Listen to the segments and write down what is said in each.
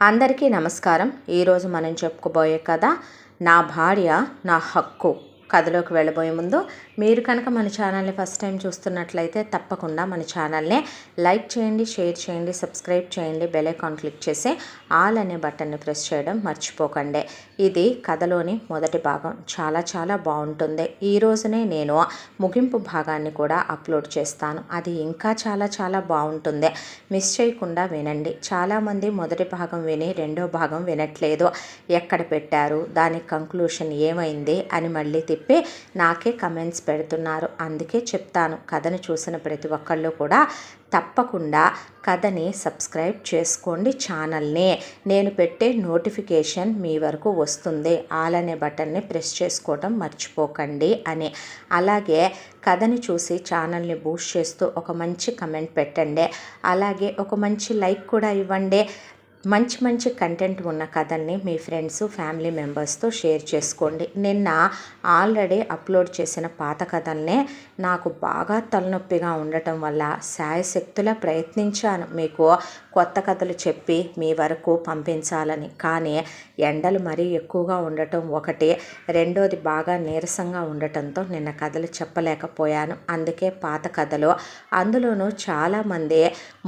అందరికీ నమస్కారం. ఈరోజు మనం చెప్పుకోబోయే కథ నా భార్య నా హక్కు. కథలోకి వెళ్ళబోయే ముందు మీరు కనుక మన ఛానల్ని ఫస్ట్ టైం చూస్తున్నట్లయితే తప్పకుండా మన ఛానల్ని లైక్ చేయండి, షేర్ చేయండి, సబ్స్క్రైబ్ చేయండి, బెల్ ఐకాన్ క్లిక్ చేసి ఆల్ అనే బటన్ని ప్రెస్ చేయడం మర్చిపోకండి. ఇది కథలోని మొదటి భాగం. చాలా బాగుంటుంది. ఈ రోజునే నేను ముగింపు భాగాన్ని కూడా అప్లోడ్ చేస్తాను. అది ఇంకా చాలా బాగుంటుంది. మిస్ చేయకుండా వినండి. చాలామంది మొదటి భాగం విని రెండో భాగం వినట్లేదు. ఎక్కడ పెట్టారు, దాని కంక్లూషన్ ఏమైంది అని మళ్ళీ తిప్పి నాకే కమెంట్స్ పెడుతున్నారు. అందుకే చెప్తాను, కథను చూసిన ప్రతి ఒక్కళ్ళు కూడా తప్పకుండా కథని సబ్స్క్రైబ్ చేసుకోండి. ఛానల్ని నేను పెట్టే నోటిఫికేషన్ మీ వరకు వస్తుంది. ఆల్ అనే బటన్ని ప్రెస్ చేసుకోవడం మర్చిపోకండి అని. అలాగే కథని చూసి ఛానల్ని బూస్ట్ చేస్తూ ఒక మంచి కమెంట్ పెట్టండి. అలాగే ఒక మంచి లైక్ కూడా ఇవ్వండి. మంచి కంటెంట్ ఉన్న కథల్ని మీ ఫ్రెండ్స్, ఫ్యామిలీ మెంబర్స్తో షేర్ చేసుకోండి. నిన్న ఆల్రెడీ అప్లోడ్ చేసిన పాత కథల్నే నాకు బాగా తలనొప్పిగా ఉండటం వల్ల శాయశక్తులా ప్రయత్నించాను మీకు కొత్త కథలు చెప్పి మీ వరకు పంపించాలని. కానీ ఎండలు మరీ ఎక్కువగా ఉండటం ఒకటి, రెండోది బాగా నీరసంగా ఉండటంతో నిన్న కథలు చెప్పలేకపోయాను. అందుకే పాత కథలు, అందులోనూ చాలామంది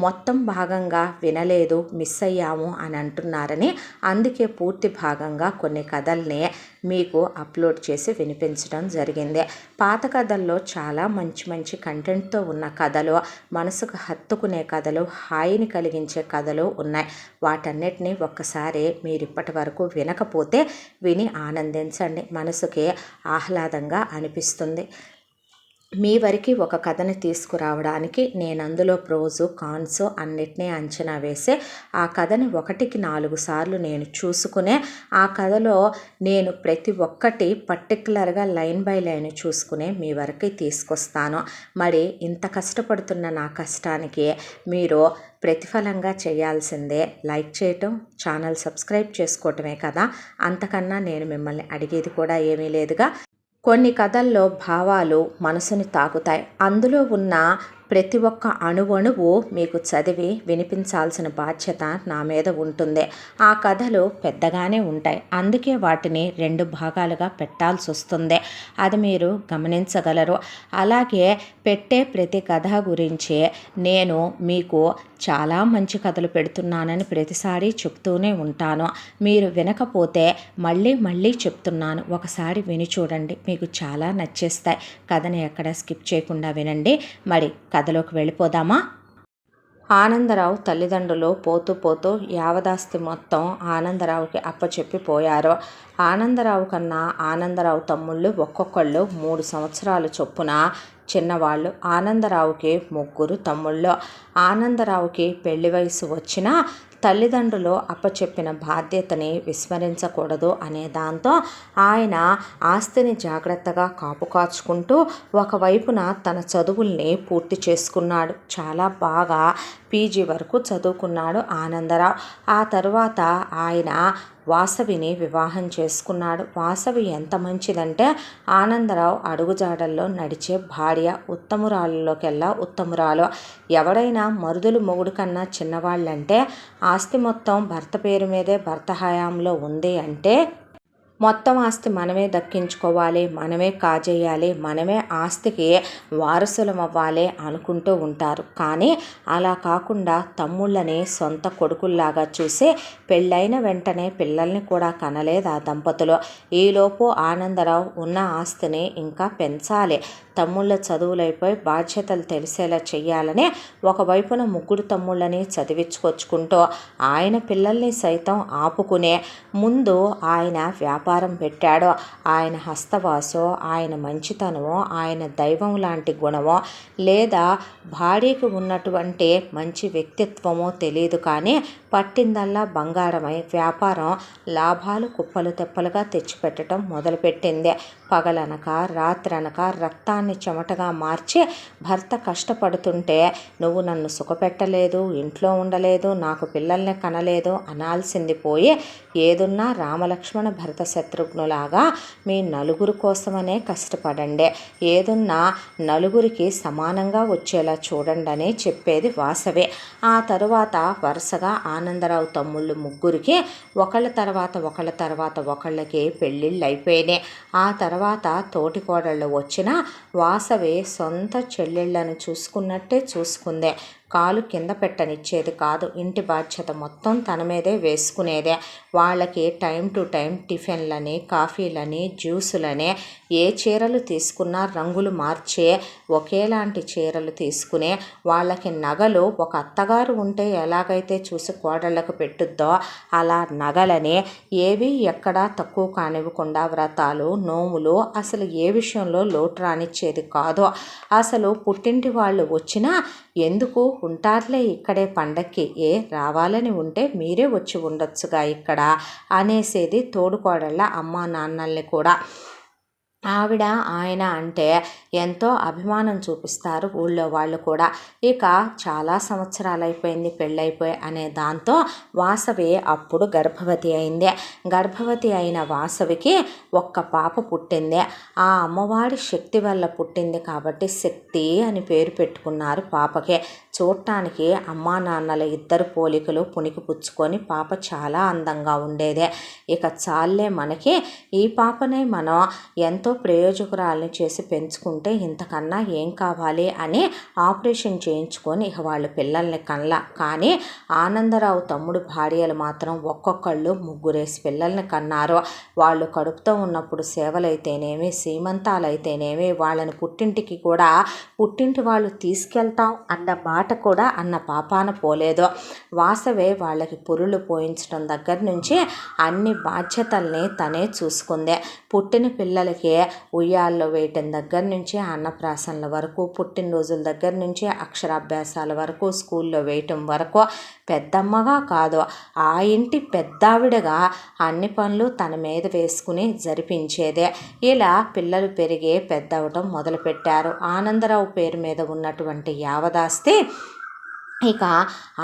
మొత్తం భాగంగా వినలేదు, మిస్ అయ్యాము అని అంటున్నారని అందుకే పూర్తి భాగంగా కొన్ని కథల్ని మీకు అప్లోడ్ చేసి వినిపించడం జరిగింది. పాత కథల్లో చాలా మంచి కంటెంట్తో ఉన్న కథలు, మనసుకు హత్తుకునే కథలు, హాయిని కలిగించే కథలు ఉన్నాయి. వాటన్నిటిని ఒక్కసారి మీరు ఇప్పటి వరకు వినకపోతే విని ఆనందించండి. మనసుకి ఆహ్లాదంగా అనిపిస్తుంది. మీ వరకు ఒక కథని తీసుకురావడానికి నేను అందులో ప్రోజు, కాన్స్ అన్నిటినీ అంచనా వేసి ఆ కథని 1-4 సార్లు నేను చూసుకునే ఆ కథలో నేను ప్రతి ఒక్కటి పర్టికులర్గా లైన్ బై లైన్ చూసుకునే మీ వరకు తీసుకొస్తాను. మరి ఇంత కష్టపడుతున్న నా కష్టానికి మీరు ప్రతిఫలంగా చేయాల్సిందే లైక్ చేయటం, ఛానల్ సబ్స్క్రైబ్ చేసుకోవటమే కదా. అంతకన్నా నేను మిమ్మల్ని అడిగేది కూడా ఏమీ లేదుగా. కొన్ని కథల్లో భావాలు మనసుని తాకుతాయి. అందులో ఉన్న ప్రతి ఒక్క అణువు మీకు చదివి వినిపించాల్సిన బాధ్యత నా మీద ఉంటుంది. ఆ కథలు పెద్దగానే ఉంటాయి. అందుకే వాటిని 2 భాగాలుగా పెట్టాల్సి వస్తుంది. అది మీరు గమనించగలరు. అలాగే పెట్టే ప్రతి కథ గురించి నేను మీకు చాలా మంచి కథలు పెడుతున్నానని ప్రతిసారి చెప్తూనే ఉంటాను. మీరు వినకపోతే మళ్ళీ చెప్తున్నాను. ఒకసారి విని చూడండి, మీకు చాలా నచ్చేస్తాయి. కథని ఎక్కడ స్కిప్ చేయకుండా వినండి. మరి కథలోకి వెళ్ళిపోదామా? ఆనందరావు తల్లిదండ్రులు పోతూ యావదాస్తి మొత్తం ఆనందరావుకి అప్పచెప్పిపోయారు. ఆనందరావు కన్నా ఆనందరావు తమ్ముళ్ళు ఒక్కొక్కళ్ళు 3 సంవత్సరాల చొప్పున చిన్నవాళ్ళు. ఆనందరావుకి 3 తమ్ముళ్ళు. ఆనందరావుకి పెళ్లి వయసు వచ్చినా తల్లిదండ్రులు అప్పచెప్పిన బాధ్యతని విస్మరించకూడదు అనే దాంతో ఆయన ఆస్తిని జాగ్రత్తగా కాపుకాచుకుంటూ ఒకవైపున తన చదువుల్ని పూర్తి చేసుకున్నాడు. చాలా బాగా పీజీ వరకు చదువుకున్నాడు ఆనందరావు. ఆ తర్వాత ఆయన వాసవిని వివాహం చేసుకున్నాడు. వాసవి ఎంత మంచిదంటే ఆనందరావు అడుగుజాడల్లో నడిచే భార్య, ఉత్తమురాళ్ళలోకెల్లా ఉత్తమురాలు. ఎవడైనా మరుదులు మొగుడు కన్నా చిన్నవాళ్ళంటే ఆస్తి మొత్తం భర్త పేరు మీదే భర్త హయాంలో ఉంది అంటే మొత్తం ఆస్తి మనమే దక్కించుకోవాలి, మనమే కాజేయాలి, మనమే ఆస్తికి వారసులం అవ్వాలి అనుకుంటూ ఉంటారు. కానీ అలా కాకుండా తమ్ముళ్ళని సొంత కొడుకుల్లాగా చూసి పెళ్ళైన వెంటనే పిల్లల్ని కూడా కనలేదు ఆ దంపతులు. ఈలోపు ఆనందరావు ఉన్న ఆస్తిని ఇంకా పెంచాలి, తమ్ముళ్ళ చదువులైపోయి బాధ్యతలు తెలిసేలా చెయ్యాలని ఒకవైపున 3 తమ్ముళ్ళని చదివించుకొచ్చుకుంటూ ఆయన పిల్లల్ని సైతం ఆపుకునే ముందు ఆయన వ్యాపారం పెట్టాడు. ఆయన హస్తవాసో, ఆయన మంచితనమో, ఆయన దైవం లాంటి గుణమో లేదా భార్యకు ఉన్నటువంటి మంచి వ్యక్తిత్వమో తెలియదు. కానీ పట్టిందల్లా బంగారమై వ్యాపారం లాభాలు కుప్పలు తెప్పలుగా తెచ్చిపెట్టడం మొదలుపెట్టింది. పగలనక రాత్రనక రక్తాన్ని చెమటగా మార్చి భర్త కష్టపడుతుంటే నువ్వు నన్ను సుఖపెట్టలేదు, ఇంట్లో ఉండలేదు, నాకు పిల్లల్ని కనలేదు అనాల్సింది పోయి ఏదున్నా రామలక్ష్మణ భరత శత్రుఘ్నులాగా మీ నలుగురు కోసమనే కష్టపడండి, ఏదున్నా నలుగురికి సమానంగా వచ్చేలా చూడండి అని చెప్పేది వాసవి. ఆ తరువాత వరుసగా ఆనందరావు తమ్ముళ్ళు ముగ్గురికి ఒకళ్ళ తర్వాత ఒకళ్ళకి పెళ్ళిళ్ళు అయిపోయినాయి. ఆ తర్వాత తోటి కోడళ్ళు వచ్చిన వాసవి సొంత చెల్లెళ్ళను చూసుకున్నట్టే చూసుకుందే. కాలు కింద పెట్టనిచ్చేది కాదు. ఇంటి బాధ్యత మొత్తం తన మీదే వేసుకునేదే. వాళ్ళకి టైం టు టైం టిఫిన్లని, కాఫీలని, జ్యూసులని, ఏ చీరలు తీసుకున్నా రంగులు మార్చే ఒకేలాంటి చీరలు తీసుకునే, వాళ్ళకి నగలు ఒక అత్తగారు ఉంటే ఎలాగైతే చూసి కోడళ్ళకు పెట్టుద్దో అలా నగలని ఏవి ఎక్కడా తక్కువ కానివ్వకుండా వ్రతాలు, నోములు, అసలు ఏ విషయంలో లోటు రానిచ్చేది కాదు. అసలు పుట్టింటి వాళ్ళు వచ్చినా ఎందుకు ఉంటారులే ఇక్కడే పండక్కి, రావాలని ఉంటే మీరే వచ్చి ఉండొచ్చుగా ఇక్కడ అనేసేది తోడుకోడళ్ళ అమ్మా నాన్నల్ని కూడా. ఆవిడ ఆయన అంటే ఎంతో అభిమానం చూపిస్తారు ఊళ్ళో వాళ్ళు కూడా. ఇక చాలా సంవత్సరాలు అయిపోయింది పెళ్ళైపోయి అనే దాంతో వాసవి అప్పుడు గర్భవతి అయింది. గర్భవతి అయిన వాసవికి ఒక్క పాప పుట్టింది. ఆ అమ్మవారి శక్తి వల్ల పుట్టింది కాబట్టి శక్తి అని పేరు పెట్టుకున్నారు పాపకి. చూడటానికి అమ్మా నాన్నల ఇద్దరు పోలికలు పుణికి పుచ్చుకొని పాప చాలా అందంగా ఉండేదే. ఇక చాలే మనకి ఈ పాపనే మనం ఎంతో ప్రయోజకురాలని చేసి పెంచుకుంటే ఇంతకన్నా ఏం కావాలి అని ఆపరేషన్ చేయించుకొని ఇక వాళ్ళు పిల్లల్ని కనలా. కానీ ఆనందరావు తమ్ముడు భార్యలు మాత్రం ఒక్కొక్కళ్ళు ముగ్గురేసి పిల్లల్ని కన్నారు. వాళ్ళు కడుపుతో ఉన్నప్పుడు సేవలైతేనేమి, సీమంతాలైతేనేమి, వాళ్ళని పుట్టింటికి కూడా పుట్టింటి వాళ్ళు తీసుకెళ్తాం అన్న మాట కూడా అన్న పాపాన పోలేదు. వాసవే వాళ్ళకి పురుళ్ళు పోయించడం దగ్గర నుంచి అన్ని బాధ్యతల్ని తనే చూసుకుందే. పుట్టిన పిల్లలకి ఉయ్యాల్లో వేయటం దగ్గర నుంచి అన్నప్రాసనల వరకు, పుట్టినరోజుల దగ్గర నుంచి అక్షరాభ్యాసాల వరకు, స్కూల్లో వేయటం వరకు పెద్దమ్మగా కాదు ఆ ఇంటి పెద్దావిడగా అన్ని పనులు తన మీద వేసుకుని జరిపించేదే. ఇలా పిల్లలు పెరిగి పెద్దవటం మొదలుపెట్టారు. ఆనందరావు పేరు మీద ఉన్నటువంటి యావదాస్తి ఇక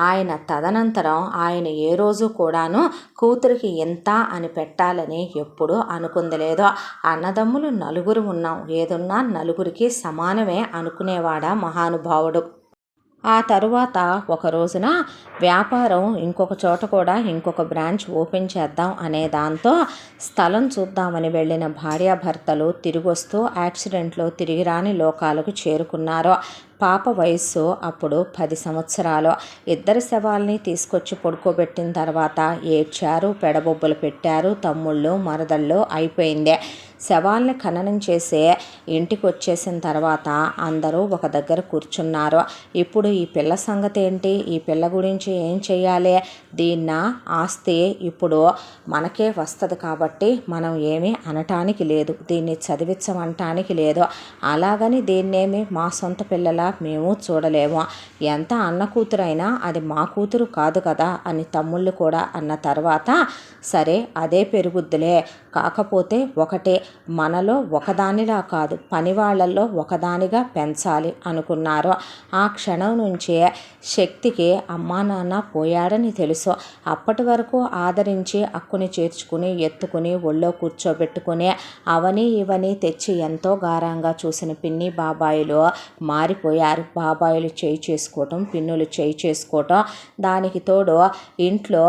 ఆయన తదనంతరం ఆయన ఏ రోజు కూడాను కూతురికి ఎంత అని పెట్టాలని ఎప్పుడూ అనుకుంది లేదు. అన్నదమ్ములు నలుగురు ఉన్నాం, ఏదున్నా నలుగురికి సమానమే అనుకునేవాడా మహానుభావుడు. ఆ తరువాత ఒక రోజున వ్యాపారం ఇంకొక చోట కూడా ఇంకొక బ్రాంచ్ ఓపెన్ చేద్దాం అనే దాంతో స్థలం చూద్దామని వెళ్ళిన భార్యాభర్తలు తిరిగి వస్తూ యాక్సిడెంట్లో తిరిగి రాని లోకాలకు చేరుకున్నారు. పాప వయస్సు అప్పుడు 10 సంవత్సరాలు. ఇద్దరు శవాల్ని తీసుకొచ్చి పడుకోబెట్టిన తర్వాత ఏడ్చారు, పెడబొబ్బలు పెట్టారు. తమ్ముళ్ళు మరదళ్ళు అయిపోయిందే. శవాల్ని ఖననం చేసే ఇంటికి వచ్చేసిన తర్వాత అందరూ ఒక దగ్గర కూర్చున్నారు. ఇప్పుడు ఈ పిల్ల సంగతి ఏంటి, ఈ పిల్ల గురించి ఏం చెయ్యాలి, దీన్న ఆస్తి ఇప్పుడు మనకే వస్తుంది కాబట్టి మనం ఏమీ అనటానికి లేదు, దీన్ని చదివించమంటానికి లేదు, అలాగని దీన్నేమి మా సొంత పిల్లల మేము చూడలేము, ఎంత అన్న కూతురైనా అది మా కూతురు కాదు కదా అని తమ్ముళ్ళు కూడా అన్న తర్వాత సరే అదే పెరుగుద్దులే, కాకపోతే ఒకటే మనలో ఒకదానిలా కాదు పని వాళ్ళల్లో ఒకదానిగా పెంచాలి అనుకున్నారు. ఆ క్షణం నుంచే శక్తికి అమ్మా నాన్న పోయాడని తెలుసు. అప్పటి వరకు ఆదరించి అక్కుని చేర్చుకుని ఎత్తుకుని ఒళ్ళో కూర్చోబెట్టుకుని అవని ఇవని తెచ్చి ఎంతో గారంగా చూసిన పిన్ని బాబాయిలు మారిపోయారు. బాబాయిలు చేయి చేసుకోవటం, పిన్నులు చేయి చేసుకోవటం, దానికి తోడు ఇంట్లో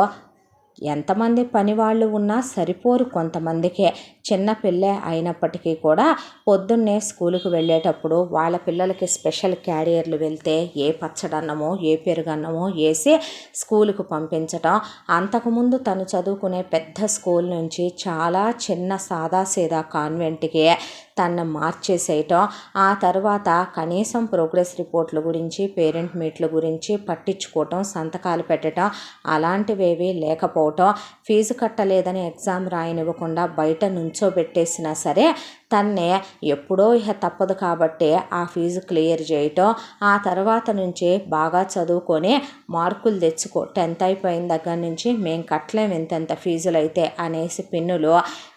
ఎంతమంది పని వాళ్ళు ఉన్నా సరిపోరు కొంతమందికే. చిన్న పిల్లే అయినప్పటికీ కూడా పొద్దున్నే స్కూలుకు వెళ్ళేటప్పుడు వాళ్ళ పిల్లలకి స్పెషల్ క్యారియర్లు వెళ్తే ఏ పచ్చడన్నమో ఏ పెరుగన్నమో వేసి స్కూలుకు పంపించటం. అంతకుముందు తను చదువుకునే పెద్ద స్కూల్ నుంచి చాలా చిన్న సాదాసీదా కాన్వెంట్కి తను మార్చేసేయటం. ఆ తర్వాత కనీసం ప్రోగ్రెస్ రిపోర్ట్ల గురించి, పేరెంట్ మీట్ల గురించి పట్టించుకోవటం, సంతకాలు పెట్టడం అలాంటివేవి లేకపోవటం. ఫీజు కట్టలేదని ఎగ్జామ్ రాయనివ్వకుండా బయట నుంచోబెట్టేసినా సరే తన్నే ఎప్పుడో ఇహ తప్పదు కాబట్టి ఆ ఫీజు క్లియర్ చేయటం. ఆ తర్వాత నుంచి బాగా చదువుకొని మార్కులు తెచ్చుకో, 10th అయిపోయిన దగ్గర నుంచి మేము కట్టలేము ఎంతెంత ఫీజులు అయితే అనేసి పిన్నులు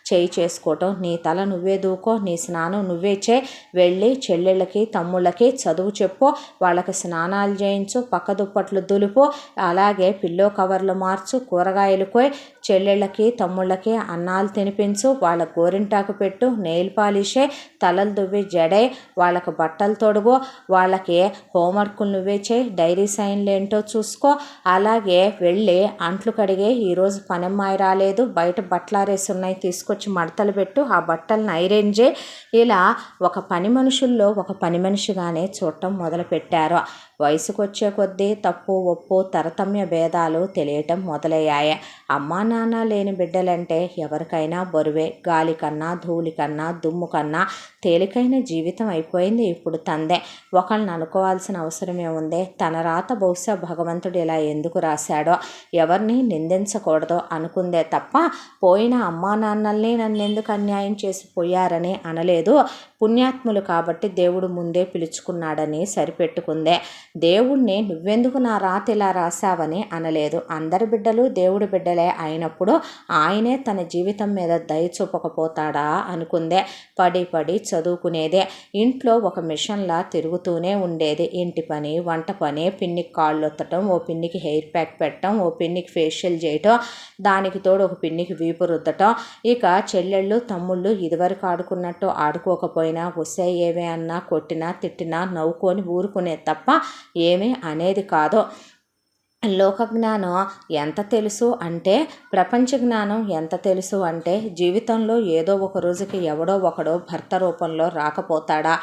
చేయి చేసుకోవటం. నీ తల నువ్వే దూకో, నీ స్నానం నువ్వే చేయి, వెళ్ళి చెల్లెళ్ళకి తమ్ముళ్ళకి చదువు చెప్పు, వాళ్ళకి స్నానాలు చేయించు, పక్క దుప్పట్లు దులుపు, అలాగే పిల్లో కవర్లు మార్చు, కూరగాయలు కోయి, చెల్లెళ్ళకి తమ్ముళ్ళకి అన్నాలు తినిపించు, వాళ్ళ గోరింటాకు పెట్టు, నెయిల్ పాలిషే, తలలు దువ్వి జడే, వాళ్ళకు బట్టలు తొడుగు, వాళ్ళకి హోంవర్కులు నువ్వే చేయి, డైరీ సైన్లు ఏంటో చూసుకో, అలాగే వెళ్ళి అంట్లు కడిగే, ఈరోజు పనమ్మాయి రాలేదు, బయట బట్టలారేసి ఉన్నాయి తీసుకొచ్చి మడతలు పెట్టు, ఆ బట్టలను ఐరన్ చేయి. ఇలా ఒక పని మనుషుల్లో ఒక పని మనిషిగానే చూడటం మొదలుపెట్టారు. వయసుకు వచ్చే కొద్దీ తప్పు ఒప్పు తరతమ్య భేదాలు తెలియటం మొదలయ్యాయి. అమ్మా నాన్న లేని బిడ్డలంటే ఎవరికైనా బరువే. గాలి కన్నా ధూళి కన్నా దుమ్ము కన్నా తేలికైన జీవితం అయిపోయింది ఇప్పుడు తందే. ఒకళ్ళని అనుకోవాల్సిన అవసరమే ఉంది. తన రాత బహుశా భగవంతుడు ఇలా ఎందుకు రాశాడో, ఎవరిని నిందించకూడదో అనుకుందే తప్ప పోయిన అమ్మా నాన్నల్ని నన్నెందుకు అన్యాయం చేసి పోయారని అనలేదు. పుణ్యాత్ములు కాబట్టి దేవుడు ముందే పిలుచుకున్నాడని సరిపెట్టుకుందే. దేవుణ్ణి నువ్వెందుకు నా రాత ఇలా రాశావని అనలేదు. అందరి బిడ్డలు దేవుడి బిడ్డలే అయినప్పుడు ఆయనే తన జీవితం మీద దయ చూపకపోతాడా అనుకుందే. పడి పడి చదువుకునేదే. ఇంట్లో ఒక మిషన్లా తిరుగుతూనే ఉండేది. ఇంటి పని, వంట పని, పిన్నికి కాళ్ళు ఒత్తటం, ఓ పిన్నికి హెయిర్ ప్యాక్ పెట్టడం, ఓ పిన్నికి ఫేషియల్ చేయటం, దానికి తోడు ఒక పిన్నికి వీపు రుద్దటం. ఇక చెల్లెళ్ళు తమ్ముళ్ళు ఇదివరకు ఆడుకున్నట్టు ఆడుకోకపోయినా వస్తే ఏవే అన్నా కొట్టినా తిట్టినా నవ్వుకొని ఊరుకునే తప్ప ఏమీ అనేది కాదు. లోకజ్ఞానం ఎంత తెలుసు అంటే, ప్రపంచ జ్ఞానం ఎంత తెలుసు అంటే, జీవితంలో ఏదో ఒక రోజుకి ఎవడో ఒకడో భర్త రూపంలో రాకపోతాడా,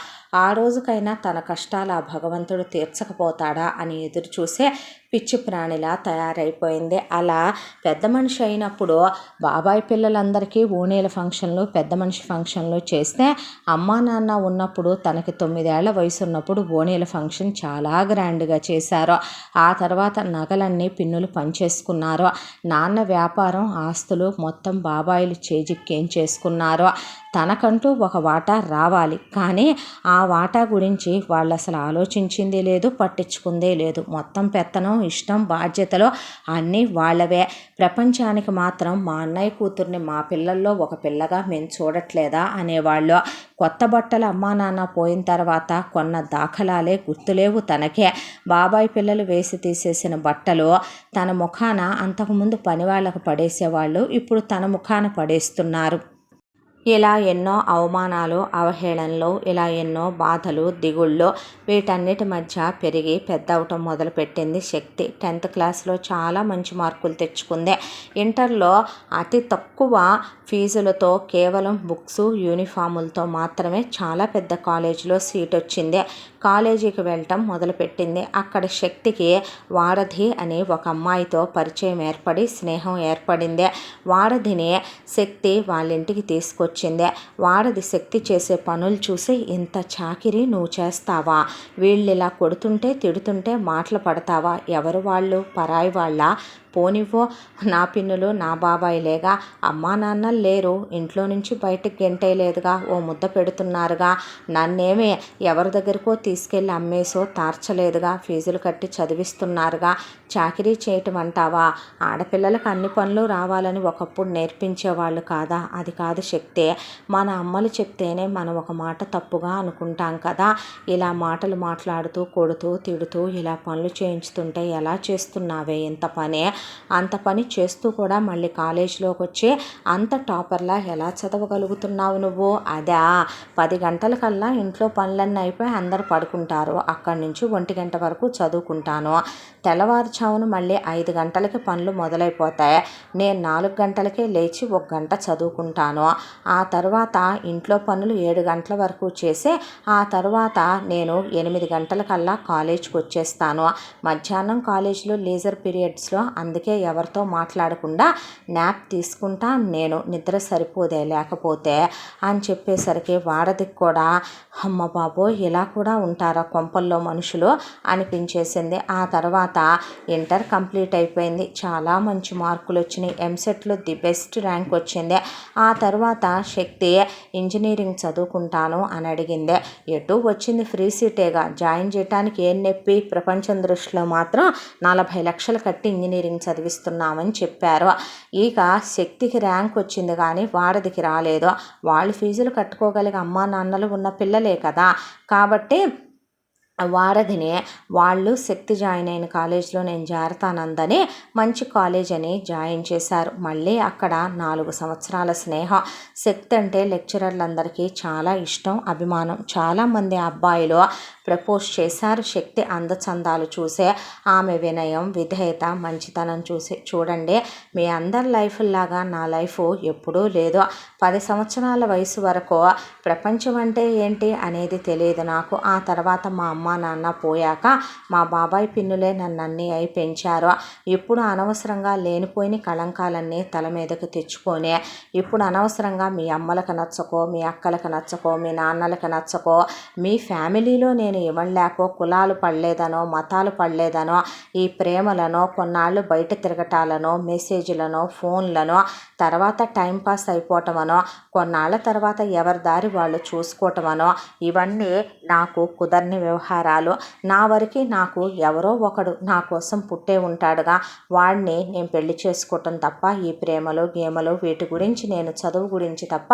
ఆ రోజుకైనా తన కష్టాలు ఆ భగవంతుడు తీర్చకపోతాడా అని ఎదురు చూసే పిచ్చి ప్రాణిలా తయారైపోయింది. అలా పెద్ద మనిషి అయినప్పుడు బాబాయ్ పిల్లలందరికీ ఓణీల ఫంక్షన్లు, పెద్ద మనిషి ఫంక్షన్లు చేస్తే, అమ్మా నాన్న ఉన్నప్పుడు తనకి 9 ఏళ్ల వయసు ఉన్నప్పుడు ఓణీల ఫంక్షన్ చాలా గ్రాండ్గా చేశారు. ఆ తర్వాత నగలన్నీ పిన్నులు పంచేసుకున్నారు. నాన్న వ్యాపారం ఆస్తులు మొత్తం బాబాయిలు చేజిక్కేంచేసుకున్నారు. తనకంటూ ఒక వాటా రావాలి, కానీ ఆ వాటా గురించి వాళ్ళు అసలు ఆలోచించింది లేదు, పట్టించుకుందే లేదు. మొత్తం పెత్తనం, ఇష్టం, బాధ్యతలు అన్నీ వాళ్ళవే. ప్రపంచానికి మాత్రం మా అన్నయ్య కూతుర్ని మా పిల్లల్లో ఒక పిల్లగా మేము చూడట్లేదా అనేవాళ్ళు. కొత్త బట్టలు అమ్మా నాన్న పోయిన తర్వాత కొన్న దాఖలాలే గుర్తులేవు తనకే. బాబాయ్ పిల్లలు వేసి తీసేసిన బట్టలు తన ముఖాన అంతకుముందు పనివాళ్ళకు పడేసేవాళ్ళు, ఇప్పుడు తన ముఖాన పడేస్తున్నారు. ఇలా ఎన్నో అవమానాలు, అవహేళనలు, ఇలా ఎన్నో బాధలు, దిగుళ్ళు, వీటన్నిటి మధ్య పెరిగి పెద్ద అవటం మొదలుపెట్టింది శక్తి. 10th క్లాస్లో చాలా మంచి మార్కులు తెచ్చుకుంది. ఇంటర్లో అతి తక్కువ ఫీజులతో, కేవలం బుక్స్, యూనిఫాములతో మాత్రమే చాలా పెద్ద కాలేజీలో సీట్ వచ్చింది. కాలేజీకి వెళ్ళటం మొదలుపెట్టింది. అక్కడ శక్తికి వారధి అని ఒక అమ్మాయితో పరిచయం ఏర్పడి స్నేహం ఏర్పడింది. వారధిని శక్తి వాళ్ళ ఇంటికి తీసుకొచ్చింది. వారధి శక్తి చేసే పనులు చూసి, ఇంత చాకిరీ నువ్వు చేస్తావా, వీళ్ళు ఇలా కొడుతుంటే తిడుతుంటే మాటలు పడతావా, ఎవరు వాళ్ళు, పరాయి వాళ్ళ, పోనివ్వో, నా పిన్నులు నా బాబాయిలేగా, అమ్మా నాన్నలు లేరు, ఇంట్లో నుంచి బయటకు గెంటేయలేదుగా, ఓ ముద్ద పెడుతున్నారుగా, నన్నేమే ఎవరి దగ్గరకో తీసుకెళ్ళి అమ్మేసో తార్చలేదుగా, ఫీజులు కట్టి చదివిస్తున్నారుగా, చాకిరీ చేయటం అంటావా, ఆడపిల్లలకు అన్ని పనులు రావాలని ఒకప్పుడు నేర్పించేవాళ్ళు కాదా, అది కాదు శక్తి, మన అమ్మలు చెప్తేనే మనం ఒక మాట తప్పుగా అనుకుంటాం కదా, ఇలా మాటలు మాట్లాడుతూ కొడుతూ తిడుతూ ఇలా పనులు చేయించుతుంటే ఎలా చేస్తున్నావే ఇంత పని, అంత పని చేస్తూ కూడా మళ్ళీ కాలేజీలోకి వచ్చి అంత టాపర్లా ఎలా చదవగలుగుతున్నావు నువ్వు, అదా 10 గంటలకల్లా ఇంట్లో పనులన్నీ అయిపోయి అందరు పడుకుంటారు, అక్కడి నుంచి 1 గంట వరకు చదువుకుంటాను, తెల్లవారుజామున మళ్ళీ 5 గంటలకి పనులు మొదలైపోతాయి, నేను 4 గంటలకే లేచి 1 గంట చదువుకుంటాను, ఆ తర్వాత ఇంట్లో పనులు 7 గంటల వరకు చేసి ఆ తర్వాత నేను 8 గంటలకల్లా కాలేజ్కి వచ్చేస్తాను, మధ్యాహ్నం కాలేజీలో లీజర్ పీరియడ్స్లో అందుకే ఎవరితో మాట్లాడకుండా న్యాప్ తీసుకుంటా, నేను నిద్ర సరిపోదే లేకపోతే అని చెప్పేసరికి వారధికి కూడా అమ్మ బాబోయ్ ఇలా కూడా ఉంటారా కొంపల్లో మనుషులు అనిపించేసింది. ఆ తర్వాత ఇంటర్ కంప్లీట్ అయిపోయింది. చాలా మంచి మార్కులు వచ్చినాయి. ఎంసెట్లో ది బెస్ట్ ర్యాంక్ వచ్చింది. ఆ తర్వాత శక్తి ఇంజనీరింగ్ చదువుకుంటాను అని అడిగింది. ఎటు వచ్చింది ఫ్రీ సీటేగా, జాయిన్ చేయడానికి ఏం నొప్పి, ప్రపంచం దృష్టిలో మాత్రం 40 లక్షలు కట్టి ఇంజనీరింగ్ చదివిస్తున్నామని చెప్పారు. ఇక శక్తికి ర్యాంక్ వచ్చింది కానీ వారధికి రాలేదు. వాళ్ళు ఫీజులు కట్టుకోగలిగే అమ్మా నాన్నలు ఉన్న పిల్లలే కదా, కాబట్టి వారధిని వాళ్ళు శక్తి జాయిన్ అయిన కాలేజ్లో నేను చేరతానందని మంచి కాలేజ్ అని జాయిన్ చేశారు. మళ్ళీ అక్కడ 4 సంవత్సరాల స్నేహం. శక్తి అంటే లెక్చరర్లందరికీ చాలా ఇష్టం, అభిమానం. చాలామంది అబ్బాయిలు ప్రపోజ్ చేశారు శక్తి అందచందాలు చూసే, ఆమె వినయం, విధేయత, మంచితనం చూసి. చూడండి, మీ అందరి లైఫ్లాగా నా లైఫ్ ఎప్పుడూ లేదు. 10 సంవత్సరాల వయసు వరకు ప్రపంచం అంటే ఏంటి అనేది తెలియదు నాకు. ఆ తర్వాత మా అమ్మ నాన్న పోయాక మా బాబాయ్ పిన్నులే నన్ను అన్నీ అయి పెంచారు. ఇప్పుడు అనవసరంగా లేనిపోయిన కళంకాలన్నీ తల మీదకు తెచ్చుకొని, ఇప్పుడు అనవసరంగా మీ అమ్మలకు నచ్చకో, మీ అక్కలకు నచ్చకో, మీ నాన్నలకు నచ్చకో, మీ ఫ్యామిలీలో నేను ఇవ్వలేకో, కులాలు పడలేదనో, మతాలు పడలేదనో, ఈ ప్రేమలను కొన్నాళ్ళు బయట తిరగటాలనో, మెసేజ్లను, ఫోన్లను, తర్వాత టైంపాస్ అయిపోవటమనో, కొన్నాళ్ళ తర్వాత ఎవరి దారి వాళ్ళు చూసుకోవటమనో, ఇవన్నీ నాకు కుదరని వ్యవహారాలు. నా వరకు నాకు ఎవరో ఒకడు నా కోసం పుట్టే ఉంటాడుగా, వాడిని నేను పెళ్లి చేసుకోవటం తప్ప ఈ ప్రేమలు గేమలు వీటి గురించి, నేను చదువు గురించి తప్ప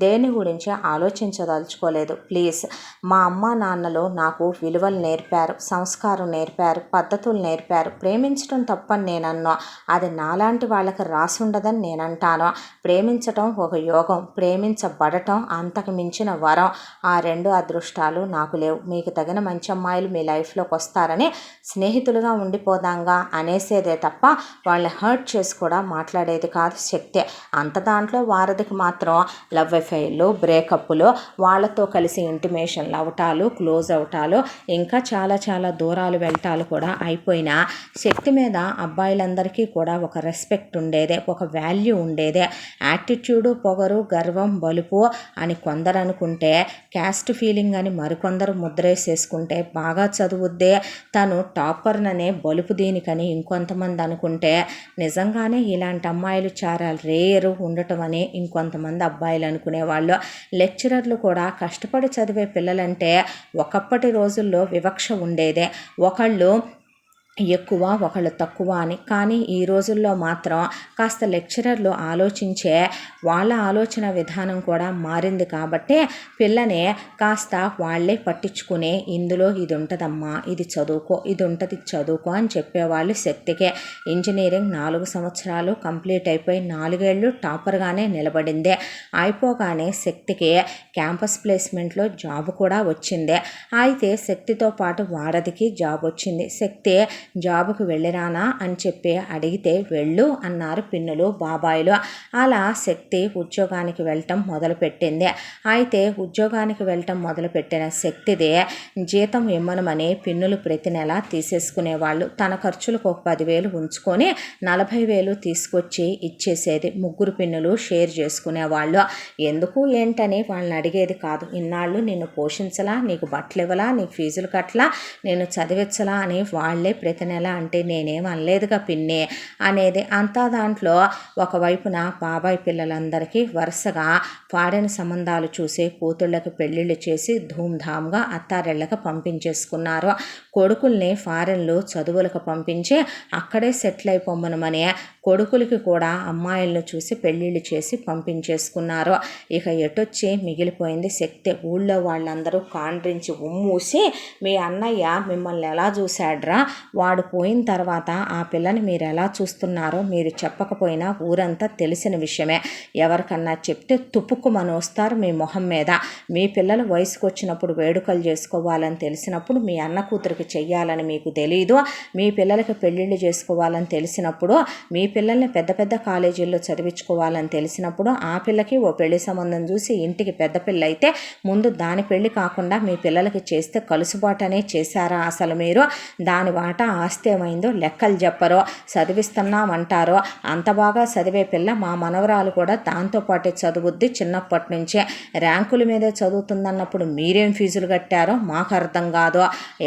దేని గురించి ఆలోచించదలుచుకోలేదు. ప్లీజ్, మా అమ్మ నాన్నలు నాకు విలువలు నేర్పారు, సంస్కారం నేర్పారు, పద్ధతులు నేర్పారు. ప్రేమించడం తప్పని నేనన్నా, అది నాలాంటి వాళ్ళకి రాసుండదని నేనంటాను. ప్రేమించటం ఒక యోగం, ప్రేమించబడటం అంతకు మించిన వరం. ఆ 2 అదృష్టాలు నాకు లేవు. మీకు తగిన మంచి అమ్మాయిలు మీ లైఫ్లోకి వస్తారని స్నేహితులుగా ఉండిపోదాంగా అనేసేదే తప్ప వాళ్ళని హర్ట్ చేసి కూడా మాట్లాడేది కాదు శక్తి. అంత దాంట్లో వారధికి మాత్రం లవ్ అఫైర్లు, బ్రేకప్లు, వాళ్ళతో కలిసి ఇంటిమేషన్లు అవటాలు, క్లోజ్ అవటాలు, ఇంకా చాలా చాలా దూరాలు వెళ్ళటాలు కూడా అయిపోయినా శక్తి మీద అబ్బాయిలందరికీ కూడా ఒక రెస్పెక్ట్ ఉండేదే, ఒక వాల్యూ ఉండేదే. యాటిట్యూడు, పొగరు, గర్వం, బలుపు అని కొందరు అనుకుంటే, క్యాస్ట్ ఫీలింగ్ అని మరికొందరు ముద్రేసేసుకుంటే, బాగా చదువుద్దే తను టాపర్ననే బలుపు దీనికని ఇంకొంతమంది అనుకుంటే, నిజంగానే ఇలాంటి అమ్మాయిలు చాలా రేరు ఉండటం అని ఇంకొంతమంది అబ్బాయిలు అనుకునేవాళ్ళు. లెక్చరర్లు కూడా కష్టపడి చదివే పిల్లలంటే ఒకప్పటి రోజుల్లో వివక్ష ఉండేదే, ఒకళ్ళు ఎక్కువ ఒకళ్ళు తక్కువ అని. కానీ ఈ రోజుల్లో మాత్రం కాస్త లెక్చరర్లు ఆలోచించే వాళ్ళ ఆలోచన విధానం కూడా మారింది కాబట్టి పిల్లని కాస్త వాళ్ళే పట్టించుకునే, ఇందులో ఇది ఉంటుందమ్మా, ఇది చదువుకో, ఇది ఉంటుంది చదువుకో అని చెప్పేవాళ్ళు. శక్తికే ఇంజనీరింగ్ 4 సంవత్సరాలు కంప్లీట్ అయిపోయి 4 ఏళ్ళు టాపర్గానే నిలబడిందే. అయిపోగానే శక్తికి క్యాంపస్ ప్లేస్మెంట్లో జాబ్ కూడా వచ్చింది. అయితే శక్తితో పాటు వారధికి జాబ్ వచ్చింది. శక్తి జాబుకు వెళ్ళిరానా అని చెప్పి అడిగితే వెళ్ళు అన్నారు పిన్నులు, బాబాయిలు. అలా శక్తి ఉద్యోగానికి వెళ్ళటం మొదలుపెట్టింది. అయితే ఉద్యోగానికి వెళ్ళటం మొదలుపెట్టిన శక్తిదే జీతం ఇమ్మనమని పిన్నులు ప్రతి నెల తీసేసుకునేవాళ్ళు. తన ఖర్చులకు ఒక 10,000 ఉంచుకొని 40,000 తీసుకొచ్చి ఇచ్చేసేది. 3 పిన్నులు షేర్ చేసుకునేవాళ్ళు. ఎందుకు ఏంటని వాళ్ళని అడిగేది కాదు. ఇన్నాళ్ళు నిన్ను పోషించలా, నీకు బట్టలు ఇవ్వలా, నీకు ఫీజులు కట్టలా, నేను చదివించలా అని వాళ్లే ప్రతి నెల అంటే నేనేం అనలేదుగా పిన్ని అనేది. అంతా దాంట్లో ఒకవైపున బాబాయ్ పిల్లలందరికీ వరుసగా ఫారెన్ సంబంధాలు చూసి కూతుళ్ళకి పెళ్ళిళ్ళు చేసి ధూమ్ధామ్గా అత్తారెళ్ళకి పంపించేసుకున్నారు. కొడుకుల్ని ఫారెన్లు చదువులకు పంపించి అక్కడే సెటిల్ అయిపోమ్మనమని కొడుకులకి కూడా అమ్మాయిలను చూసి పెళ్ళిళ్ళు చేసి పంపించేసుకున్నారు. ఇక ఎటొచ్చి మిగిలిపోయింది శక్తి. ఊళ్ళో వాళ్ళందరూ కాండ్రించి ఉమ్మూసి, మీ అన్నయ్య మిమ్మల్ని ఎలా చూశాడ్రా, వాడు పోయిన తర్వాత ఆ పిల్లని మీరు ఎలా చూస్తున్నారో మీరు చెప్పకపోయినా ఊరంతా తెలిసిన విషయమే. ఎవరికన్నా చెప్తే తుప్పుకుమని వస్తారు మీ మొహం మీద. మీ పిల్లలు వయసుకు వచ్చినప్పుడు వేడుకలు చేసుకోవాలని తెలిసినప్పుడు మీ అన్న కూతురికి చెయ్యాలని మీకు తెలీదు. మీ పిల్లలకి పెళ్ళిళ్ళు చేసుకోవాలని తెలిసినప్పుడు, మీ పిల్లల్ని పెద్ద పెద్ద కాలేజీల్లో చదివించుకోవాలని తెలిసినప్పుడు, ఆ పిల్లకి ఓ పెళ్లి సంబంధం చూసి ఇంటికి పెద్ద పిల్ల అయితే ముందు దాని పెళ్లి కాకుండా మీ పిల్లలకి చేస్తే కలుసుబాటనే చేశారా అసలు మీరు? దాని వాటా ఆస్తి ఏమైందో లెక్కలు చెప్పరో, చదివిస్తున్నామంటారో. అంత బాగా చదివే పిల్ల మా మనవరాలు కూడా దాంతోపాటే చదువుద్ది. చిన్నప్పటి నుంచే ర్యాంకుల మీదే చదువుతుందన్నప్పుడు మీరేం ఫీజులు కట్టారో మాకు అర్థం కాదు.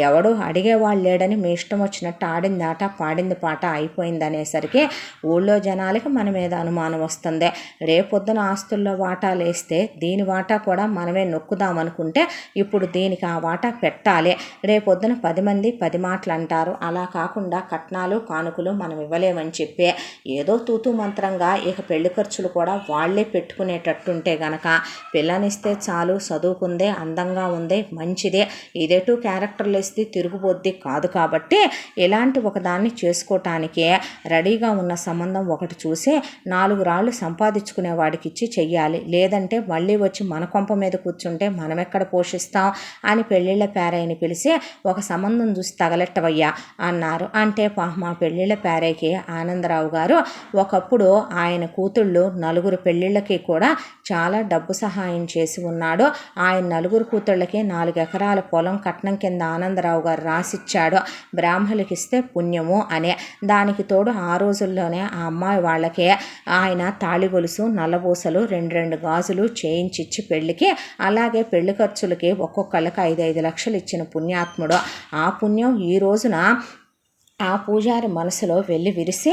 ఎవడు అడిగేవాళ్ళు లేడని మీ ఇష్టం వచ్చినట్టు ఆడింది ఆట, పాడింది పాట అయిపోయింది అనేసరికి ఊళ్ళో జనాలకి మన మీద అనుమానం వస్తుంది. రేపొద్దున ఆస్తుల్లో వాటాలు వేస్తే దీని వాటా కూడా మనమే నొక్కుదామనుకుంటే ఇప్పుడు దీనికి ఆ వాటా పెట్టాలి. రేపొద్దున 10 మంది 10 మాటలు అంటారు. అలా కాకుండా కట్నాలు కానుకలు మనం ఇవ్వలేమని చెప్పి ఏదో తూతూ మంత్రంగా ఇక పెళ్లి ఖర్చులు కూడా వాళ్లే పెట్టుకునేటట్టుంటే గనక పిల్లనిస్తే చాలు, చదువుకుందే, అందంగా ఉంది, మంచిదే, ఇదేటూ క్యారెక్టర్లు ఇస్తే తిరుగుబోద్ది కాదు. కాబట్టి ఇలాంటి ఒకదాన్ని చేసుకోవటానికి రెడీగా ఉన్న సంబంధం ఒకటి చూసి 4 రాళ్ళు సంపాదించుకునే వాడికి ఇచ్చి చెయ్యాలి. లేదంటే మళ్ళీ వచ్చి మన కొంప మీద కూర్చుంటే మనం ఎక్కడ పోషిస్తాం అని పెళ్ళిళ్ళ పేరైని పిలిచి ఒక సంబంధం చూసి తగలెట్టవయ్యా అన్నారు. అంటే మా పెళ్ళిళ్ళ పేరైకి ఆనందరావు గారు ఒకప్పుడు ఆయన కూతుళ్ళు 4 పెళ్ళిళ్ళకి కూడా చాలా డబ్బు సహాయం చేసి ఉన్నాడు. ఆయన 4 కూతుళ్ళకి 4 ఎకరాల పొలం కట్నం కింద ఆనందరావు గారు రాసిచ్చాడు. బ్రాహ్మణులకి ఇస్తే పుణ్యము అనే. దానికి తోడు ఆ రోజుల్లోనే ఆ అమ్మాయి వాళ్ళకి ఆయన తాళి గొలుసు, నల్లబూసలు, 2 గాజులు చేయించిచ్చి పెళ్ళికి, అలాగే పెళ్లి ఖర్చులకి ఒక్కొక్కళ్ళకి 5 లక్షలు ఇచ్చిన పుణ్యాత్ముడు. ఆ పుణ్యం ఈ రోజున ఆ పూజారి మనసులో వెళ్ళి విరిసి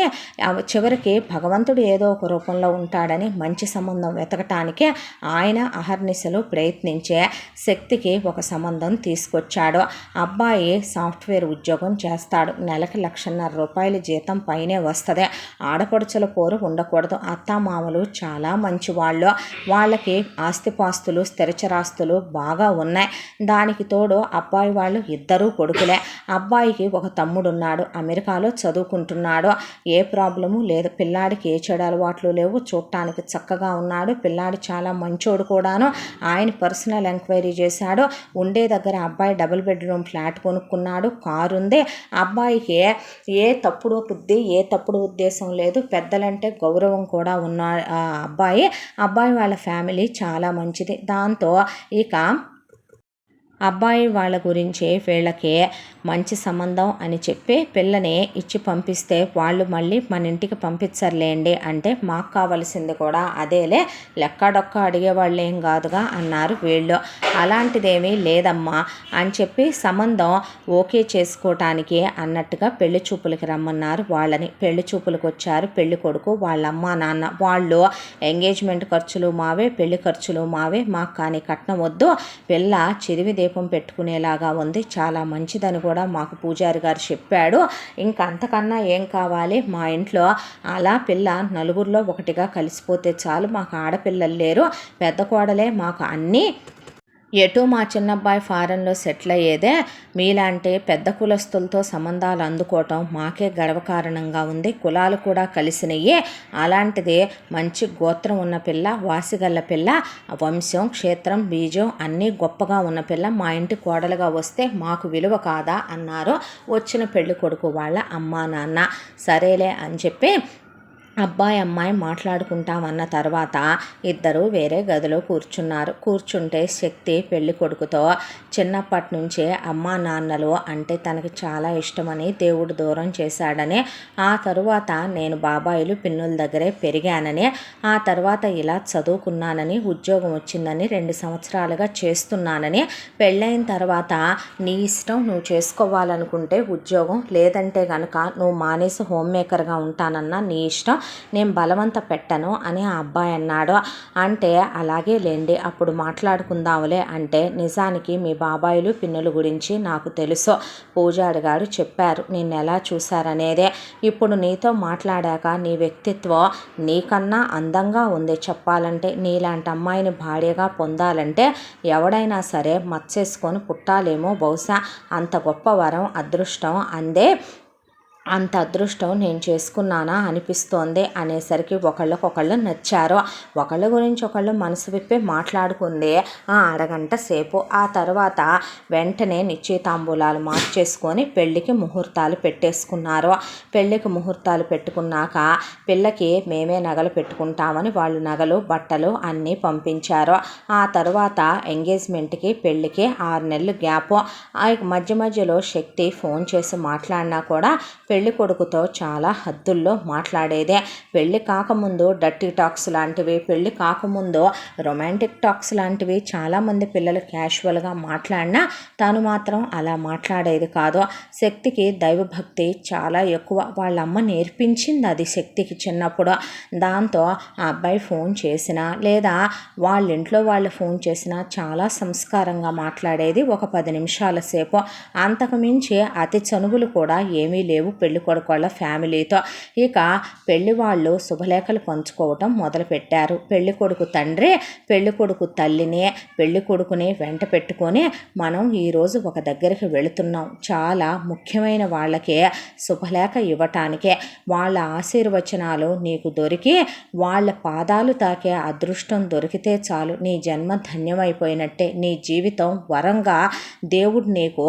చివరికి భగవంతుడు ఏదో ఒక రూపంలో ఉంటాడని మంచి సంబంధం వెతకటానికి ఆయన అహర్నిశలు ప్రయత్నించే శక్తికి ఒక సంబంధం తీసుకొచ్చాడు. అబ్బాయి సాఫ్ట్వేర్ ఉద్యోగం చేస్తాడు. నెలకు 1,50,000 రూపాయల జీతం పైనే వస్తుంది. ఆడపడుచుల పోరు ఉండకూడదు. అత్తామామలు చాలా మంచి వాళ్ళు. వాళ్ళకి ఆస్తిపాస్తులు, స్థిరచరాస్తులు బాగా ఉన్నాయి. దానికి తోడు అబ్బాయి వాళ్ళు 2 కొడుకులే. అబ్బాయికి ఒక తమ్ముడున్నాడు, అమెరికాలో చదువుకుంటున్నాడు. ఏ ప్రాబ్లము లేదు. పిల్లాడికి ఏ చెడు అలవాట్లు లేవు. చూడటానికి చక్కగా ఉన్నాడు. పిల్లాడు చాలా మంచోడు కూడాను. ఆయన పర్సనల్ ఎంక్వైరీ చేశాడు. ఉండే దగ్గర అబ్బాయి 2 బెడ్రూమ్ ఫ్లాట్ కొనుక్కున్నాడు. కారు ఉంది. అబ్బాయికి ఏ తప్పుడు బుద్ధి, ఏ తప్పుడు ఉద్దేశం లేదు. పెద్దలంటే గౌరవం కూడా ఉన్న అబ్బాయి వాళ్ళ ఫ్యామిలీ చాలా మంచిది. దాంతో ఇక అబ్బాయి వాళ్ళ గురించి వీళ్ళకి మంచి సంబంధం అని చెప్పి పిల్లని ఇచ్చి పంపిస్తే వాళ్ళు మళ్ళీ మన ఇంటికి పంపించర్లేండి అంటే మాకు కావలసింది కూడా అదేలే, లెక్కడొక్క అడిగేవాళ్ళు ఏం కాదుగా అన్నారు వీళ్ళు. అలాంటిదేమీ లేదమ్మా అని చెప్పి సంబంధం ఓకే చేసుకోవటానికి అన్నట్టుగా పెళ్లి చూపులకి రమ్మన్నారు వాళ్ళని. పెళ్లి చూపులకు వచ్చారు పెళ్లి కొడుకు, వాళ్ళ అమ్మ నాన్న. వాళ్ళు ఎంగేజ్మెంట్ ఖర్చులు మావే, పెళ్లి ఖర్చులు మావే, మాకు కానీ కట్నం వద్దు, పిల్ల చిరివి దీపం పెట్టుకునేలాగా ఉంది, చాలా మంచిదని కూడా మాకు పూజారి గారు చెప్పాడు, ఇంకా అంతకన్నా ఏం కావాలి, మా ఇంట్లో అలా పిల్ల 4 ఒకటిగా కలిసిపోతే చాలు, మాకు ఆడపిల్లలు లేరు, పెద్ద కోడలే మాకు అన్నీ, ఎటు మా చిన్నబ్బాయి ఫారెన్లో సెటిల్ అయ్యేదే, మీలాంటి పెద్ద కులస్తులతో సంబంధాలు అందుకోవటం మాకే గర్వకారణంగా ఉంది, కులాలు కూడా కలిసినయ్యే, అలాంటిది మంచి గోత్రం ఉన్న పిల్ల, వాసిగల్ల పిల్ల, వంశం క్షేత్రం బీజం అన్నీ గొప్పగా ఉన్న పిల్ల మా ఇంటి కోడలుగా వస్తే మాకు విలువ కాదా అన్నారు వచ్చిన పెళ్లి కొడుకు వాళ్ళ అమ్మా నాన్న. సరేలే అని చెప్పి అబ్బాయి అమ్మాయి మాట్లాడుకుంటామన్న తర్వాత ఇద్దరు వేరే గదిలో కూర్చున్నారు. కూర్చుంటే శక్తి పెళ్లి కొడుకుతో చిన్నప్పటి నుంచే అమ్మా నాన్నలు అంటే తనకి చాలా ఇష్టమని దేవుడు దూరం చేశాడని, ఆ తరువాత నేను బాబాయిలు పిన్నుల దగ్గరే పెరిగానని, ఆ తర్వాత ఇలా చదువుకున్నానని, ఉద్యోగం వచ్చిందని 2 సంవత్సరాలుగా చేస్తున్నానని, పెళ్ళైన తర్వాత నీ ఇష్టం, నువ్వు చేసుకోవాలనుకుంటే ఉద్యోగం, లేదంటే కనుక నువ్వు మానేసి హోమ్ మేకర్గా ఉంటానన్నా నీ ఇష్టం, నేను బలవంత పెట్టను అని ఆ అబ్బాయి అన్నాడు. అంటే అలాగే లేండి అప్పుడు మాట్లాడుకుందాంలే అంటే, నిజానికి మీ బాబాయిలు పిన్నుల గురించి నాకు తెలుసు, పూజారి గారు చెప్పారు నిన్ను ఎలా చూశారనేదే, ఇప్పుడు నీతో మాట్లాడాక నీ వ్యక్తిత్వం నీకన్నా అందంగా ఉంది, చెప్పాలంటే నీలాంటి అమ్మాయిని భార్యగా పొందాలంటే ఎవడైనా సరే మచ్చేసుకొని పుట్టాలేమో, బహుశా అంత గొప్ప వరం అదృష్టం అందే, అంత అదృష్టం నేను చేసుకున్నానా అనిపిస్తోంది అనేసరికి ఒకళ్ళకొకళ్ళు నచ్చారు. ఒకళ్ళ గురించి ఒకళ్ళు మనసు విప్పి మాట్లాడుకుంది ఆ అరగంట సేపు. ఆ తర్వాత వెంటనే నిశ్చయితాంబూలాలు మార్చేసుకొని పెళ్ళికి ముహూర్తాలు పెట్టేసుకున్నారు. పెళ్ళికి ముహూర్తాలు పెట్టుకున్నాక పిల్లకి మేమే నగలు పెట్టుకుంటామని వాళ్ళు నగలు బట్టలు అన్నీ పంపించారు. ఆ తర్వాత ఎంగేజ్మెంట్కి పెళ్ళికి 6 నెలలు గ్యాప్. మధ్య మధ్యలో శక్తి ఫోన్ చేసి మాట్లాడినా కూడా పెళ్లి కొడుకుతో చాలా హద్దుల్లో మాట్లాడేదే. పెళ్లి కాకముందు డర్టీ టాక్స్ లాంటివి, పెళ్లి కాకముందు రొమాంటిక్ టాక్స్ లాంటివి చాలామంది పిల్లలు క్యాజువల్గా మాట్లాడినా తాను మాత్రం అలా మాట్లాడేది కాదు. శక్తికి దైవభక్తి చాలా ఎక్కువ. వాళ్ళ అమ్మ నేర్పించింది అది శక్తికి చిన్నప్పుడు. దాంతో ఆ అబ్బాయి ఫోన్ చేసినా లేదా వాళ్ళ ఇంట్లో వాళ్ళు ఫోన్ చేసినా చాలా సంస్కారంగా మాట్లాడేది ఒక 10 నిమిషాల సేపు. అంతకుమించి అతి చనువులు కూడా ఏమీ లేవు పెళ్లి కొడుకు వాళ్ళ ఫ్యామిలీతో. ఇక పెళ్లి వాళ్ళు శుభలేఖలు పంచుకోవటం మొదలుపెట్టారు. పెళ్లి కొడుకు తండ్రి పెళ్లి కొడుకు తల్లిని పెళ్లి కొడుకుని వెంట పెట్టుకొని మనం ఈరోజు ఒక దగ్గరికి వెళుతున్నాం, చాలా ముఖ్యమైన వాళ్ళకే శుభలేఖ ఇవ్వటానికే, వాళ్ళ ఆశీర్వచనాలు నీకు దొరికి వాళ్ళ పాదాలు తాకే అదృష్టం దొరికితే చాలు, నీ జన్మ ధన్యమైపోయినట్టే, నీ జీవితం వరంగా దేవుడు నీకు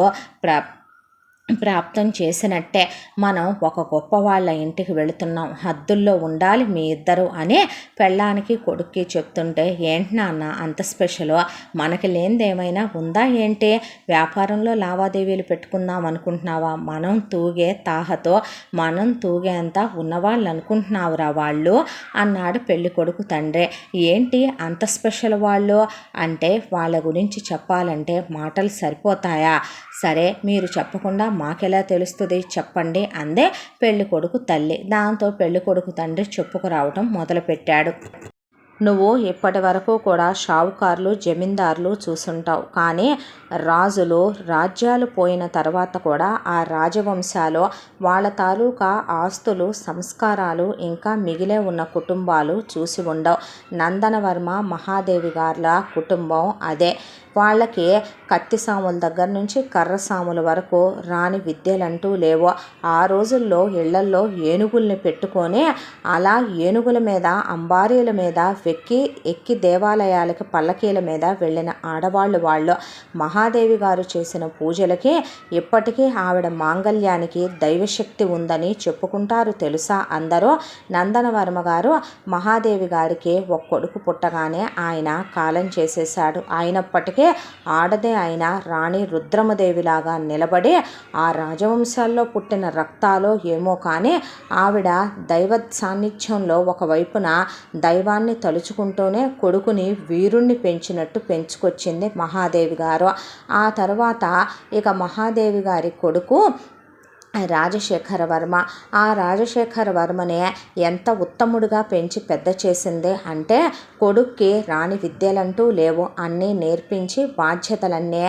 ప్రాప్తం చేసినట్టే, మనం ఒక గొప్ప వాళ్ళ ఇంటికి వెళుతున్నాం, హద్దుల్లో ఉండాలి మీ ఇద్దరు అని పెళ్ళానికి కొడుక్కి చెప్తుంటే, ఏంటి నాన్న అంత స్పెషల్, మనకి లేనిదేమైనా ఉందా ఏంటి, వ్యాపారంలో లావాదేవీలు పెట్టుకుందాం అనుకుంటున్నావా, మనం తూగే తాహతో మనం తూగేంత ఉన్నవాళ్ళు అనుకుంటున్నావురా వాళ్ళు అన్నాడు పెళ్లి కొడుకు తండ్రి. ఏంటి అంత స్పెషల్ వాళ్ళు అంటే, వాళ్ళ గురించి చెప్పాలంటే మాటలు సరిపోతాయా, సరే మీరు చెప్పకుండా మాకెలా తెలుస్తుంది చెప్పండి అందే పెళ్లి కొడుకు తల్లి. దాంతో పెళ్లి కొడుకు తండ్రి చెప్పుకురావటం మొదలుపెట్టాడు. నువ్వు ఇప్పటి వరకు కూడా షావుకారులు జమీందారులు చూసుంటావు, కానీ రాజులు రాజ్యాలు పోయిన తర్వాత కూడా ఆ రాజవంశాలు వాళ్ళ తాలూకా ఆస్తులు సంస్కారాలు ఇంకా మిగిలే ఉన్న కుటుంబాలు చూసి ఉండవు. నందనవర్మ మహాదేవి గార్ల కుటుంబం అదే. వాళ్ళకి కత్తి సాముల దగ్గర నుంచి కర్ర సాముల వరకు రాని విద్యలంటూ లేవు. ఆ రోజుల్లో ఇళ్లల్లో ఏనుగుల్ని పెట్టుకొని అలా ఏనుగుల మీద అంబారీల మీద ఎక్కి దేవాలయాలకు పల్లకీల మీద వెళ్ళిన ఆడవాళ్ళు వాళ్ళు. మహాదేవి గారు చేసిన పూజలకి ఇప్పటికీ ఆవిడ మాంగళ్యానికి దైవశక్తి ఉందని చెప్పుకుంటారు తెలుసా అందరూ. నందనవర్మ గారు మహాదేవి గారికి ఒక కొడుకు పుట్టగానే ఆయన కాలం చేసేశాడు. అయినప్పటికీ ఆడదే అయిన రాణి రుద్రమదేవిలాగా నిలబడి ఆ రాజవంశాల్లో పుట్టిన రక్తాలో ఏమో కానీ ఆవిడ దైవ సాన్నిధ్యంలో ఒకవైపున దైవాన్ని తలుచుకుంటూనే కొడుకుని వీరుణ్ణి పెంచినట్టు పెంచుకొచ్చింది మహాదేవి గారు. ఆ తర్వాత ఇక మహాదేవి గారి కొడుకు రాజశేఖర వర్మ. ఆ రాజశేఖర వర్మనే ఎంత ఉత్తముడుగా పెంచి పెద్ద చేసింది అంటే, కొడుక్కి రాని విద్యలంటూ లేవు, అన్నీ నేర్పించి బాధ్యతలన్నీ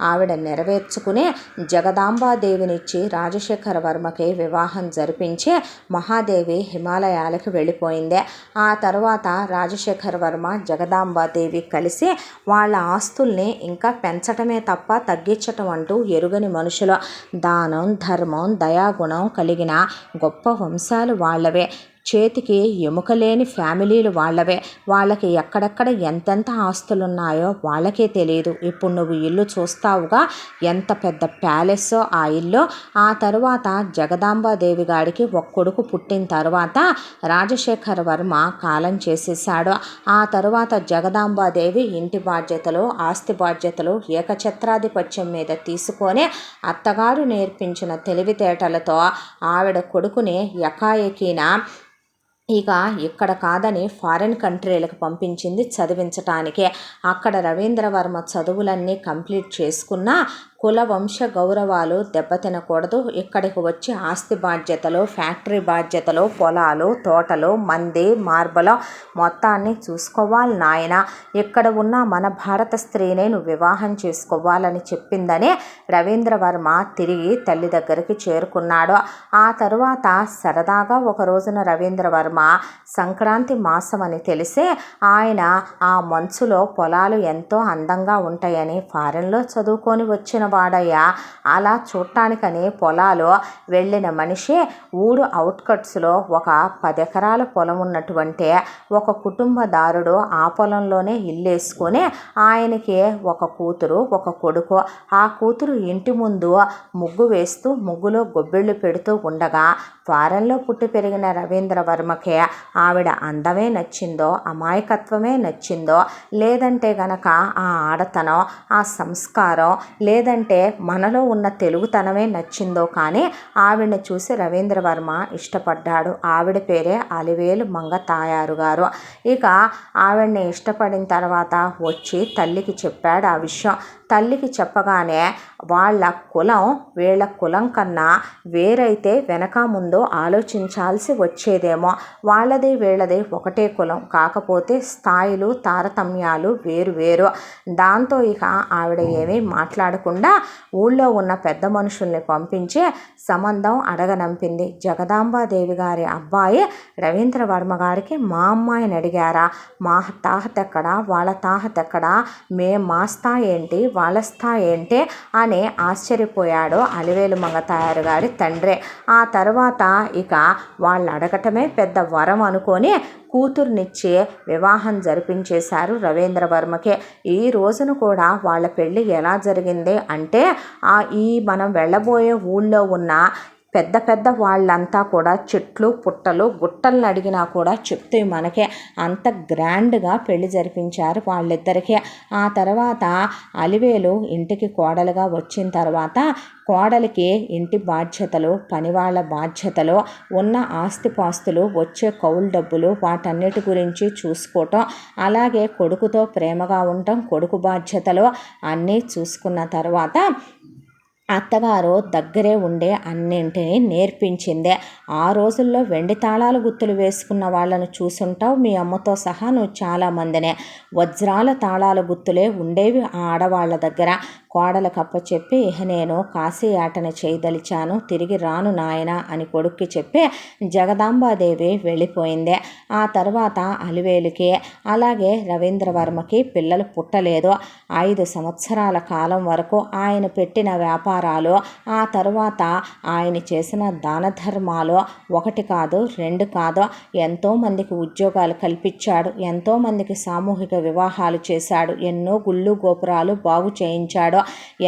ఆవిడ నెరవేర్చుకుని జగదాంబాదేవినిచ్చి రాజశేఖర వర్మకి వివాహం జరిపించి మహాదేవి హిమాలయాలకు వెళ్ళిపోయింది. ఆ తర్వాత రాజశేఖర వర్మ జగదాంబాదేవి కలిసి వాళ్ళ ఆస్తుల్ని ఇంకా పెంచటమే తప్ప తగ్గించటం అంటూ ఎరుగని మనుషులు. దానం ధర్మం దయాగుణం కలిగిన గొప్ప వంశాలు వాళ్ళవే. చేతికి ఎముకలేని ఫ్యామిలీలు వాళ్ళవే. వాళ్ళకి ఎక్కడెక్కడ ఎంతెంత ఆస్తులున్నాయో వాళ్ళకే తెలియదు. ఇప్పుడు నువ్వు ఇల్లు చూస్తావుగా, ఎంత పెద్ద ప్యాలెస్సో ఆ ఇల్లు. ఆ తరువాత జగదాంబాదేవి గారికి ఒక కొడుకు పుట్టిన తర్వాత రాజశేఖర వర్మ కాలం చేసేసాడు. ఆ తరువాత జగదాంబాదేవి ఇంటి బాధ్యతలు ఆస్తి బాధ్యతలు ఏకఛత్రాధిపత్యం మీద తీసుకొని అత్తగారు నేర్పించిన తెలివితేటలతో ఆవిడ కొడుకుని ఎకాఎకిన ఇక ఇక్కడ కాదని ఫారిన్ కంట్రీలకు పంపించింది చదివించటానికి. అక్కడ రవీంద్రవర్మ చదువులన్నీ కంప్లీట్ చేసుకున్న కుల వంశ గౌరవాలు దెబ్బతినకూడదు, ఇక్కడికి వచ్చి ఆస్తి బాధ్యతలు ఫ్యాక్టరీ బాధ్యతలు పొలాలు తోటలు మంది మార్బలం మొత్తాన్ని చూసుకోవాలి నాయన, ఇక్కడ ఉన్న మన భారత స్త్రీనే నువ్వు వివాహం చేసుకోవాలని చెప్పిందని రవీంద్రవర్మ తిరిగి తల్లి దగ్గరికి చేరుకున్నాడు. ఆ తరువాత సరదాగా ఒక రోజున రవీంద్రవర్మ సంక్రాంతి మాసం అని తెలిసి ఆయన ఆ మంచులో పొలాలు ఎంతో అందంగా ఉంటాయని ఫారెన్లో చదువుకొని వచ్చిన వాడయ్యా, అలా చూడటానికని పొలాలు వెళ్ళిన మనిషి ఊరు అవుట్కట్స్లో ఒక 10 ఎకరాల పొలం ఉన్నటువంటి ఒక కుటుంబదారుడు ఆ పొలంలోనే ఇల్లేసుకొని ఆయనకి ఒక కూతురు ఒక కొడుకు. ఆ కూతురు ఇంటి ముందు ముగ్గు వేస్తూ ముగ్గులో గొబ్బిళ్ళు పెడుతూ ఉండగా ఫారెన్లో పుట్టి పెరిగిన రవీంద్రవర్మకి ఆవిడ అందమే నచ్చిందో అమాయకత్వమే నచ్చిందో లేదంటే గనక ఆ ఆడతనం ఆ సంస్కారం లేదంటే లేదంటే మనలో ఉన్న తెలుగుతనమే నచ్చిందో కానీ ఆవిడని చూసి రవీంద్రవర్మ ఇష్టపడ్డాడు. ఆవిడ పేరే అలివేలు మంగ తాయారు గారు. ఇక ఆవిడని ఇష్టపడిన తర్వాత వచ్చి తల్లికి చెప్పాడు ఆ విషయం. తల్లికి చెప్పగానే వాళ్ళ కులం వీళ్ళ కులం కన్నా వేరైతే వెనక ముందు ఆలోచించాల్సి వచ్చేదేమో. వాళ్ళది వీళ్ళది ఒకటే కులం, కాకపోతే స్థాయిలు తారతమ్యాలు వేరు వేరు. దాంతో ఇక ఆవిడ ఏమీ మాట్లాడకుండా ఊళ్ళో ఉన్న పెద్ద మనుషుల్ని పంపించి సంబంధం అడగనంపింది. జగదాంబాదేవి గారి అబ్బాయి రవీంద్రవర్మ గారికి మా అమ్మాయిని అడిగారా? మా తాహతెక్కడా, వాళ్ళ తాహతెక్కడా, మా స్థాయి ఏంటి, వాళ్ళ స్థాయి ఏంటి అని ఆశ్చర్యపోయాడు అలివేలు మంగ తాయారు గారి తండ్రి. ఆ తర్వాత ఇక వాళ్ళు అడగటమే పెద్ద వరం అనుకొని కూతుర్నిచ్చి వివాహం జరిపించేశారు రవీంద్రవర్మకి. ఈ రోజున కూడా వాళ్ళ పెళ్ళి ఎలా జరిగింది అంటే మనం వెళ్ళబోయే ఊళ్ళో ఉన్న పెద్ద పెద్ద వాళ్ళంతా కూడా చెట్లు పుట్టలు గుట్టలను అడిగినా కూడా చెప్తే మనకే అంత గ్రాండ్గా పెళ్లి జరిపించారు వాళ్ళిద్దరికీ. ఆ తర్వాత అలివేలు ఇంటికి కోడలుగా వచ్చిన తర్వాత కోడలికి ఇంటి బాధ్యతలు, పనివాళ్ళ బాధ్యతలు, ఉన్న ఆస్తిపాస్తులు, వచ్చే కౌలు డబ్బులు, వాటన్నిటి గురించి చూసుకోవటం, అలాగే కొడుకుతో ప్రేమగా ఉండటం, కొడుకు బాధ్యతలు అన్నీ చూసుకున్న తర్వాత అత్తగారు దగ్గరే ఉండే అన్నింటినీ నేర్పించిందే. ఆ రోజుల్లో వెండి తాళాలు గుత్తులు వేసుకున్న వాళ్ళను చూసుంటావు మీ అమ్మతో సహా నువ్వు చాలామందినే. వజ్రాల తాళాల గుత్తులే ఉండేవి ఆ ఆడవాళ్ళ దగ్గర. కోడలకు అప్పచెప్పి నేను కాశీ యాటన చేయదలిచాను, తిరిగి రాను నాయన అని కొడుక్కి చెప్పి జగదాంబాదేవి వెళ్ళిపోయింది. ఆ తర్వాత అలివేలుకి అలాగే రవీంద్రవర్మకి పిల్లలు పుట్టలేదు. 5 సంవత్సరాల కాలం వరకు ఆయన పెట్టిన వ్యాపారాలు, ఆ తర్వాత ఆయన చేసిన దాన ధర్మాలు 1 కాదు 2 కాదు, ఎంతోమందికి ఉద్యోగాలు కల్పించాడు, ఎంతోమందికి సామూహిక వివాహాలు చేశాడు, ఎన్నో గుళ్ళు గోపురాలు బాగు చేయించాడు,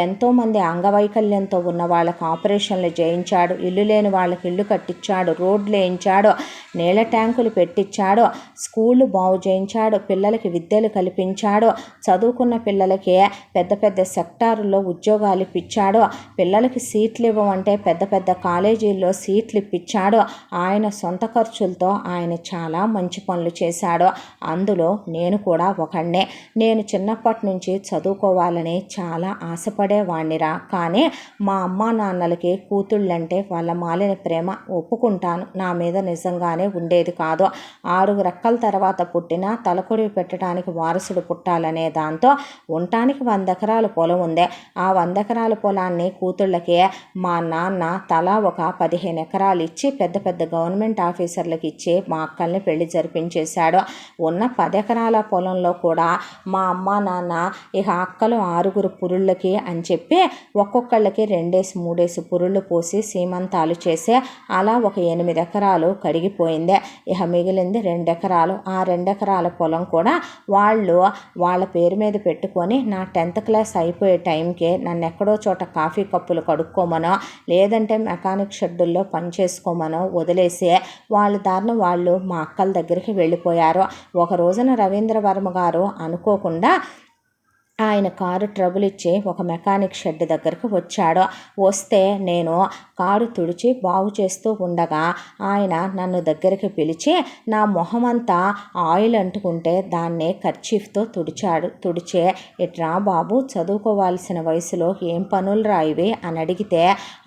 ఎంతోమంది అంగవైకల్యంతో ఉన్న వాళ్ళకి ఆపరేషన్లు చేయించాడు, ఇల్లు లేని వాళ్ళకి ఇల్లు కట్టించాడు, రోడ్లు వేయించాడు, నీళ్ళ ట్యాంకులు పెట్టించాడు, స్కూళ్ళు బాగు చేయించాడు, పిల్లలకి విద్యలు కల్పించాడు, చదువుకున్న పిల్లలకి పెద్ద పెద్ద సెక్టారుల్లో ఉద్యోగాలు ఇప్పించాడు, పిల్లలకి సీట్లు ఇవ్వమంటే పెద్ద పెద్ద కాలేజీల్లో సీట్లు ఇప్పించాడు. ఆయన సొంత ఖర్చులతో ఆయన చాలా మంచి పనులు చేశాడు. అందులో నేను కూడా ఒకడినే. నేను చిన్నప్పటి నుంచి చదువుకోవాలని చాలా ఆశపడేవాణ్ణిరా. కానీ మా అమ్మా నాన్నలకి కూతుళ్ళంటే వాళ్ళ మాలిన ప్రేమ ఒప్పుకుంటాను, నా మీద నిజంగానే ఉండేది కాదు. 6 రెక్కల తర్వాత పుట్టినా తలకొరివి పెట్టడానికి వారసుడు పుట్టాలనే దాంతో ఉండటానికి 100 ఎకరాల పొలం ఉంది. ఆ 100 ఎకరాల పొలాన్ని కూతుళ్ళకి మా నాన్న తలా ఒక 15 ఎకరాలు ఇచ్చి పెద్ద పెద్ద గవర్నమెంట్ ఆఫీసర్లకు ఇచ్చి మా అక్కల్ని పెళ్లి జరిపించేశాడు. ఉన్న 10 ఎకరాల పొలంలో కూడా మా అమ్మ నాన్న ఇక అక్కలు 6 పురుళ్ళకి అని చెప్పి ఒక్కొక్కళ్ళకి 2-3 పురుళ్ళు పోసి సీమంతాలు చేసి అలా ఒక 8 ఎకరాలు కడిగిపోయింది. ఇక మిగిలింది 2 ఎకరాలు. ఆ 2 ఎకరాల పొలం కూడా వాళ్ళ పేరు మీద పెట్టుకొని నా 10th క్లాస్ అయిపోయే టైంకి నన్ను ఎక్కడో చోట కాఫీ కప్పులు కడుక్కోమనో లేదంటే మెకానిక్ షెడ్యూల్లో పని చేసుకోమనో వదిలేసి వాళ్ళ దారిన వాళ్ళు మా అక్కల దగ్గరికి వెళ్ళిపోయారు. ఒక రోజున రవీంద్రవర్మ గారు అనుకోకుండా ఆయన కారు ట్రబుల్ ఇచ్చి ఒక మెకానిక్ షెడ్ దగ్గరకు వచ్చాడు. వస్తే నేను కారు తుడిచి బాగు చేస్తూ ఉండగా ఆయన నన్ను దగ్గరికి పిలిచి నా మొహమంతా ఆయిల్ అంటుకుంటే దాన్ని కర్చీఫ్తో తుడిచే ఇట్రా బాబు, చదువుకోవాల్సిన వయసులో ఏం పనులు రాయివి అని అడిగితే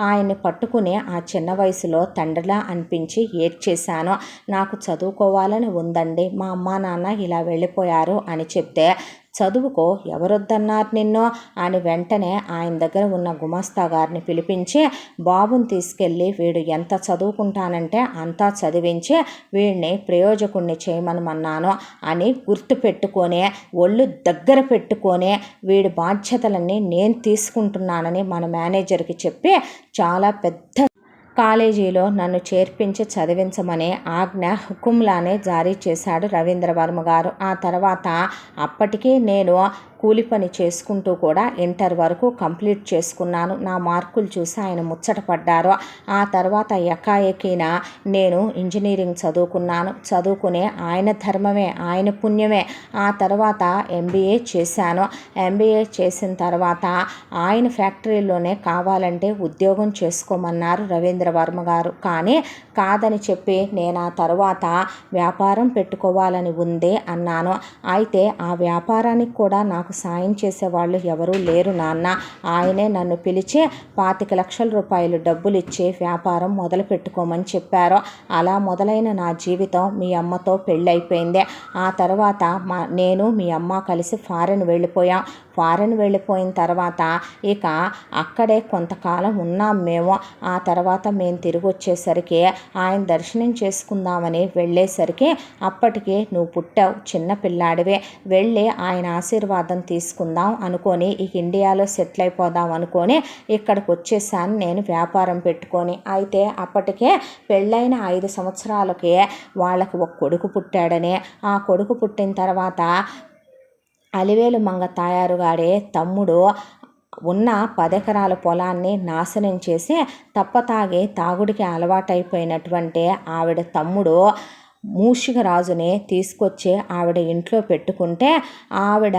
ఆయన్ని పట్టుకుని ఆ చిన్న వయసులో తండ్రిలా అనిపించి ఏడ్చేశాను. నాకు చదువుకోవాలని ఉందండి, మా అమ్మా నాన్న ఇలా వెళ్ళిపోయారు అని చెప్తే చదువుకో, ఎవరొద్దన్నారు నిన్ను అని వెంటనే ఆయన దగ్గర ఉన్న గుమస్తా గారిని పిలిపించి బాబుని తీసుకెళ్ళి వీడు ఎంత చదువుకుంటానంటే అంతా చదివించి వీడిని ప్రయోజకుడిని చేయమనమన్నాను అని గుర్తు పెట్టుకొని ఒళ్ళు దగ్గర పెట్టుకొని వీడి బాధ్యతలన్నీ నేను తీసుకుంటున్నానని మన మేనేజర్కి చెప్పి చాలా పెద్ద కాలేజీలో నన్ను చేర్పించి చదివించమని ఆజ్ఞ హుకుంలానే జారీ చేశాడు రవీంద్రవర్మ గారు. ఆ తర్వాత అప్పటికీ నేను కూలి పని చేసుకుంటూ కూడా ఇంటర్ వరకు కంప్లీట్ చేసుకున్నాను. నా మార్కులు చూసి ఆయన ముచ్చటపడ్డారు. ఆ తర్వాత ఎకాఎకిన నేను ఇంజనీరింగ్ చదువుకునే ఆయన ధర్మమే, ఆయన పుణ్యమే. ఆ తర్వాత ఎంబీఏ చేశాను. ఎంబీఏ చేసిన తర్వాత ఆయన ఫ్యాక్టరీలోనే కావాలంటే ఉద్యోగం చేసుకోమన్నారు రవీంద్ర వర్మ గారు. కానీ కాదని చెప్పి నేను ఆ తర్వాత వ్యాపారం పెట్టుకోవాలని ఉంది అన్నాను. అయితే ఆ వ్యాపారానికి కూడా నాకు సాయం చేసేవాళ్ళు ఎవరూ లేరు నాన్న. ఆయనే నన్ను పిలిచి 25 లక్షల రూపాయలు డబ్బులు ఇచ్చి వ్యాపారం మొదలు పెట్టుకోమని చెప్పారు. అలా మొదలైన నా జీవితం మీ అమ్మతో పెళ్ళైపోయింది. ఆ తర్వాత నేను మీ అమ్మ కలిసి ఫారెన్ వెళ్ళిపోయాం. ఫారెన్ వెళ్ళిపోయిన తర్వాత ఇక అక్కడే కొంతకాలం ఉన్నాం మేము. ఆ తర్వాత మేము తిరిగి వచ్చేసరికి ఆయన దర్శనం చేసుకుందామని వెళ్ళేసరికి అప్పటికి నువ్వు పుట్టావు, చిన్న పిల్లాడివే. వెళ్ళి ఆయన ఆశీర్వాదం తీసుకుందాం అనుకొని ఇక ఇండియాలో సెటిల్ అయిపోదాం అనుకొని ఇక్కడికి వచ్చేసాను నేను వ్యాపారం పెట్టుకొని. అయితే అప్పటికే పెళ్ళైన 5 సంవత్సరాలకే వాళ్ళకి ఒక కొడుకు పుట్టాడని, ఆ కొడుకు పుట్టిన తర్వాత అలివేలు మంగ తాయారుగాడే తమ్ముడు ఉన్న 10 ఎకరాల పొలాన్ని నాశనం చేసి తాగుడికి అలవాటైపోయినటువంటి ఆవిడ తమ్ముడు మూషిక రాజుని తీసుకొచ్చి ఆవిడ ఇంట్లో పెట్టుకుంటే ఆవిడ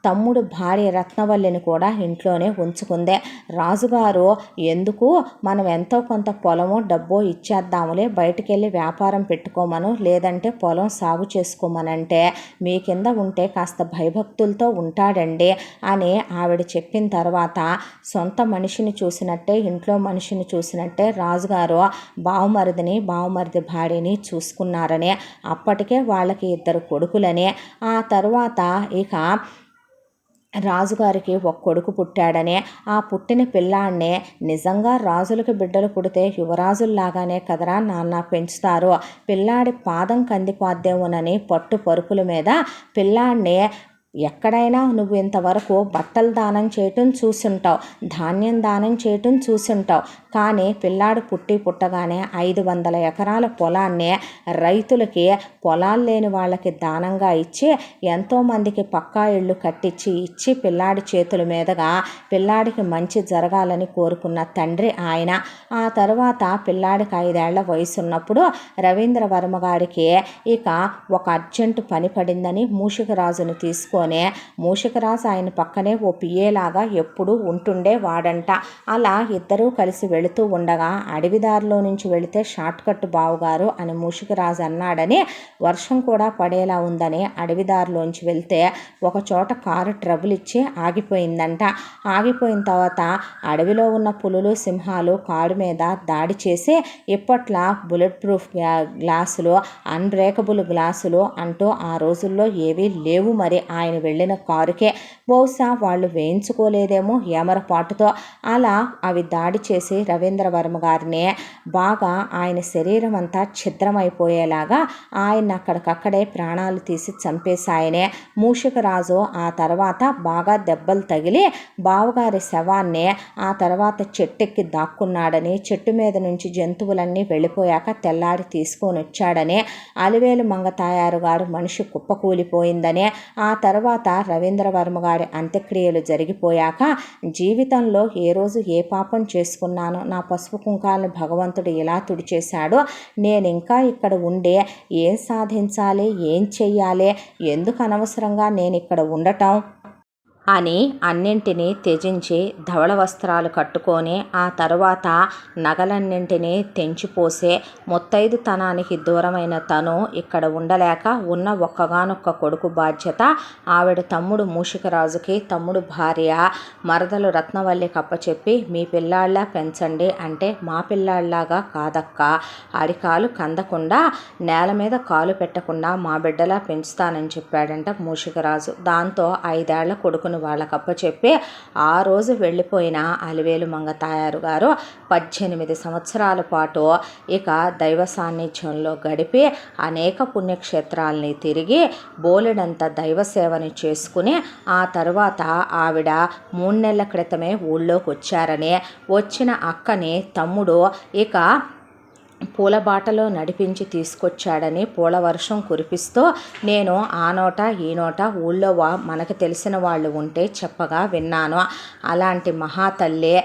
తమ్ముడు భార్య రత్నవల్లిని కూడా ఇంట్లోనే ఉంచుకుందే. రాజుగారు ఎందుకు మనం ఎంతో కొంత పొలమో డబ్బో ఇచ్చేద్దాములే, బయటికి వెళ్ళి వ్యాపారం పెట్టుకోమను, లేదంటే పొలం సాగు చేసుకోమనంటే మీ కింద ఉంటే కాస్త భయభక్తులతో ఉంటాడండి అని ఆవిడ చెప్పిన తర్వాత సొంత మనిషిని చూసినట్టే, ఇంట్లో మనిషిని చూసినట్టే రాజుగారు బావమరిది భార్యని చూసుకున్నారని. అప్పటికే వాళ్ళకి 2 కొడుకులని. ఆ తర్వాత ఇక రాజుగారికి ఒక కొడుకు పుట్టాడని, ఆ పుట్టిన పిల్లాడినే నిజంగా రాజులకు బిడ్డలు పుడితే యువరాజుల్లాగానే కదరా నాన్న పెంచుతారు, పిల్లాడి పాదం కందిపోద్దేమోనని పట్టు పరుపుల మీద పిల్లాడిని ఎక్కడైనా నువ్వు ఇంతవరకు బట్టలు దానం చేయటం చూసుంటావు, ధాన్యం దానం చేయటం చూసుంటావు, కానీ పిల్లాడు పుట్టగానే 500 ఎకరాల పొలాన్ని రైతులకి, పొలాలు లేని వాళ్ళకి దానంగా ఇచ్చి ఎంతోమందికి పక్కా ఇళ్ళు కట్టించి ఇచ్చి పిల్లాడి చేతుల మీదుగా పిల్లాడికి మంచి జరగాలని కోరుకున్న తండ్రి ఆయన. ఆ తర్వాత పిల్లాడికి 5 ఏళ్ల వయసు ఉన్నప్పుడు రవీంద్ర వర్మ గారికి ఇక ఒక అర్జెంటు పని పడిందని మూషికరాజును తీసుకొని మూషికరాజు ఆయన పక్కనే ఓ పిఏలాగా ఎప్పుడు ఉంటుండే వాడంట. అలా ఇద్దరూ కలిసి వెళుతూ ఉండగా అడవిదారిలో నుంచి వెళితే షార్ట్ కట్ బావుగారు అని మూషికరాజు అన్నాడని, వర్షం కూడా పడేలా ఉందని అడవిదారిలోంచి వెళ్తే ఒక చోట కారు ట్రబుల్ ఇచ్చి ఆగిపోయిందంట. ఆగిపోయిన తర్వాత అడవిలో ఉన్న పులులు, సింహాలు కారు మీద దాడి చేసి ఇప్పట్లా బుల్లెట్ ప్రూఫ్ గ్లాసులు, అన్బ్రేకబుల్ గ్లాసులు అంటూ ఆ రోజుల్లో ఏవీ లేవు. మరి ఆయన వెళ్ళిన కారుకే బహుశా వాళ్ళు వేయించుకోలేదేమో ఏమరపాటుతో. అలా అవి దాడి చేసి రవీంద్ర వర్మ గారిని బాగా ఆయన శరీరం అంతా ఛిద్రమైపోయేలాగా ఆయన అక్కడికక్కడే ప్రాణాలు తీసి చంపేశాయనే. మూషికరాజు ఆ తర్వాత బాగా దెబ్బలు తగిలి బావగారి శవాన్ని ఆ తర్వాత చెట్టెక్కి దాక్కున్నాడని, చెట్టు మీద నుంచి జంతువులన్నీ వెళ్ళిపోయాక తెల్లారి తీసుకొని వచ్చాడని, అలివేలు మంగ తాయారు గారు మనిషి కుప్పకూలిపోయిందని, ఆ తర్వాత రవీంద్ర వర్మ గారి అంత్యక్రియలు జరిగిపోయాక జీవితంలో ఏ రోజు ఏ పాపం చేసుకున్నానో, నా పసుపు కుంకాలను భగవంతుడు ఎలా తుడిచేశాడో, నేను ఇంకా ఇక్కడ ఉండే ఏం సాధించాలి, ఏం చెయ్యాలి, ఎందుకు అనవసరంగా నేను ఇక్కడ ఉండటం అని అన్నింటినీ త్యజించి ధవళ వస్త్రాలు కట్టుకొని ఆ తరువాత నగలన్నింటినీ తెంచిపోసే ముత్తైదుతనానికి దూరమైన తను ఇక్కడ ఉండలేక ఉన్న ఒక్కగానొక్క కొడుకు బాధ్యత ఆవిడ తమ్ముడు మూషికరాజుకి, తమ్ముడు భార్య మరదలు రత్నవల్లికి అప్పచెప్పి మీ పిల్లాళ్ళ పెంచండి అంటే, మా పిల్లాళ్ళలాగా కాదక్క, అరికాలు కందకుండా నేల మీద కాలు పెట్టకుండా మా బిడ్డలా పెంచుతానని చెప్పాడంట మూషికరాజు. దాంతో 5 ఏళ్ల కొడుకును వాళ్ళకప్ప చెప్పి ఆ రోజు వెళ్ళిపోయిన అలివేలు మంగ తాయారు గారు 18 సంవత్సరాల పాటు ఇక దైవ సాన్నిధ్యంలో గడిపి అనేక పుణ్యక్షేత్రాలని తిరిగి బోలెడంత దైవ సేవని చేసుకుని ఆ తర్వాత ఆవిడ 3 నెలల క్రితమే ఊళ్ళోకి వచ్చారని, వచ్చిన అక్కని తమ్ముడు ఇక పూల బాటలో నడిపించి తీసుకొచ్చాడని పూల వర్షం కురిపిస్తూ నేను ఆ నోట ఈ నోట ఊళ్ళో మనకు తెలిసిన వాళ్ళు ఉంటే చెప్పగా విన్నాను. అలాంటి మహాతల్లి,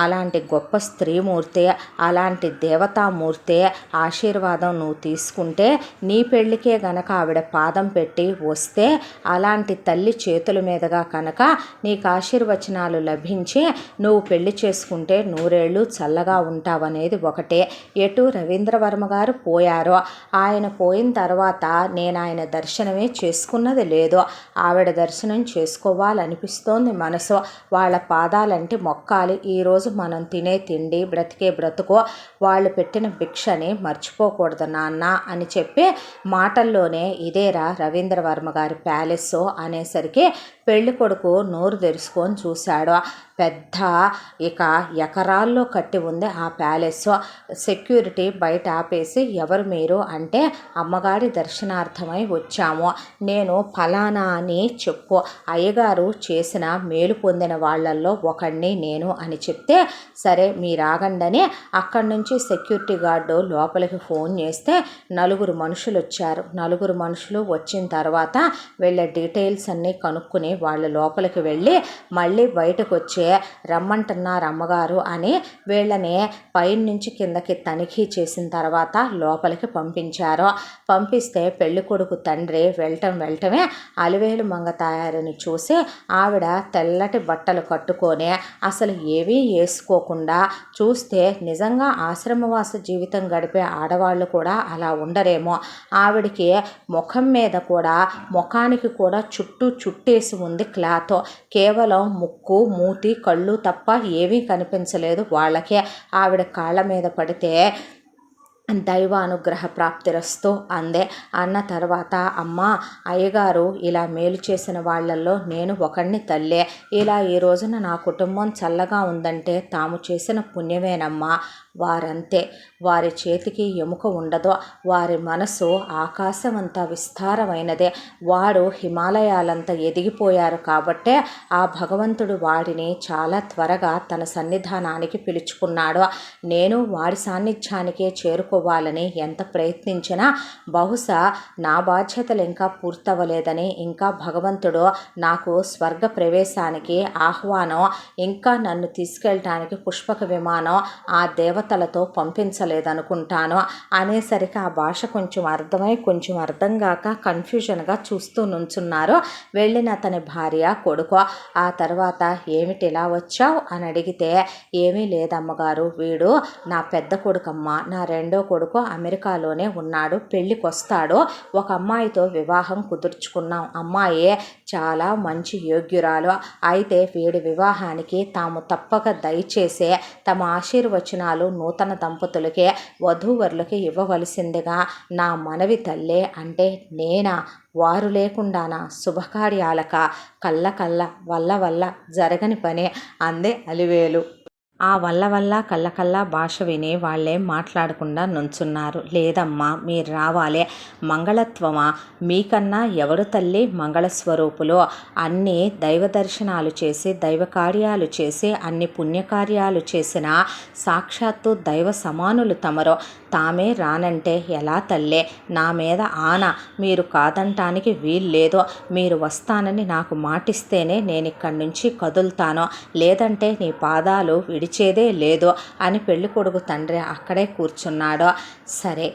అలాంటి గొప్ప స్త్రీమూర్తి, అలాంటి దేవతామూర్తి ఆశీర్వాదం నువ్వు తీసుకుంటే నీ పెళ్ళికే గనక ఆవిడ పాదం పెట్టి వస్తే అలాంటి తల్లి చేతుల మీదుగా కనుక నీకు ఆశీర్వచనాలు లభించి నువ్వు పెళ్లి చేసుకుంటే నూరేళ్ళు చల్లగా ఉంటావనేది ఒకటే. ఎటు రవీంద్రవర్మ గారు పోయారో, ఆయన పోయిన తర్వాత నేను ఆయన దర్శనమే చేసుకున్నది లేదు. ఆవిడ దర్శనం చేసుకోవాలనిపిస్తోంది మనసు. వాళ్ళ పాదాలంటే మొక్కాలి. ఈరోజు మనం తినే తిండి, బ్రతికే బ్రతుకో వాళ్ళు పెట్టిన భిక్షని మర్చిపోకూడదు నాన్న అని చెప్పి మాటల్లోనే ఇదేరా రవీంద్రవర్మ గారి ప్యాలెస్ అనేసరికి పెళ్లి కొడుకు నోరు తెరుచుకొని చూశాడు. పెద్ద ఇక ఎకరాల్లో కట్టి ఉంది ఆ ప్యాలెస్. సెక్యూరిటీ బయట ఆపేసి ఎవరు మీరు అంటే అమ్మగారి దర్శనార్థమై వచ్చాము, నేను ఫలానా అని చెప్పు, అయ్యగారు చేసిన మేలు పొందిన వాళ్ళల్లో ఒకడిని నేను అని చెప్తే సరే మీరాగండని అక్కడి నుంచి సెక్యూరిటీ గార్డు లోపలికి ఫోన్ చేస్తే నలుగురు మనుషులు వచ్చారు. నలుగురు మనుషులు వచ్చిన తర్వాత వీళ్ళ డీటెయిల్స్ అన్నీ కనుక్కుని వాళ్ళు లోపలికి వెళ్ళి మళ్ళీ బయటకు వచ్చి రమ్మంటున్నారు అమ్మగారు అని వీళ్ళని పైనుంచి కిందకి తనిఖీ చేసిన తర్వాత లోపలికి పంపించారు. పంపిస్తే పెళ్లి కొడుకు తండ్రి వెళ్ళటమే అలివేలు మంగ తయారుని చూసి ఆవిడ తెల్లటి బట్టలు కట్టుకొని అసలు ఏవీ వేసుకోకుండా చూస్తే నిజంగా ఆశ్రమవాస జీవితం గడిపే ఆడవాళ్ళు కూడా అలా ఉండరేమో. ఆవిడికి ముఖానికి కూడా చుట్టేసి ఉంది క్లాత్. కేవలం ముక్కు, మూతి, కళ్ళు తప్ప ఏమీ కనిపించలేదు వాళ్ళకే. ఆవిడ కాళ్ళ మీద పడితే దైవానుగ్రహ ప్రాప్తిరస్తు అందే. అన్న తర్వాత అమ్మ, అయ్యగారు ఇలా మేలు చేసిన వాళ్ళల్లో నేను ఒకడిని తల్లే. ఇలా ఈ రోజున నా కుటుంబం చల్లగా ఉందంటే తాము చేసిన పుణ్యమేనమ్మా. వారంతే, వారి చేతికి ఎముక ఉండదు. వారి మనసు ఆకాశమంతా విస్తారమైనదే. వారు హిమాలయాలంతా ఎదిగిపోయారు కాబట్టే ఆ భగవంతుడు వాడిని చాలా త్వరగా తన సన్నిధానానికి పిలుచుకున్నాడు. నేను వాడి సాన్నిధ్యానికే చేరుకోవాలని ఎంత ప్రయత్నించినా బహుశా నా బాధ్యతలు ఇంకా పూర్తవలేదని, ఇంకా భగవంతుడు నాకు స్వర్గ ప్రవేశానికి ఆహ్వానం, ఇంకా నన్ను తీసుకెళ్ళటానికి పుష్పక విమానం ఆ దేవతలతో పంపించలేదనుకుంటాను అనేసరికి ఆ భాష కొంచెం అర్థమై కొంచెం అర్థం కాక కన్ఫ్యూజన్గా చూస్తూ నుంచున్నారు వెళ్ళిన అతని భార్య, కొడుకు. ఆ తర్వాత ఏమిటి ఇలా వచ్చావు అని అడిగితే ఏమీ లేదమ్మగారు, వీడు నా పెద్ద కొడుకమ్మ, నా రెండో కొడుకు అమెరికాలోనే ఉన్నాడు, పెళ్ళికి వస్తాడు, ఒక అమ్మాయితో వివాహం కుదుర్చుకున్నాం. అమ్మాయి చాలా మంచి యోగ్యురాలు. అయితే వీడి వివాహానికి తాము తప్పక దయచేసే తమ ఆశీర్వచనాలు నూతన దంపతులకే, వధూవరులకి ఇవ్వవలసిందిగా నా మనవి తల్లే. అంటే నేనా? వారు లేకుండానా? శుభకార్యాలక? కళ్ళ వల్ల జరగని పనే అందే అలివేలు. ఆ కళ్ళ భాష విని వాళ్ళేం మాట్లాడకుండా నుంచున్నారు. లేదమ్మా, మీరు రావాలే. మంగళత్వమా? మీకన్నా ఎవరు తల్లి మంగళస్వరూపులు? అన్ని దైవ దర్శనాలు చేసి, దైవ కార్యాలు చేసి, అన్ని పుణ్యకార్యాలు చేసిన సాక్షాత్తు దైవ సమానులు తమరు. తామే రానంటే ఎలా తల్లే? నా మీద ఆన, మీరు కాదంటానికి వీల్లేదు. మీరు వస్తానని నాకు మాటిస్తేనే నేను ఇక్కడి నుంచి కదులుతాను, లేదంటే నీ పాదాలు విడిచేదే లేదు అని పెళ్లి కొడుకు తండ్రి అక్కడే కూర్చున్నాడు. సరే,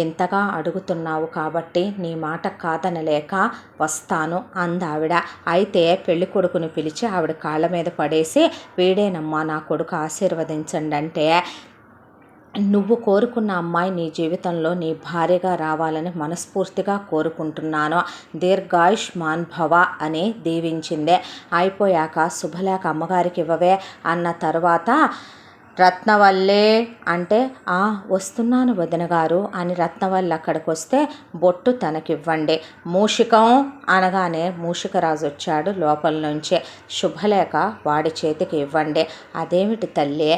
ఎంతగా అడుగుతున్నావు కాబట్టి నీ మాట కాదనలేక వస్తాను అందావిడ. అయితే పెళ్లి కొడుకుని పిలిచి ఆవిడ కాళ్ళ మీద పడేసి, వీడేనమ్మా నా కొడుకు, ఆశీర్వదించండి అంటే, నువ్వు కోరుకున్న అమ్మాయి నీ జీవితంలో నీ భార్యగా రావాలని మనస్ఫూర్తిగా కోరుకుంటున్నాను, దీర్ఘాయుష్మాన్ భవ అని దీవించిందే. అయిపోయాక శుభలేఖ అమ్మగారికి ఇవ్వవే అన్న తర్వాత రత్నవల్లే అంటే వస్తున్నాను వదిన గారు అని రత్నవల్లి అక్కడికి వస్తే బొట్టు తనకివ్వండి. మూషికం అనగానే మూషికరాజు వచ్చాడు లోపల నుంచి. శుభలేఖ వాడి చేతికి ఇవ్వండి. అదేమిటి తల్లి,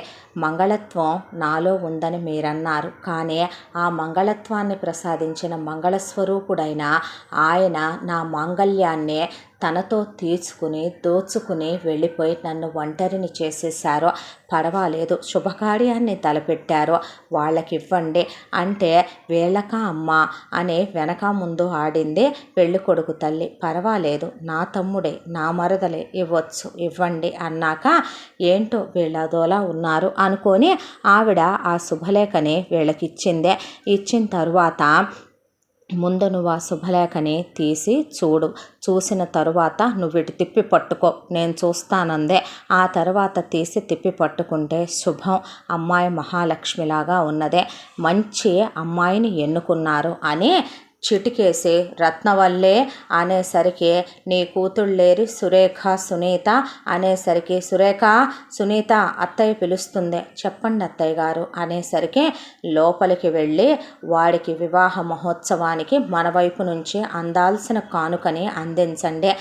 మంగళత్వం నాలో ఉందని మీరన్నారు. కానీ ఆ మంగళత్వాన్ని ప్రసాదించిన మంగళస్వరూపుడైన ఆయన నా మాంగళ్యాన్ని తనతో తీసుకుని దోచుకుని వెళ్ళిపోయి నన్ను ఒంటరిని చేసేశారు. పర్వాలేదు, శుభకార్యాన్ని తలపెట్టారు, వాళ్ళకి ఇవ్వండి అంటే వీళ్ళకా అమ్మ అని వెనక ముందు ఆడింది పెళ్ళి కొడుకు తల్లి. పర్వాలేదు, నా తమ్ముడే, నా మరదలే, ఇవ్వచ్చు, ఇవ్వండి అన్నాక ఏంటో వీళ్ళదోలా ఉన్నారు అనుకొని ఆవిడ ఆ శుభలేఖని వీళ్ళకిచ్చిందే. ఇచ్చిన తరువాత ముందు నువ్వు ఆ శుభలేఖని తీసి చూడు, చూసిన తరువాత నువ్వు ఇటు తిప్పి పట్టుకో, నేను చూస్తానందే. ఆ తర్వాత తీసి తిప్పి పట్టుకుంటే శుభం, అమ్మాయి మహాలక్ష్మిలాగా ఉన్నదే, మంచి అమ్మాయిని ఎన్నుకున్నారు అని చిటికేసి రత్నవల్లే అనేసరికి నీ కూతుళ్ళేరి సురేఖ సునీత అనేసరికి సురేఖ సునీత అత్తయ్య పిలుస్తుంది, చెప్పండి అత్తయ్య గారు అనేసరికి లోపలికి వెళ్ళి వాడికి వివాహ మహోత్సవానికి మన వైపు నుంచి అందాల్సిన కానుకని అందించండి.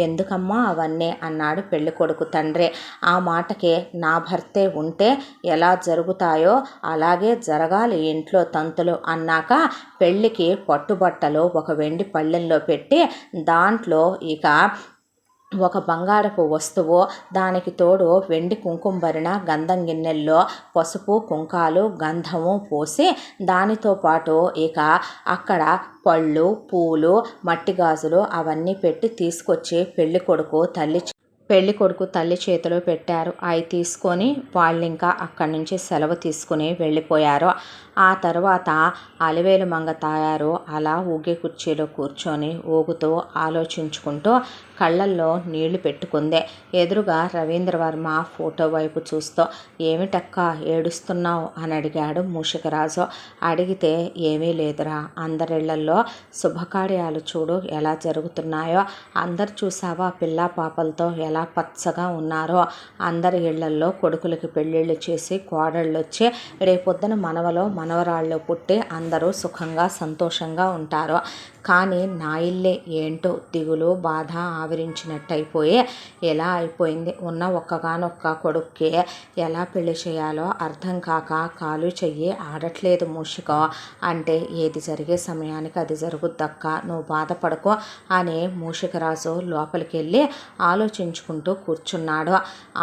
ఎందుకమ్మా అవన్నీ అన్నాడు పెళ్ళి కొడుకు తండ్రి. ఆ మాటకి నా భర్తే ఉంటే ఎలా జరుగుతాయో అలాగే జరగాలి ఇంట్లో తంతులు అన్నాక పెళ్ళికి పట్టుబట్టలు ఒక వెండి పళ్ళెంలో పెట్టి దాంట్లో ఇక ఒక బంగారపు వస్తువు, దానికి తోడు వెండి కుంకుమ భరిన గంధం గిన్నెల్లో పసుపు కుంకాలు గంధము పోసి దానితో పాటు ఇక అక్కడ పళ్ళు పూలు మట్టి గాజులు అవన్నీ పెట్టి తీసుకొచ్చి పెళ్ళి కొడుకు తల్లి చేతిలో పెట్టారు. అవి తీసుకొని వాళ్ళు ఇంకా అక్కడి నుంచి సెలవు తీసుకుని వెళ్ళిపోయారు. ఆ తర్వాత అలివేలు మంగ తాయారు అలా ఊగే కుర్చీలో కూర్చొని ఊగుతూ ఆలోచించుకుంటూ కళ్ళల్లో నీళ్లు పెట్టుకుంది. ఎదురుగా రవీంద్రవర్మ ఫోటో వైపు చూస్తూ ఏమిటక్క ఏడుస్తున్నావు అని అడిగాడు మూషికరాజు. అడిగితే ఏమీ లేదురా, అందరిళ్లల్లో శుభకార్యాలు చూడు ఎలా జరుగుతున్నాయో, అందరు చూసావా పిల్లా పాపలతో ఎలా పచ్చగా ఉన్నారో, అందరి ఇళ్లల్లో కొడుకులకి పెళ్ళిళ్ళు చేసి కోడళ్ళు వచ్చి రేపొద్దున మనవరాళ్ళు పుట్టి అందరూ సుఖంగా సంతోషంగా ఉంటారు. కానీ నా ఇల్లే ఏంటో దిగులు బాధ ఆవరించినట్టు అయిపోయి ఎలా అయిపోయింది. ఉన్న ఒక్కగానొక్క కొడుక్కి ఎలా పెళ్లి చేయాలో అర్థం కాక కాలు చెయ్యి ఆడట్లేదు మూషికం అంటే ఏది జరిగే సమయానికి అది జరుగుద్దక్క, నువ్వు బాధపడకు అని మూషికరాజు లోపలికి వెళ్ళి ఆలోచించుకుంటూ కూర్చున్నాడు.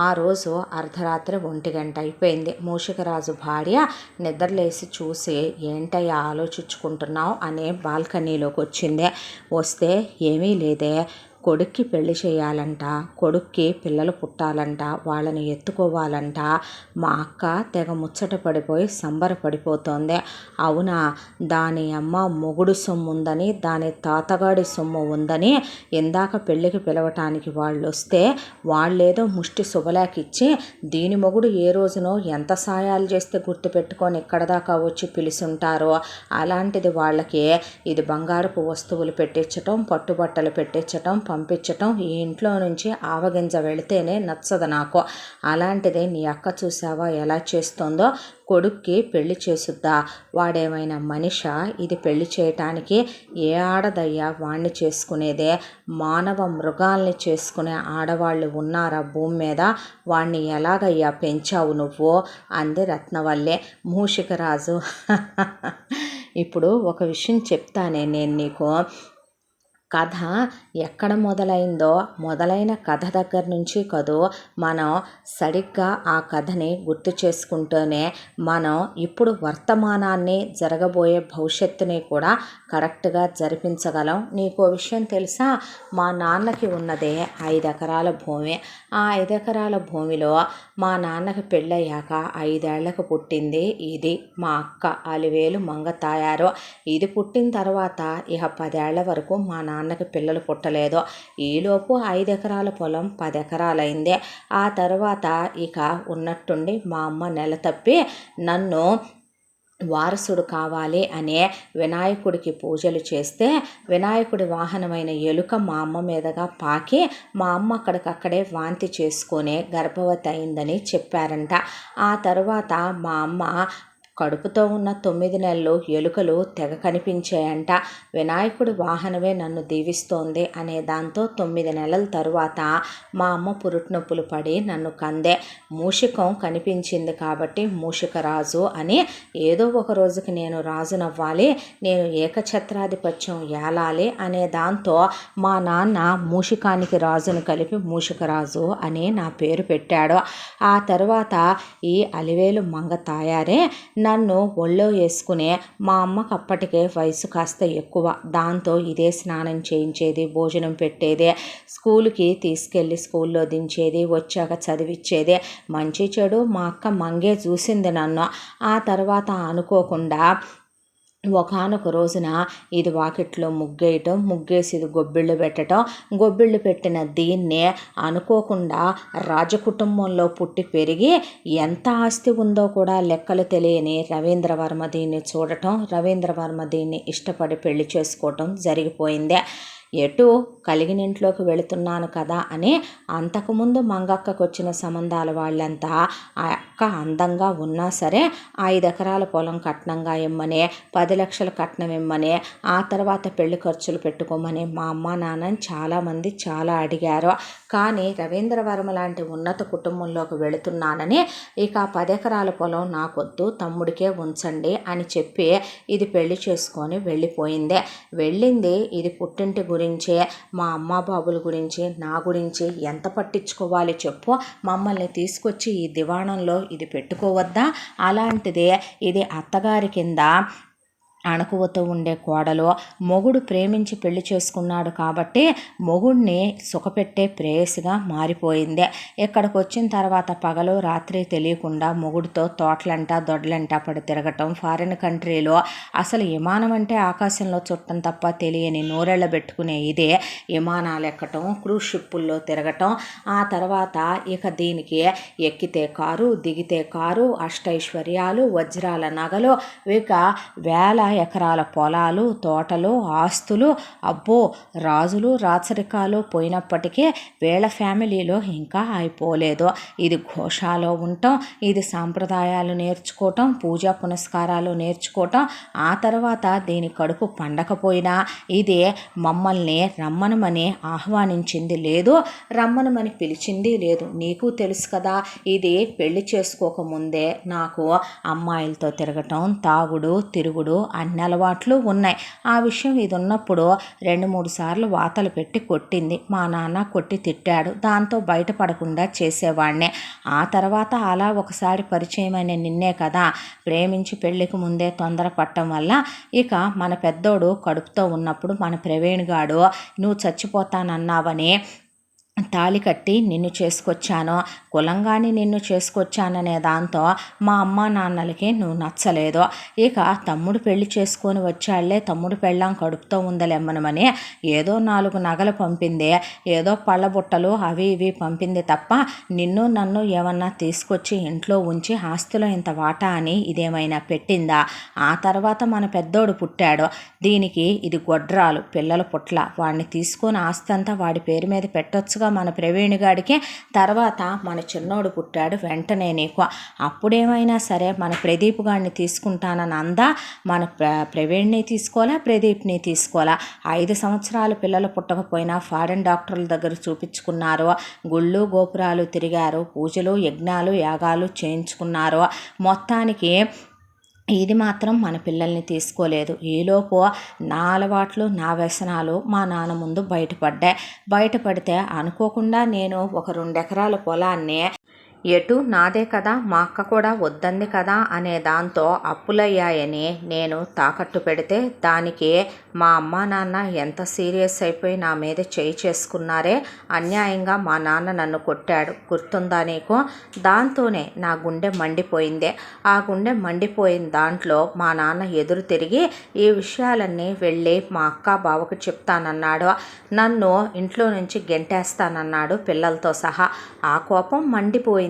ఆ రోజు అర్ధరాత్రి 1 గంట అయిపోయింది. మూషికరాజు భార్య నిద్రలేసి చూసి ఏంటయ్యా ఆలోచించుకుంటున్నావు అనే బాల్కనీలోకి వచ్చింది. వస్తే ఏమీ లేదే, కొడుక్కి పెళ్లి చేయాలంట, కొడుక్కి పిల్లలు పుట్టాలంట, వాళ్ళని ఎత్తుకోవాలంట. మా అక్క తెగ ముచ్చట పడిపోయి సంబరపడిపోతోంది. అవునా, దాని అమ్మ మొగుడు సొమ్ము ఉందని, దాని తాతగాడి సొమ్ము ఉందని ఇందాక పెళ్ళికి పిలవటానికి వాళ్ళు వస్తే వాళ్ళేదో ముష్టి శుభలేకిచ్చి దీని మొగుడు ఏ రోజునో ఎంత సాయాలు చేస్తే గుర్తుపెట్టుకొని ఇక్కడ దాకా వచ్చి పిలుచుంటారో అలాంటిది వాళ్ళకి ఇది బంగారపు వస్తువులు పెట్టించటం, పట్టుబట్టలు పెట్టించటం, పంపించటం, ఈ ఇంట్లో నుంచి ఆవగింజ వెళితేనే నచ్చదు నాకు. అలాంటిది నీ అక్క చూసావా ఎలా చేస్తోందో, కొడుక్కి పెళ్లి చేసుద్దా, వాడేమైనా మనిషా ఇది పెళ్లి చేయటానికి? ఏ ఆడదయ్యా వాణ్ణి చేసుకునేదే, మానవ మృగాల్ని చేసుకునే ఆడవాళ్ళు ఉన్నారా భూమి మీద, వాణ్ణి ఎలాగయ్యా పెంచావు నువ్వు అంది రత్నవల్లే. మూషికరాజు ఇప్పుడు ఒక విషయం చెప్తానే నేను నీకు. కథ ఎక్కడ మొదలైందో మొదలైన కథ దగ్గర నుంచి కదూ మనం సరిగ్గా ఆ కథని గుర్తు చేసుకుంటూనే మనం ఇప్పుడు వర్తమానాన్ని జరగబోయే భవిష్యత్తుని కూడా కరెక్ట్గా జరిపించగలం. నీకో విషయం తెలుసా, మా నాన్నకి ఉన్నదే 5 ఎకరాల భూమి. ఆ 5 ఎకరాల భూమిలో మా నాన్నకి పెళ్ళయ్యాక 5 ఏళ్లకు పుట్టింది ఇది మా అక్క అలివేలు మంగ తాయారు. ఇది పుట్టిన తర్వాత ఇక 10 ఏళ్ల వరకు మా నాన్నకి పిల్లలు పుట్టలేదు. ఈలోపు 5 ఎకరాల పొలం 10 ఎకరాలైంది. ఆ తర్వాత ఇక ఉన్నట్టుండి మా అమ్మ నెల తప్పి నన్ను వారసుడు కావాలి అనే వినాయకుడికి పూజలు చేస్తే వినాయకుడి వాహనమైన ఎలుక మా అమ్మ మీదగా పాకి మా అమ్మ అక్కడికక్కడే వాంతి చేసుకొని గర్భవతి అయిందని చెప్పారంట. ఆ తర్వాత మా అమ్మ కడుపుతో ఉన్న 9 నెలలు ఎలుకలు తెగ కనిపించాయంట. వినాయకుడి వాహనమే నన్ను దీవిస్తోంది అనే దాంతో 9 నెలల తరువాత మా అమ్మ పురుటినొప్పులు పడి నన్ను కందే. మూషికం కనిపించింది కాబట్టి మూషిక రాజు అని, ఏదో ఒక రోజుకి నేను రాజునవ్వాలి, నేను ఏకఛత్రాధిపత్యం ఏలాలి అనే దాంతో మా నాన్న మూషికానికి రాజును కలిపి మూషికరాజు అని నా పేరు పెట్టాడు. ఆ తర్వాత ఈ అలివేలు మంగ తాయారే నన్ను ఒళ్ళో వేసుకునే, మా అమ్మకు అప్పటికే వయసు కాస్త ఎక్కువ, దాంతో ఇదే స్నానం చేయించేది, భోజనం పెట్టేది, స్కూల్కి తీసుకెళ్ళి స్కూల్లో దించేది, వచ్చాక చదివిచ్చేది. మంచి చెడు మా అక్క మంగే చూసింది నన్ను. ఆ తర్వాత అనుకోకుండా ఒకానొక రోజున ఇది వాకిట్లో ముగ్గేయటం, ముగ్గేసి ఇది గొబ్బిళ్ళు పెట్టడం, గొబ్బిళ్ళు పెట్టిన దీన్నే అనుకోకుండా రాజకుటుంబంలో పుట్టి పెరిగి ఎంత ఆస్తి ఉందో కూడా లెక్కలు తెలియని రవీంద్రవర్మ దీన్ని చూడటం, రవీంద్రవర్మ దీన్ని ఇష్టపడి పెళ్లి చేసుకోవటం జరిగిపోయింది. ఎటు కలిగినింట్లోకి వెళుతున్నాను కదా అని అంతకుముందు మంగక్కకు వచ్చిన సంబంధాల వాళ్ళంతా ఆ అక్క అందంగా ఉన్నా సరే 5 ఎకరాల పొలం కట్నంగా ఇమ్మని, 10 లక్షల కట్నం ఇమ్మని, ఆ తర్వాత పెళ్లి ఖర్చులు పెట్టుకోమని మా అమ్మ నాన్నని చాలామంది చాలా అడిగారు. కానీ రవీంద్రవర్మ లాంటి ఉన్నత కుటుంబంలోకి వెళుతున్నానని ఇక 10 ఎకరాల పొలం నాకొద్దు, తమ్ముడికే ఉంచండి అని చెప్పి ఇది పెళ్లి చేసుకొని వెళ్ళిపోయింది. వెళ్ళింది ఇది పుట్టింటి గురించే, మా అమ్మ బాబుల గురించి, నా గురించి ఎంత పట్టించుకోవాలి చెప్పు. మమ్మల్ని తీసుకొచ్చి ఈ దివాణంలో ఇది పెట్టుకోవద్దా? అలాంటిదే ఇది అత్తగారి కింద అణకువతో ఉండే కోడలు. మొగుడు ప్రేమించి పెళ్లి చేసుకున్నాడు కాబట్టి మొగుడిని సుఖపెట్టే ప్రేయసిగా మారిపోయింది. ఇక్కడికి వచ్చిన తర్వాత పగలు రాత్రి తెలియకుండా మొగుడితో తోటలంట దొడ్లంట పడి తిరగటం, ఫారిన్ కంట్రీలో అసలు విమానం అంటే ఆకాశంలో చుట్టం తప్ప తెలియని నూరెళ్ళ పెట్టుకునే ఇదే విమానాలు ఎక్కటం, క్రూజ్ షిప్పుల్లో తిరగటం. ఆ తర్వాత ఇక దీనికి ఎక్కితే కారు, దిగితే కారు, అష్టైశ్వర్యాలు, వజ్రాల నగలు, ఇక వేల ఎకరాల పొలాలు, తోటలు, ఆస్తులు. అబ్బో, రాజులు రాచరికాలు పోయినప్పటికీ వీళ్ళ ఫ్యామిలీలో ఇంకా అయిపోలేదు. ఇది ఘోషాలో ఉండటం, ఇది సాంప్రదాయాలు నేర్చుకోవటం, పూజా పునస్కారాలు నేర్చుకోవటం. ఆ తర్వాత దీని కడుపు పండకపోయినా ఇది మమ్మల్ని రమ్మనమని ఆహ్వానించింది లేదు, రమ్మనమని పిలిచింది లేదు. నీకు తెలుసు కదా, ఇది పెళ్లి చేసుకోకముందే నాకు అమ్మాయిలతో తిరగటం, తాగుడు, తిరుగుడు అన్ని అలవాట్లు ఉన్నాయి. ఆ విషయం ఇది ఉన్నప్పుడు 2-3 సార్లు వాతలు పెట్టి కొట్టింది. మా నాన్న కొట్టి తిట్టాడు. దాంతో బయటపడకుండా చేసేవాడిని. ఆ తర్వాత అలా ఒకసారి పరిచయమైన నిన్నే కదా ప్రేమించి పెళ్లికి ముందే తొందర పట్టడం వల్ల ఇక మన పెద్దోడు కడుపుతో ఉన్నప్పుడు మన ప్రవీణ్ గాడు నువ్వు చచ్చిపోతానన్నావని తాళి కట్టి నిన్ను చేసుకొచ్చాను, కులంగాని నిన్ను చేసుకొచ్చాననే దాంతో మా అమ్మ నాన్నలకి నువ్వు నచ్చలేదు. ఇక తమ్ముడు పెళ్లి చేసుకొని వచ్చాళ్లే, తమ్ముడు పెళ్ళాం కడుపుతో ఉందలేమ్మనమని ఏదో 4 నగలు పంపింది, ఏదో పళ్ళ బుట్టలు అవి ఇవి పంపింది తప్ప నిన్ను నన్ను ఏమన్నా తీసుకొచ్చి ఇంట్లో ఉంచి ఆస్తిలో ఇంత వాటా అని ఇదేమైనా పెట్టిందా? ఆ తర్వాత మన పెద్దోడు పుట్టాడు. దీనికి ఇది గొడ్రాలు, పిల్లల పుట్ల, వాడిని తీసుకొని ఆస్తి అంతా వాడి పేరు మీద పెట్టొచ్చుగా మన ప్రవీణ్ గాడికి. తర్వాత మన చిన్నోడు పుట్టాడు. వెంటనే నీకు అప్పుడేమైనా సరే మన ప్రదీప్ గాడిని తీసుకుంటానని అందా. మన ప్రవీణ్ని తీసుకోవాలా, ప్రదీప్ని తీసుకోవాలా? 5 సంవత్సరాలు పిల్లలు పుట్టకపోయినా ఫారెన్ డాక్టర్ల దగ్గర చూపించుకున్నారు, గుళ్ళు గోపురాలు తిరిగారు, పూజలు యజ్ఞాలు యాగాలు చేయించుకున్నారు. మొత్తానికి ఇది మాత్రం మన పిల్లల్ని తీసుకోలేదు. ఈలోపు నా అలవాట్లు, నా వ్యసనాలు మా నాన్న ముందు బయటపడితే అనుకోకుండా నేను ఒక 2 ఎకరాల పొలాన్ని ఎటు నాదే కదా, మా అక్క కూడా వద్దంది కదా అనే దాంతో అప్పులయ్యాయని నేను తాకట్టు పెడితే దానికి మా అమ్మ నాన్న ఎంత సీరియస్ అయిపోయి నా మీద చేయి చేసుకున్నారే. అన్యాయంగా మా నాన్న నన్ను కొట్టాడు, గుర్తుందా నీకు? దాంతోనే నా గుండె మండిపోయింది. ఆ గుండె మండిపోయిన దాంట్లో మా నాన్న ఎదురు తిరిగి ఈ విషయాలన్నీ వెళ్ళి మా అక్క బావకు చెప్తానన్నాడు. నన్ను ఇంట్లో నుంచి గెంటేస్తానన్నాడు పిల్లలతో సహా. ఆ కోపం మండిపోయింది.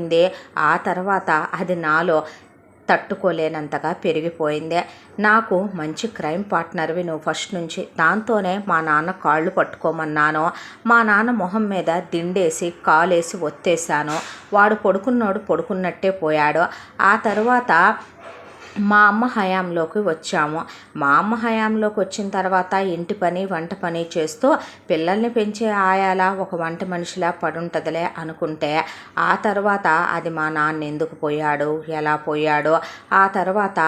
ఆ తర్వాత అది నాలో తట్టుకోలేనంతగా పెరిగిపోయింది. నాకు మంచి క్రైమ్ పార్ట్నర్వి నువ్వు ఫస్ట్ నుంచి, దాంతోనే మా నాన్న కాళ్ళు పట్టుకోమన్నాను. మా నాన్న మొహం మీద దిండేసి కాలేసి ఒత్తేసాను. వాడు పడుకున్నట్టే పోయాడు. ఆ తర్వాత మా అమ్మ హయాంలోకి వచ్చాము. మా అమ్మ హయాంలోకి వచ్చిన తర్వాత ఇంటి పని వంట పని చేస్తూ పిల్లల్ని పెంచే ఆయాలా ఒక వంట మనిషిలా పడుంటుందిలే అనుకుంటే, ఆ తర్వాత అది మా నాన్న ఎందుకు పోయాడు, ఎలా పోయాడో, ఆ తర్వాత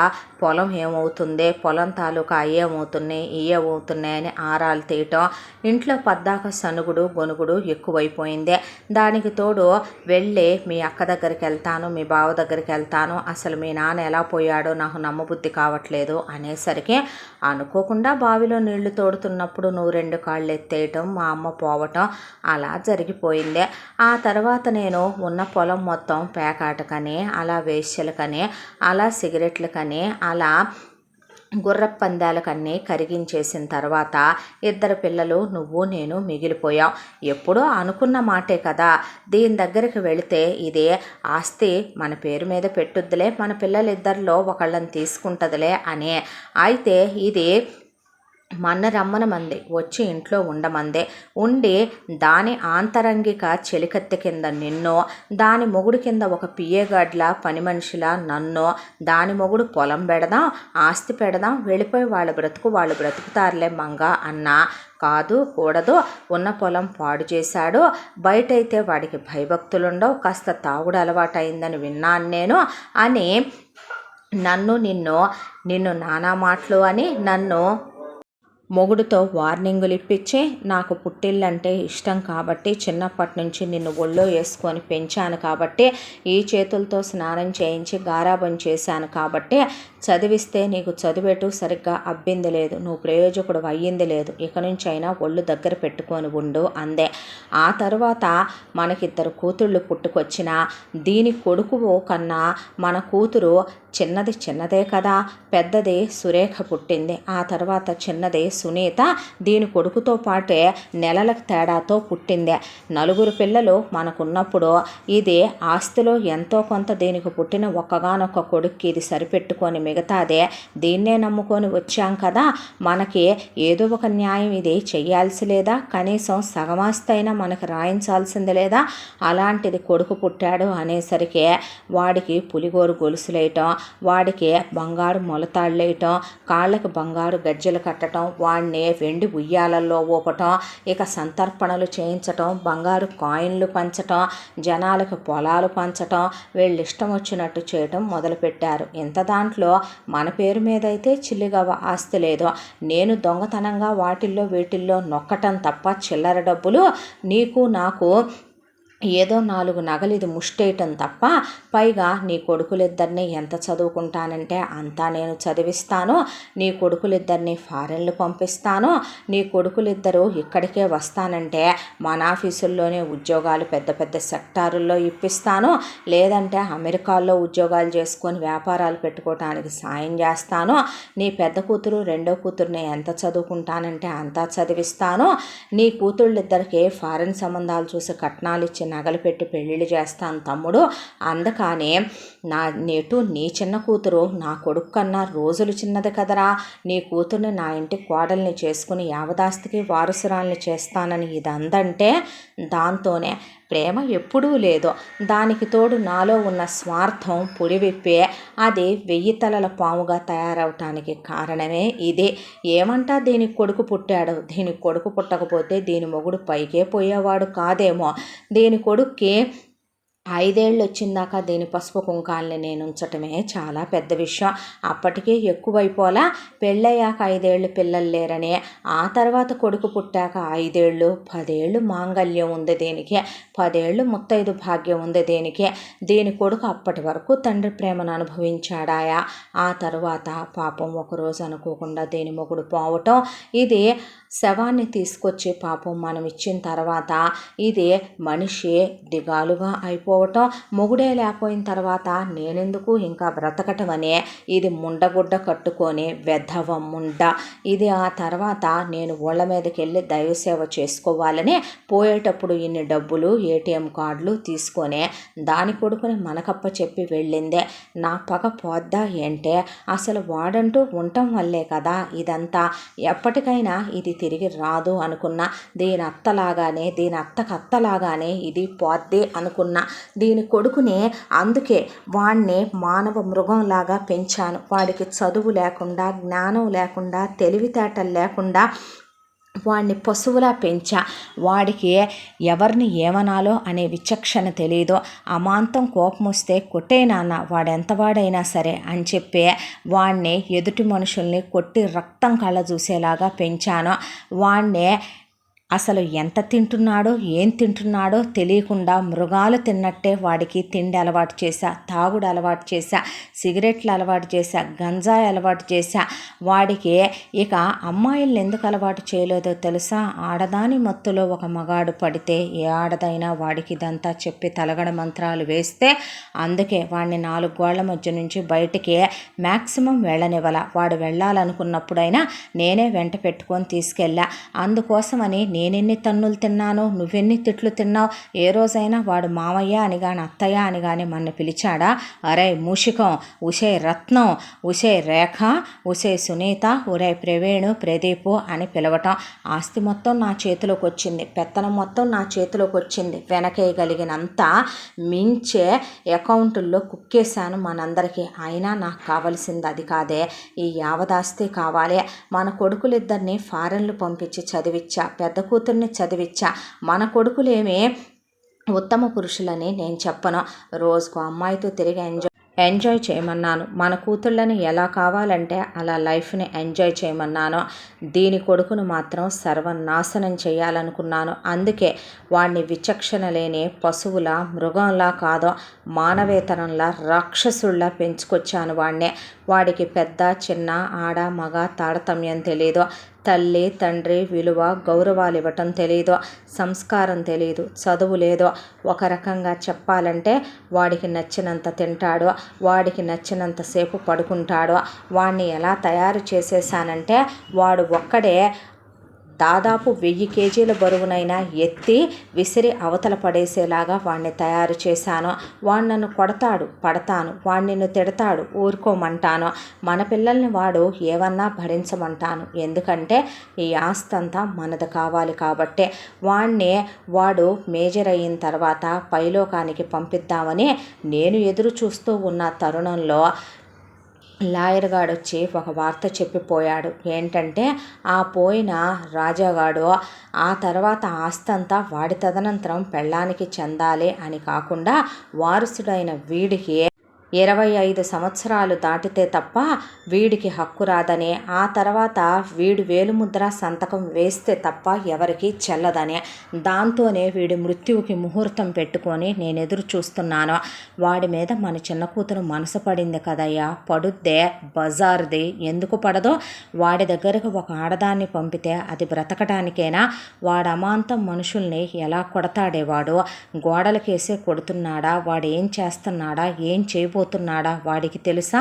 పొలం ఏమవుతుంది, పొలం తాలూకా అయ్యేమవుతున్నాయి ఇయ్యేమవుతున్నాయి అని ఆరాలు తీయటం, ఇంట్లో పద్దాక సనుగుడు గొనుగుడు ఎక్కువైపోయింది. దానికి తోడు వెళ్ళి మీ అక్క దగ్గరికి వెళ్తాను, మీ బావ దగ్గరికి వెళ్తాను, అసలు మీ నాన్న ఎలా పోయాడో నాకు నమ్మబుద్ధి కావట్లేదు అనేసరికి, అనుకోకుండా బావిలో నీళ్లు తోడుతున్నప్పుడు నువ్వు 2 కాళ్ళు ఎత్తేయటం, మా అమ్మ పోవటం అలా జరిగిపోయింది. ఆ తర్వాత నేను ఉన్న పొలం మొత్తం పేకాటకని, అలా వేశ్యలకని, అలా సిగరెట్లకని, అలా గుర్రపు పందాలకన్నీ కరిగించేసిన తర్వాత 2 పిల్లలు నువ్వు నేను మిగిలిపోయాం. ఎప్పుడో అనుకున్న మాటే కదా, దీని దగ్గరికి వెళితే ఇదే ఆస్తి మన పేరు మీద పెట్టుద్దిలే, మన పిల్లలిద్దరిలో ఒకళ్ళని తీసుకుంటుందిలే అని. అయితే ఇది మన్న రమ్మనమంది, వచ్చి ఇంట్లో ఉండమందే. ఉండి దాని ఆంతరంగిక చెలికత్తె కింద నిన్నో, దాని మొగుడు కింద ఒక పియ్యగాడ్లా పని మనిషిలా నన్నో, దాని మొగుడు పొలం పెడదాం, ఆస్తి పెడదాం, వెళ్ళిపోయి వాళ్ళ బ్రతుకు వాళ్ళు బ్రతుకుతారులే మంగ అన్నా, కాదు కూడదు, ఉన్న పొలం పాడు చేశాడు, బయటైతే వాడికి భయభక్తులుండవు, కాస్త తాగుడు అలవాటైందని విన్నాను నేను అని నిన్ను నానా మాటలు అని నన్ను మొగుడుతో వార్నింగులు ఇప్పించి, నాకు పుట్టిల్లంటే ఇష్టం కాబట్టి చిన్నప్పటి నుంచి నిన్ను ఒళ్ళో వేసుకొని పెంచాను కాబట్టి, ఈ చేతులతో స్నానం చేయించి గారాబం చేశాను కాబట్టి, చదివిస్తే నీకు చదివేటు సరిగ్గా అబ్బింది లేదు, నువ్వు ప్రయోజకుడు అయ్యింది లేదు, ఇక నుంచి అయినా ఒళ్ళు దగ్గర పెట్టుకొని ఉండు అందే. ఆ తర్వాత మనకిద్దరు కూతుళ్ళు పుట్టుకొచ్చినా దీని కొడుకు కన్నా మన కూతురు చిన్నదే కదా, పెద్దది సురేఖ పుట్టింది. ఆ తర్వాత చిన్నది సునీత దీని కొడుకుతో పాటే నెలల తేడాతో పుట్టింది. 4 పిల్లలు మనకున్నప్పుడు ఇది ఆస్తిలో ఎంతో కొంత దీనికి పుట్టిన ఒక్కగానొక్క కొడుక్కి ఇది సరిపెట్టుకొని మిగతాదే దీన్నే నమ్ముకొని వచ్చాం కదా, మనకి ఏదో ఒక న్యాయం ఇది చెయ్యాల్సి లేదా, కనీసం సగమాస్తి అయినా మనకు రాయించాల్సింది లేదా. అలాంటిది కొడుకు పుట్టాడు అనేసరికి వాడికి పులిగోరు గొలుసులేయటం, వాడికి బంగారు మొలతాళ్ళేయటం, కాళ్ళకి బంగారు గజ్జెలు కట్టడం, వాడిని వెండి ఉయ్యాలల్లో ఊపటం, ఇక సంతర్పణలు చేయించటం, బంగారు కాయిన్లు పంచటం, జనాలకు పొలాలు పంచటం, వీళ్ళు ఇష్టం వచ్చినట్టు చేయటం మొదలుపెట్టారు. ఇంత దాంట్లో మన పేరు మీద అయితే చిల్లిగవ్వ ఆస్తి లేదు. నేను దొంగతనంగా వాటిల్లో వీటిల్లో నొక్కటం తప్ప చిల్లర డబ్బులు నీకు నాకు ఏదో 4 నగలు ఇది ముష్టేయటం తప్ప, పైగా నీ కొడుకులిద్దరిని ఎంత చదువుకుంటానంటే అంతా నేను చదివిస్తాను, నీ కొడుకులిద్దరిని ఫారెన్లు పంపిస్తాను, నీ కొడుకులిద్దరూ ఇక్కడికే వస్తానంటే మన ఆఫీసుల్లోనే ఉద్యోగాలు పెద్ద పెద్ద సెక్టారుల్లో ఇప్పిస్తాను, లేదంటే అమెరికాల్లో ఉద్యోగాలు చేసుకొని వ్యాపారాలు పెట్టుకోవటానికి సాయం చేస్తాను, నీ పెద్ద కూతురు రెండో కూతురుని ఎంత చదువుకుంటానంటే అంతా చదివిస్తాను, నీ కూతుళ్ళిద్దరికి ఫారెన్ సంబంధాలు చూసి కట్నాలు ఇచ్చి నగలు పెట్టి పెళ్ళిళ్ళు చేస్తాను తమ్ముడు. అందుకనే నీ చిన్న కూతురు నా కొడుకు కన్నా రోజులు చిన్నది కదరా, నీ కూతుర్ని నా ఇంటి కోడల్ని చేసుకుని యావదాస్తికి వారసురాల్ని చేస్తానని ఇది అందంటే దాంతోనే ప్రేమ ఎప్పుడూ లేదు. దానికి తోడు నాలో ఉన్న స్వార్థం పొడివిప్పే అది 1000 తలల పాముగా తయారవటానికి కారణమే ఇదే. ఏమంటా దీనికి కొడుకు పుట్టాడు, దీనికి కొడుకు పుట్టకపోతే దీని మొగుడు పైకే పోయేవాడు కాదేమో, దీని కొడుక్కి 5 ఏళ్ళు వచ్చిందాకా దీని పసుపు కుంకాలని నేను ఉంచటమే చాలా పెద్ద విషయం. అప్పటికే ఎక్కువైపోలా, పెళ్ళయ్యాక 5 ఏళ్ళు పిల్లలు లేరని, ఆ తర్వాత కొడుకు పుట్టాక 5 ఏళ్ళు 10 ఏళ్ళు మాంగల్యం ఉంది దీనికి, 10 ఏళ్ళు ముత్తైదు భాగ్యం ఉంది దీనికి. దీని కొడుకు అప్పటి వరకు తండ్రి ప్రేమను అనుభవించాడాయా, ఆ తర్వాత పాపం ఒకరోజు అనుకోకుండా దీని మొగుడు పోవటం, ఇది శవాన్ని తీసుకొచ్చి పాపం మనం ఇచ్చిన తర్వాత ఇది మనిషి దిగాలుగా అయిపోవటం, మొగుడే లేకపోయిన తర్వాత నేనెందుకు ఇంకా బ్రతకటం అనే ఇది ముండగుడ్డ కట్టుకొని వెధవ ముండ. ఇది ఆ తర్వాత నేను ఊళ్ళ మీదకి వెళ్ళి దైవసేవ చేసుకోవాలని పోయేటప్పుడు ఇన్ని డబ్బులు ఏటీఎం కార్డులు తీసుకొని దాని కొడుకుని మనకప్ప చెప్పి వెళ్ళిందే. నా పగ పోద్దా ఏంటే, అసలు వాడంటూ ఉండటం వల్లే కదా ఇదంతా. ఎప్పటికైనా ఇది తిరిగి రాదు అనుకున్నా. దీని అత్తలాగానే, దీని అత్తలాగానే ఇది పోద్ది అనుకున్నా. దీని కొడుకుని అందుకే వాణ్ణి మానవ మృగంలాగా పెంచాను. వాడికి చదువు లేకుండా, జ్ఞానం లేకుండా, తెలివితేటలు లేకుండా వాడిని పశువులా పెంచా. వాడికి ఎవరిని ఏమనాలో అనే విచక్షణ తెలియదు. అమాంతం కోపం వస్తే కొట్టే నాన్న, వాడెంతవాడైనా సరే అని చెప్పి వాడిని ఎదుటి మనుషుల్ని కొట్టి రక్తం కళ్ళ చూసేలాగా పెంచాను. వాడిని అసలు ఎంత తింటున్నాడో ఏం తింటున్నాడో తెలియకుండా మృగాలు తిన్నట్టే వాడికి తిండి అలవాటు చేశా, తాగుడు అలవాటు చేశా, సిగరెట్లు అలవాటు చేశా, గంజాయి అలవాటు చేశా. వాడికి ఇక అమ్మాయిల్ని ఎందుకు అలవాటు చేయలేదో తెలుసా? ఆడదాని మత్తులో ఒక మగాడు పడితే ఏ ఆడదైనా వాడికి ఇదంతా చెప్పి తలగడ మంత్రాలు వేస్తే అందుకే వాడిని 4 గోళ్ల మధ్య నుంచి బయటికి మ్యాక్సిమం వెళ్ళనివ్వాల. వాడు వెళ్ళాలనుకున్నప్పుడైనా నేనే వెంట పెట్టుకొని తీసుకెళ్ళా. అందుకోసమని నేనెన్ని తన్నులు తిన్నాను, నువ్వెన్ని తిట్లు తిన్నావు? ఏ రోజైనా వాడు మామయ్య అని కానీ అత్తయ్య అని కానీ మన పిలిచాడా? అరే మూషికం, ఉషే రత్నం, ఉషే రేఖ, ఉషే సునీత, ఒరే ప్రవీణు, ప్రదీపు అని పిలవటం. ఆస్తి మొత్తం నా చేతిలోకి వచ్చింది, పెత్తనం మొత్తం నా చేతిలోకి వచ్చింది. వెనకేయగలిగినంత మించే అకౌంటుల్లో కుక్కేశాను మనందరికీ. అయినా నాకు కావలసింది అది కాదే, ఈ యావదాస్తి కావాలి. మన కొడుకులిద్దరిని ఫారెన్లు పంపించి చదివిచ్చా, పెద్ద కూతుర్ని చదివిచ్చా. మన కొడుకులేమి ఉత్తమ పురుషులని నేను చెప్పను. రోజుకు అమ్మాయితో తిరిగి ఎంజాయ్ చేయమన్నాను. మన కూతుళ్ళని ఎలా కావాలంటే అలా లైఫ్ని ఎంజాయ్ చేయమన్నాను. దీని కొడుకును మాత్రం సర్వనాశనం చేయాలనుకున్నాను. అందుకే వాడిని విచక్షణ లేని పశువుల మృగంలా కాదో మానవేతరంలా రాక్షసుల్లా పెంచుకొచ్చాను వాడిని. వాడికి పెద్ద చిన్న ఆడ మగ తారతమ్యం తెలియదు. తల్లి తండ్రి విలువ గౌరవాలు ఇవ్వటం తెలియదు, సంస్కారం తెలియదు, చదువు లేదు. ఒక రకంగా చెప్పాలంటే వాడికి నచ్చినంత తింటాడు, వాడికి నచ్చినంతసేపు పడుకుంటాడు. వాడిని ఎలా తయారు చేసేసానంటే వాడు ఒక్కడే దాదాపు 1000 కేజీల బరువునైనా ఎత్తి విసిరి అవతల పడేసేలాగా వాడిని తయారు చేశాను. వాడు నన్ను కొడతాడు, పడతాను, వాడు నిన్ను తిడతాడు, ఊరుకోమంటాను. మన పిల్లల్ని వాడు ఏమన్నా భరించమంటాను. ఎందుకంటే ఈ ఆస్తి అంతా మనది కావాలి కాబట్టే. వాడు మేజర్ అయిన తర్వాత పైలోకానికి పంపిద్దామని నేను ఎదురు చూస్తూ ఉన్న తరుణంలో లాయర్ గాడు వచ్చి ఒక వార్త చెప్పిపోయాడు. ఏంటంటే ఆ పోయిన రాజాగాడు ఆ తర్వాత ఆస్తంతా వాడి తదనంతరం పెళ్ళానికి చెందాలి అని కాకుండా వారసుడైన వీడికి 25 సంవత్సరాలు దాటితే తప్ప వీడికి హక్కు రాదని, ఆ తర్వాత వీడు వేలుముద్ర సంతకం వేస్తే తప్ప ఎవరికి చెల్లదని, దాంతోనే వీడి మృత్యువుకి ముహూర్తం పెట్టుకొని నేను ఎదురు చూస్తున్నాను. వాడి మీద మన చిన్న కూతురు మనసు పడింది కదయ్యా, పడుద్దే, బజార్ది, ఎందుకు పడదో? వాడి దగ్గరకు ఒక ఆడదాన్ని పంపితే అది బ్రతకడానికేనా? వాడు అమాంతం మనుషుల్ని ఎలా కొడతాడేవాడు? గోడలకేసే కొడుతున్నాడా? వాడు ఏం చేస్తున్నాడా, ఏం చేయబోతున్నాడా వాడికి తెలుసా?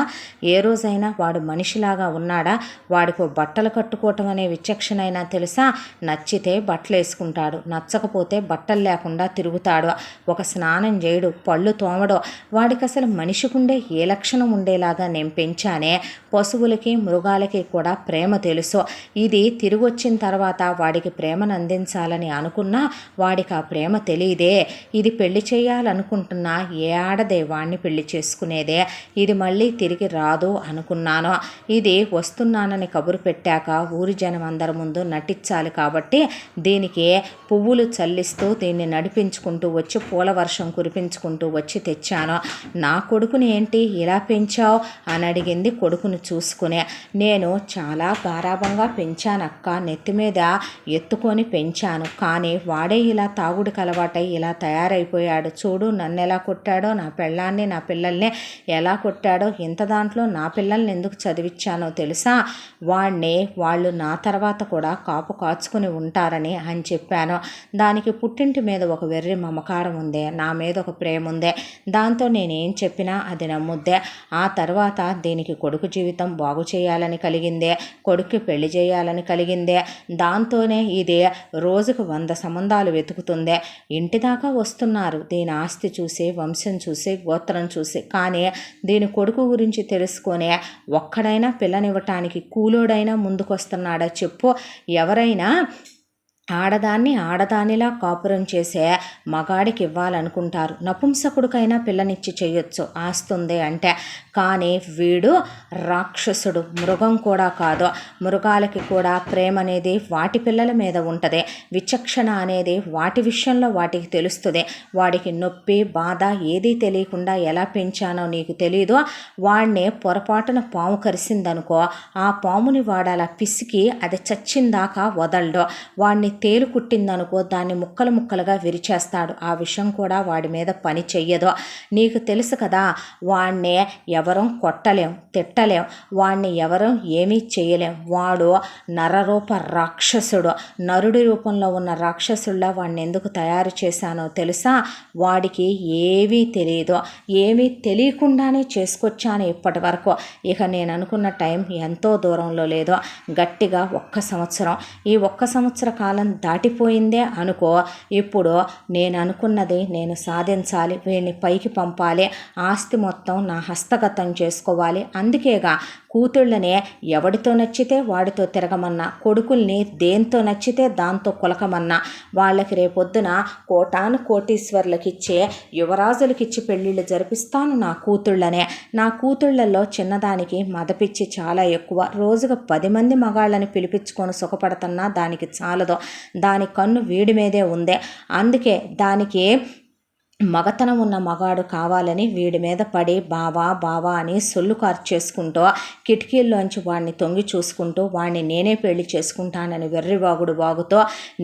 ఏ రోజైనా వాడు మనిషిలాగా ఉన్నాడా? వాడికి బట్టలు కట్టుకోవటం అనే విచక్షణైనా తెలుసా? నచ్చితే బట్టలు వేసుకుంటాడు, నచ్చకపోతే బట్టలు లేకుండా తిరుగుతాడు. ఒక స్నానం చేయడు, పళ్ళు తోమడు. వాడికి అసలు మనిషికుండే ఏ లక్షణం ఉండేలాగా నేను పెంచానే. పశువులకి మృగాలకి కూడా ప్రేమ తెలుసు. ఇది తిరిగి వచ్చిన తర్వాత వాడికి ప్రేమను అందించాలని అనుకున్నా వాడికి ఆ ప్రేమ తెలియదే. ఇది పెళ్లి చేయాలనుకుంటున్నా ఏ ఆడదే వాడిని పెళ్లి చేసుకునేదే. ఇది మళ్ళీ తిరిగి రాదు అనుకున్నాను. ఇది వస్తున్నానని కబురు పెట్టాక ఊరి జనం అందరి ముందు నటించాలి కాబట్టి దీనికి పువ్వులు చల్లిస్తూ దీన్ని నడిపించుకుంటూ వచ్చి పూల వర్షం కురిపించుకుంటూ వచ్చి తెచ్చాను. నా కొడుకుని ఏంటి ఇలా పెంచావు అని అడిగింది కొడుకుని చూసుకునే. నేను చాలా గారాబంగా పెంచానక్క, నెత్తి మీద ఎత్తుకొని పెంచాను. కానీ వాడే ఇలా తాగుడికి అలవాటై ఇలా తయారైపోయాడు. చూడు నన్ను ఎలా కొట్టాడో, నా పెళ్ళాన్ని నా పిల్లల్ని ఎలా కొట్టాడో. ఇంత దాంట్లో నా పిల్లల్ని ఎందుకు చదివించానో తెలుసా? వాళ్ళు నా తర్వాత కూడా కాపు కాచుకుని ఉంటారని అని చెప్పాను. దానికి పుట్టింటి మీద ఒక వెర్రి మమకారం ఉందే, నా మీద ఒక ప్రేమ ఉందే. దాంతో నేనేం చెప్పినా అది నమ్ముద్దే. ఆ తర్వాత దీనికి కొడుకు జీవితం బాగు చేయాలని కలిగిందే, కొడుక్కి పెళ్లి చేయాలని కలిగిందే. దాంతోనే ఇది రోజుకు 100 సంబంధాలు వెతుకుతుందే. ఇంటి దాకా వస్తున్నారు దీని ఆస్తి చూసి, వంశం చూసి, గోత్రం చూసి. కానీ దీని కొడుకు గురించి తెలుసుకొని ఒక్కడైనా పిల్లనివ్వటానికి కూలోడైనా ముందుకొస్తున్నాడా చెప్పు? ఎవరైనా ఆడదానిలా కాపురం చేసే మగాడికి ఇవ్వాలనుకుంటారు. నపుంసకుడికైనా పిల్లనిచ్చి చేయొచ్చు ఆస్తుంది అంటే. కానీ వీడు రాక్షసుడు, మృగం కూడా కాదు. మృగాలకి కూడా ప్రేమ అనేది వాటి పిల్లల మీద ఉంటుంది. విచక్షణ అనేది వాటి విషయంలో వాటికి తెలుస్తుంది. వాడికి నొప్పి బాధ ఏదీ తెలియకుండా ఎలా పెంచానో నీకు తెలీదు. వాడిని పొరపాటున పాము కరిసిందనుకో, ఆ పాముని వాడు అలా పిసికి అది చచ్చిందాకా వదలడు. వాడిని తేలు కుట్టిందనుకో దాన్ని ముక్కలుగా విరిచేస్తాడు. ఆ విషయం కూడా వాడి మీద పని చెయ్యదు. నీకు తెలుసు కదా, వాడిని ఎవరం కొట్టలేం, తిట్టలేం, వాడిని ఎవరం ఏమీ చేయలేం. వాడు నరరూప రాక్షసుడు. నరుడి రూపంలో ఉన్న రాక్షసుల్లా వాడిని ఎందుకు తయారు చేశానో తెలుసా? వాడికి ఏమీ తెలియదు. ఏమీ తెలియకుండానే చేసుకొచ్చాను ఇప్పటి వరకు. ఇక నేను అనుకున్న టైం ఎంతో దూరంలో లేదో, గట్టిగా 1 సంవత్సరం. ఈ 1 సంవత్సర కాలం దాటిపోయిందే అనుకో. ఇప్పుడు నేను అనుకున్నది నేను సాధించాలి. వీళ్ళని పైకి పంపాలి. ఆస్తి మొత్తం నా హస్తగతం చేసుకోవాలి. అందుకేగా కూతుళ్ళనే ఎవడితో నచ్చితే వాడితో తిరగమన్నా, కొడుకుల్ని దేంతో నచ్చితే దాంతో కులకమన్నా. వాళ్ళకి రేపొద్దున కోటాను కోటీశ్వర్లకిచ్చే యువరాజులకిచ్చి పెళ్ళిళ్ళు జరిపిస్తాను నా కూతుళ్ళనే. నా కూతుళ్ళల్లో చిన్నదానికి మదపిచ్చి చాలా ఎక్కువ. రోజుగా 10 మంది మగాళ్ళని పిలిపించుకొని సుఖపడుతున్నా దానికి చాలదు. దాని కన్ను వీడి మీదే ఉంది. అందుకే దానికి మగతనం ఉన్న మగాడు కావాలని వీడి మీద పడి బావా అని సొల్లు కార్చేసుకుంటూ కిటికీల్లోంచి వాడిని తొంగి చూసుకుంటూ వాడిని నేనే పెళ్లి చేసుకుంటానని వెర్రివాగుడు వాగుతూ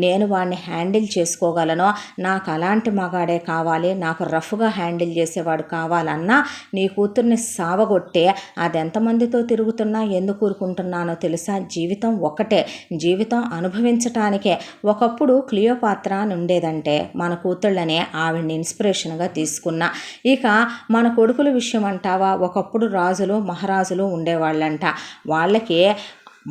నేను వాడిని హ్యాండిల్ చేసుకోగలను, నాకు అలాంటి మగాడే కావాలి, నాకు రఫ్గా హ్యాండిల్ చేసేవాడు కావాలన్నా నీ కూతుర్ని సావగొట్టే అదెంతమందితో తిరుగుతున్నా ఎందుకు ఊరుకుంటున్నానో తెలుసా? జీవితం ఒక్కటే, జీవితం అనుభవించటానికే. ఒకప్పుడు క్లియోపాత్ర అని ఉండేదంటే మన కూతుళ్ళనే ఆవిడ్ని ఇన్స్పిరేషన్గా తీసుకున్నా. ఇక మన కొడుకుల విషయం అంటావా, ఒకప్పుడు రాజులు మహారాజులు ఉండేవాళ్ళంట. వాళ్ళకి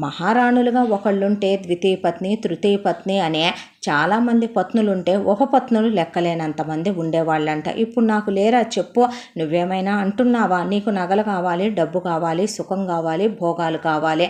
మహారాణులుగా ఒకళ్ళుంటే ద్వితీయ పత్ని తృతీయ పత్ని అనే చాలామంది పత్నులుంటే ఉపపత్నులు లెక్కలేనంతమంది ఉండేవాళ్ళంట. ఇప్పుడు నాకు లేరా చెప్పు? నువ్వేమైనా అంటున్నావా? నీకు నగలు కావాలి, డబ్బు కావాలి, సుఖం కావాలి, భోగాలు కావాలి.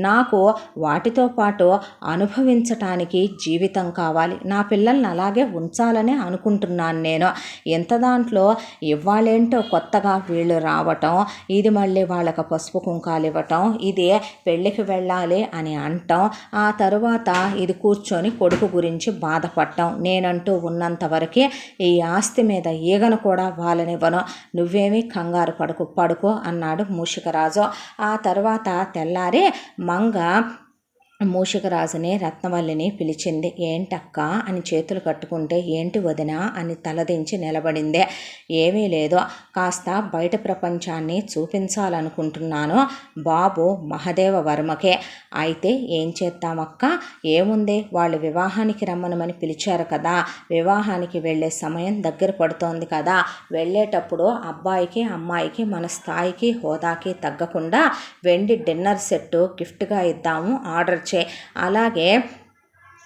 నాకు వాటితో పాటు అనుభవించటానికి జీవితం కావాలి. నా పిల్లల్ని అలాగే ఉంచాలని అనుకుంటున్నాను నేను. ఎంత దాంట్లో ఇవ్వాలేంటో కొత్తగా వీళ్ళు రావటం, ఇది మళ్ళీ వాళ్ళకి పసుపు కుంకాలు ఇవ్వటం, ఇది పెళ్ళికి వెళ్ళాలి అని అంటాం, ఆ తరువాత ఇది కూర్చొని కొడుకు గురించి బాధపడటం. నేనంటూ ఉన్నంత వరకే ఈ ఆస్తి మీద ఈగను కూడా వాళ్ళనివ్వను. నువ్వేమీ కంగారు పడుకో అన్నాడు మూషికరాజు. ఆ తర్వాత తెల్లారి మంగ మూషికరాజుని రత్నవల్లిని పిలిచింది. ఏంటక్క అని చేతులు కట్టుకుంటే, ఏంటి వదినా అని తలదించి నిలబడిందే. ఏమీ లేదు, కాస్త బయట ప్రపంచాన్ని చూపించాలనుకుంటున్నాను బాబు మహదేవ వర్మకే. అయితే ఏం చేద్దామక్క? ఏముంది, వాళ్ళు వివాహానికి రమ్మనమని పిలిచారు కదా, వివాహానికి వెళ్ళే సమయం దగ్గర పడుతోంది కదా, వెళ్ళేటప్పుడు అబ్బాయికి అమ్మాయికి మన స్థాయికి హోదాకి తగ్గకుండా వెండి డిన్నర్ సెట్టు గిఫ్ట్గా ఇద్దాము, ఆర్డర్ అలాగే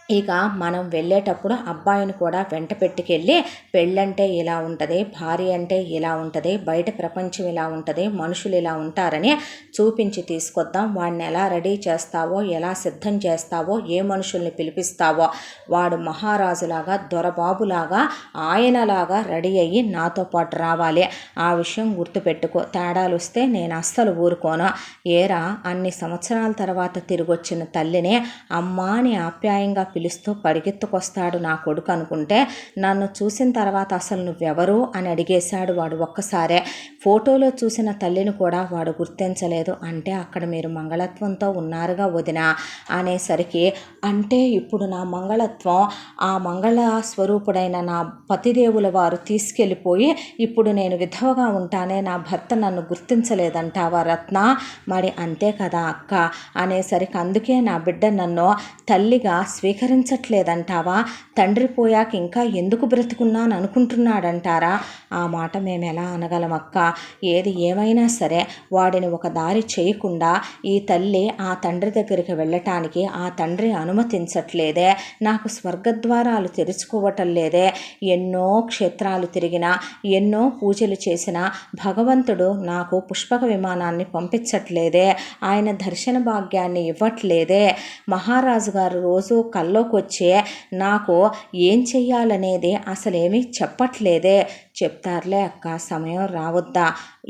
ఇక మనం వెళ్ళేటప్పుడు అబ్బాయిని కూడా వెంట పెట్టుకెళ్ళి పెళ్ళంటే ఇలా ఉంటుంది, భార్య అంటే ఇలా ఉంటుంది, బయట ప్రపంచం ఇలా ఉంటుంది, మనుషులు ఇలా ఉంటారని చూపించి తీసుకొద్దాం. వాడిని ఎలా రెడీ చేస్తావో, ఎలా సిద్ధం చేస్తావో, ఏ మనుషుల్ని పిలిపిస్తావో, వాడు మహారాజులాగా దొరబాబులాగా ఆయనలాగా రెడీ అయ్యి నాతో పాటు రావాలి. ఆ విషయం గుర్తుపెట్టుకో. తేడాలు వస్తే నేను అస్సలు ఊరుకోను. ఏరా, అన్ని సంవత్సరాల తర్వాత తిరిగొచ్చిన తల్లిని అమ్మా అని ఆప్యాయంగా పిలుస్తూ పరిగెత్తుకొస్తాడు నా కొడుకు అనుకుంటే, నన్ను చూసిన తర్వాత అసలు నువ్వెవరు అని అడిగేశాడు వాడు ఒక్కసారే. ఫోటోలో చూసిన తల్లిని కూడా వాడు గుర్తించలేదు. అంటే అక్కడ మీరు మంగళత్వంతో ఉన్నారుగా వదిన అనేసరికి, అంటే ఇప్పుడు నా మంగళత్వం ఆ మంగళ స్వరూపుడైన నా పతిదేవుల వారు తీసుకెళ్ళిపోయి ఇప్పుడు నేను విధవగా ఉంటానే, నా భర్త నన్ను గుర్తించలేదంటావా రత్న? మరి అంతే కదా అక్క అనేసరికి, అందుకే నా బిడ్డ నన్ను తల్లిగా స్వీకరించట్లేదంటావా? తండ్రి పోయాక ఇంకా ఎందుకు బ్రతుకున్నాను అనుకుంటున్నాడంటారా? ఆ మాట మేము ఎలా అనగలం అక్క? ఏది ఏమైనా సరే వాడిని ఒక దారి చేయకుండా ఈ తల్లి ఆ తండ్రి దగ్గరికి వెళ్ళటానికి ఆ తండ్రి అనుమతించట్లేదే, నాకు స్వర్గద్వారాలు తెరుచుకోవటం లేదే, ఎన్నో క్షేత్రాలు తిరిగినా ఎన్నో పూజలు చేసినా భగవంతుడు నాకు పుష్పక విమానాన్ని పంపించట్లేదే, ఆయన దర్శన భాగ్యాన్ని ఇవ్వట్లేదే, మహారాజు గారు రోజు కల్లోకి వచ్చే నాకు ఏం చెయ్యాలనేది అసలేమీ చెప్పట్లేదే. చెప్తారులే అక్క, సమయం రావద్దా,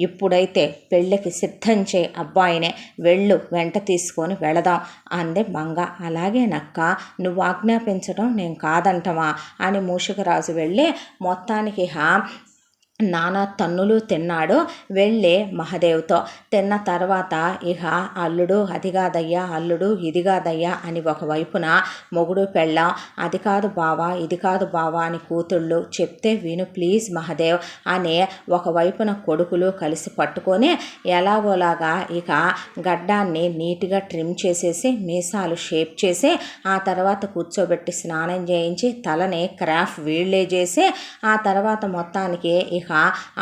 ఇప్పుడైతే పెళ్ళికి సిద్ధం చేయి అబ్బాయినే, వెళ్ళు వెంట తీసుకొని వెళదాం అంది మంగ. అలాగేనక్క, నువ్వు ఆజ్ఞాపించడం నేను కాదంటమా అని మూషికరాజు వెళ్ళి మొత్తానికి నానా తన్నులు తిన్నాడు. వెళ్ళి మహదేవ్తో తిన్న తర్వాత ఇక అల్లుడు అది కాదయ్యా, అల్లుడు ఇది కాదయ్యా అని ఒకవైపున మొగుడు పెళ్ళాం, అది కాదు బావా ఇది కాదు బావా అని కూతుళ్ళు చెప్తే విను ప్లీజ్ మహదేవ్ అని ఒకవైపున కొడుకులు కలిసి పట్టుకొని ఎలాగోలాగా ఇక గడ్డాన్ని నీట్గా ట్రిమ్ చేసేసి మీసాలు షేప్ చేసి ఆ తర్వాత కూర్చోబెట్టి స్నానం చేయించి తలని క్రాఫ్ వీళ్ళే చేసి ఆ తర్వాత మొత్తానికి ఇక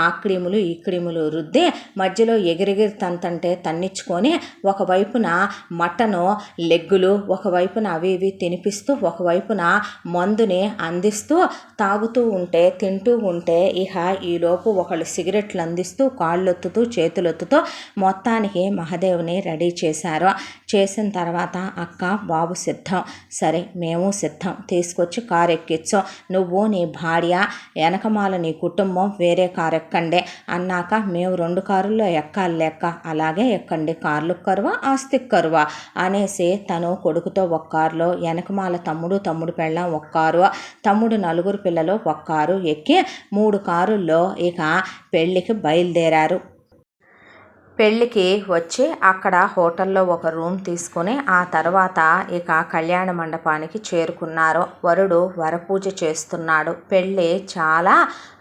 ఆ క్రీములు ఈ క్రీములు రుద్ది మధ్యలో ఎగిరిగిరి తంతంటే తన్నించుకొని ఒకవైపున మటను లెగ్గులు ఒకవైపున అవి ఇవి తినిపిస్తూ ఒకవైపున మందుని అందిస్తూ తాగుతూ ఉంటే తింటూ ఉంటే ఇక ఈలోపు ఒకళ్ళు సిగరెట్లు అందిస్తూ కాళ్ళొత్తుతూ చేతులొత్తుతూ మొత్తానికి మహదేవ్ని రెడీ చేశారు. చేసిన తర్వాత అక్క బాబు సిద్ధం, సరే మేము సిద్ధం, తీసుకొచ్చి కారు ఎక్కించు, నువ్వు నీ భార్య వెనకమాల నీ కుటుంబం వేరే కారు ఎక్కండి అన్నాక మేము 2 కారుల్లో ఎక్కాలి లెక్క, అలాగే ఎక్కండి, కార్లు కరువా ఆస్తికి కరువా అనేసి తను కొడుకుతో ఒక కారులో, వెనకమాల తమ్ముడు పెళ్ళాం ఒక కారు, తమ్ముడు 4 పిల్లలు ఒక కారు ఎక్కి 3 కారుల్లో ఇక పెళ్ళికి బయలుదేరారు. పెళ్ళికి వచ్చి అక్కడ హోటల్లో ఒక రూమ్ తీసుకుని ఆ తర్వాత ఇక కళ్యాణ మండపానికి చేరుకున్నారు. వరుడు వరపూజ చేస్తున్నాడు. పెళ్ళి చాలా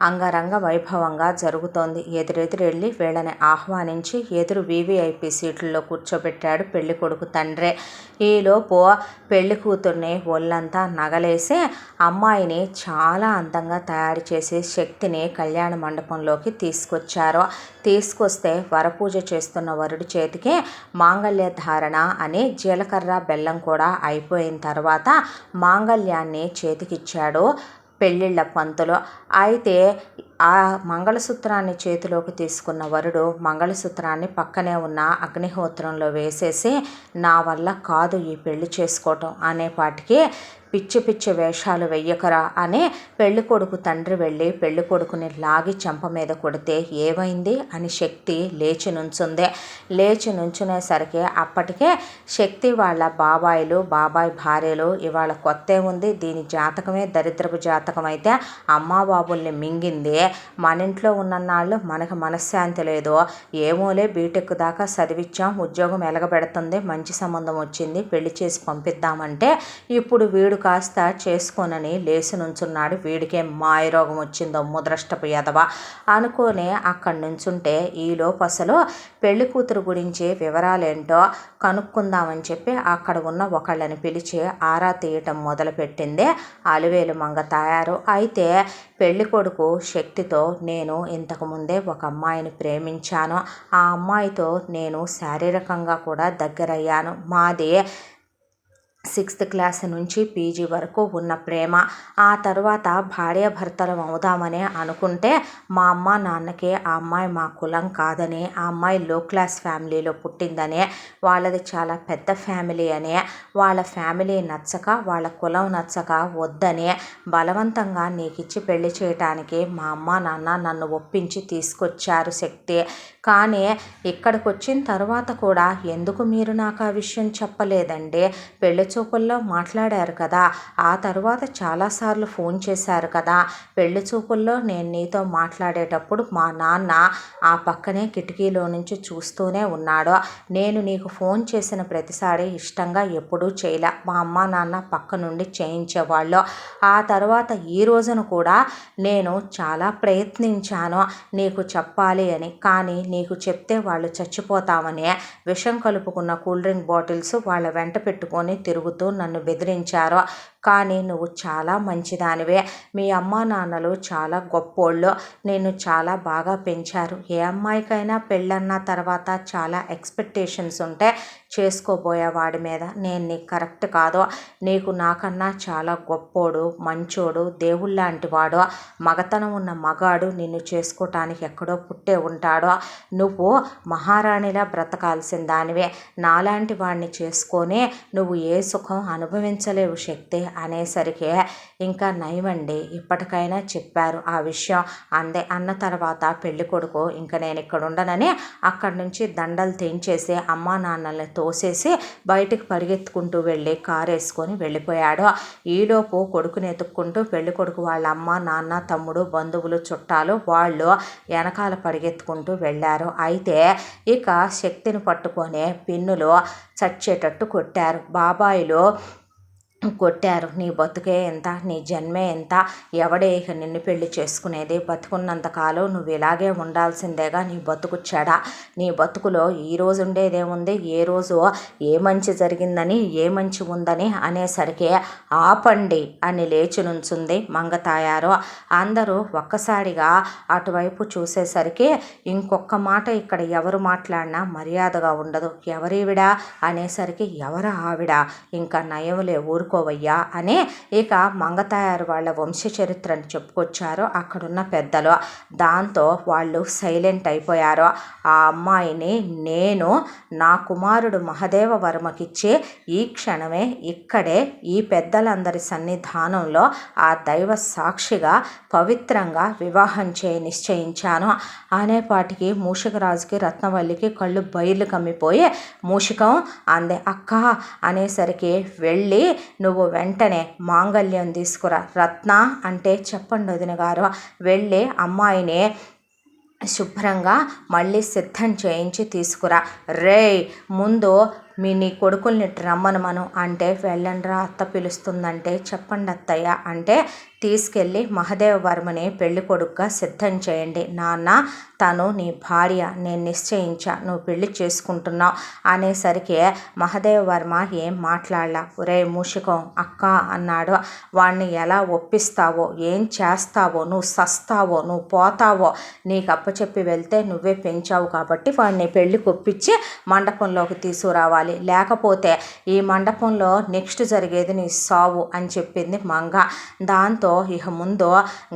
అంగరంగ వైభవంగా జరుగుతోంది. ఎదురెళ్ళి వీళ్ళని ఆహ్వానించి ఎదురు VVIP సీట్లలో కూర్చోబెట్టాడు పెళ్లి కొడుకు తండ్రి. ఈలోపు పెళ్లి కూతుర్ని ఒళ్ళంతా నగలేసి అమ్మాయిని చాలా అందంగా తయారు చేసి శక్తిని కళ్యాణ మండపంలోకి తీసుకొచ్చారు. తీసుకొస్తే వరపూజ చేస్తున్న వరుడి చేతికి మాంగళ్య ధారణ అని జీలకర్ర బెల్లం కూడా అయిపోయిన తర్వాత మాంగళ్యాన్ని చేతికిచ్చాడు పెళ్ళిళ్ళ పంతులు. అయితే ఆ మంగళసూత్రాన్ని చేతిలోకి తీసుకున్న వరుడు మంగళసూత్రాన్ని పక్కనే ఉన్న అగ్నిహోత్రంలో వేసేసి నా వల్ల కాదు ఈ పెళ్లి చేసుకోవటం అనేపాటికి పిచ్చి పిచ్చి వేషాలు వెయ్యకరా అని పెళ్లి కొడుకు తండ్రి వెళ్ళి పెళ్లి కొడుకుని లాగి చెంప మీద కొడితే ఏమైంది అని శక్తి లేచి నుంచుంది. లేచి నుంచునేసరికి అప్పటికే శక్తి వాళ్ళ బాబాయ్ భార్యలు ఇవాళ కొత్త ఉంది, దీని జాతకమే దరిద్రపు జాతకం అయితే అమ్మా బాబుల్ని మింగింది, మన ఇంట్లో ఉన్ననాళ్ళు మనకు మనశ్శాంతి లేదు, ఏమోలే బీటెక్ దాకా చదివించాం, ఉద్యోగం ఎలగబెడుతుంది, మంచి సంబంధం వచ్చింది, పెళ్లి చేసి పంపిద్దామంటే ఇప్పుడు వీడు కాస్త చేసుకోనని లేచి నుంచున్నాడు. వీడికే మాయరోగం వచ్చిందో ముద్రష్టపు ఎదవ అనుకొని అక్కడి నుంచుంటే ఈలోపు అసలు పెళ్లి కూతురు గురించి వివరాలేంటో కనుక్కుందామని చెప్పి అక్కడ ఉన్న ఒకళ్ళని పిలిచి ఆరా తీయటం మొదలుపెట్టింది అలివేలు మంగ తాయారు. అయితే పెళ్లి కొడుకు శక్తితో నేను ఇంతకుముందే ఒక అమ్మాయిని ప్రేమించాను, ఆ అమ్మాయితో నేను శారీరకంగా కూడా దగ్గరయ్యాను, మాది 6th క్లాస్ నుంచి PG వరకు ఉన్న ప్రేమ, ఆ తర్వాత భార్యాభర్తలం అవుదామని అనుకుంటే మా అమ్మ నాన్నకి ఆ అమ్మాయి మా కులం కాదని, ఆ అమ్మాయి లో క్లాస్ ఫ్యామిలీలో పుట్టిందని, వాళ్ళది చాలా పెద్ద ఫ్యామిలీ అని, వాళ్ళ ఫ్యామిలీ నచ్చక వాళ్ళ కులం నచ్చక వద్దని బలవంతంగా నీకు ఇచ్చి పెళ్లి చేయటానికి మా అమ్మ నాన్న నన్ను ఒప్పించి తీసుకొచ్చారు శక్తి. కానీ ఇక్కడికి వచ్చిన తర్వాత కూడా ఎందుకు మీరు నాకు ఆ విషయం చెప్పలేదండి, పెళ్లి చూపుల్లో మాట్లాడారు కదా, ఆ తర్వాత చాలాసార్లు ఫోన్ చేశారు కదా, పెళ్లి చూపుల్లో నేను నీతో మాట్లాడేటప్పుడు మా నాన్న ఆ పక్కనే కిటికీలో నుంచి చూస్తూనే ఉన్నాడు, నేను నీకు ఫోన్ చేసిన ప్రతిసారి ఇష్టంగా ఎప్పుడూ చేయలే, మా అమ్మ నాన్న పక్క నుండి చేయించేవాళ్ళు, ఆ తర్వాత ఈ రోజున కూడా నేను చాలా ప్రయత్నించాను నీకు చెప్పాలి అని, కానీ నీకు చెప్తే వాళ్ళు చచ్చిపోతామని విషం కలుపుకున్న కూల్ డ్రింక్ బాటిల్స్ వాళ్ళ వెంట పెట్టుకొని తిరుగుతూ నన్ను బెదిరించారు, కానీ నువ్వు చాలా మంచిదానివే. మీ అమ్మా నాన్నలు చాలా గొప్పోళ్ళు, నిన్ను చాలా బాగా పెంచారు. ఏ అమ్మాయికైనా పెళ్ళన్న తర్వాత చాలా ఎక్స్పెక్టేషన్స్ ఉంటే చేసుకోబోయే వాడి మీద నేను నీకు కరెక్ట్ కాదు. నీకు నాకన్నా చాలా గొప్పోడు, మంచోడు, దేవుళ్ళలాంటి వాడు, మగతనం ఉన్న మగాడు నిన్ను చేసుకోవటానికి ఎక్కడో పుట్టే ఉంటాడో. నువ్వు మహారాణిలా బ్రతకాల్సిన దానివే. నాలాంటి వాడిని చేసుకొని నువ్వు ఏ సుఖం అనుభవించలేవు శక్తి అనేసరికి ఇంకా నయమండి, ఇప్పటికైనా చెప్పారు ఆ విషయం. అన్న తర్వాత పెళ్లి కొడుకు ఇంకా నేను ఇక్కడ ఉండనని అక్కడి నుంచి దండలు తెంచేసి అమ్మా నాన్నల్ని తోసేసి బయటికి పరిగెత్తుకుంటూ వెళ్ళి కారు వేసుకొని వెళ్ళిపోయాడు. ఈలోపు కొడుకుని ఎత్తుక్కుంటూ పెళ్లి కొడుకు వాళ్ళ అమ్మ నాన్న తమ్ముడు బంధువులు చుట్టాలు వాళ్ళు వెనకాల పరిగెత్తుకుంటూ వెళ్ళారు. అయితే ఇక శక్తిని పట్టుకొని పిన్నులు చచ్చేటట్టు కొట్టారు. బాబాయిలు కొట్టారు. నీ బతుకే ఎంత, నీ జన్మే ఎంత, ఎవడే ఇక నిన్ను పెళ్లి చేసుకునేది, బతుకున్నంతకాలం నువ్వు ఇలాగే ఉండాల్సిందేగా, నీ బతుకు చెడ, నీ బతుకులో ఈరోజు ఉండేదేముంది, ఏ రోజు ఏ మంచి జరిగిందని ఏ మంచి ఉందని అనేసరికి ఆపండి అని లేచి నుంచుంది మంగతాయారు. అందరూ ఒక్కసారిగా అటువైపు చూసేసరికి ఇంకొక మాట ఇక్కడ ఎవరు మాట్లాడినా మర్యాదగా ఉండదు. ఎవరివిడా అనేసరికి ఎవరు ఆవిడ, ఇంకా నయములే ఊరుకోవయ్యా అని ఇక మంగతాయారు వాళ్ళ వంశ చరిత్రను చెప్పుకొచ్చారు అక్కడున్న పెద్దలు. దాంతో వాళ్ళు సైలెంట్ అయిపోయారు. ఆ అమ్మాయిని నేను నా కుమారుడు మహదేవ వర్మకిచ్చి ఈ క్షణమే ఇక్కడే ఈ పెద్దలందరి సన్నిధానంలో ఆ దైవ సాక్షిగా పవిత్రంగా వివాహం నిశ్చయించాను అనేపాటికి మూషికరాజుకి రత్నవల్లికి కళ్ళు బయలు కమ్మిపోయి మూషికం అందే. అక్క అనేసరికి వెళ్ళి నువ్వు వెంటనే మాంగళ్యం తీసుకురా. రత్న అంటే చెప్పండి వదిన గారు, వెళ్ళి అమ్మాయిని శుభ్రంగా మళ్ళీ సిద్ధం చేయించి తీసుకురా. ముందు నీ కొడుకుల్ని రమ్మను అంటే వెళ్ళండ్రా అత్త పిలుస్తుందంటే చెప్పండి అత్తయ్య అంటే తీసుకెళ్ళి మహదేవ వర్మని పెళ్లి కొడుకుగా సిద్ధం చేయండి. నాన్న తను నీ భార్య, నేను నిశ్చయించా, నువ్వు పెళ్లి చేసుకుంటున్నావు అనేసరికి మహదేవ వర్మ ఏం మాట్లాడలా. ఒరే మూషికం అక్క అన్నాడు. వాడిని ఎలా ఒప్పిస్తావో, ఏం చేస్తావో, నువ్వు సస్తావో, నువ్వు పోతావో, నీకు అప్పచెప్పి వెళ్తే నువ్వే పెంచావు కాబట్టి వాడిని పెళ్లికి ఒప్పించి మండపంలోకి తీసుకురావాలి, లేకపోతే ఈ మండపంలో నెక్స్ట్ జరిగేది నీ సావు అని చెప్పింది మంగ. దాంతో ఇక ముందు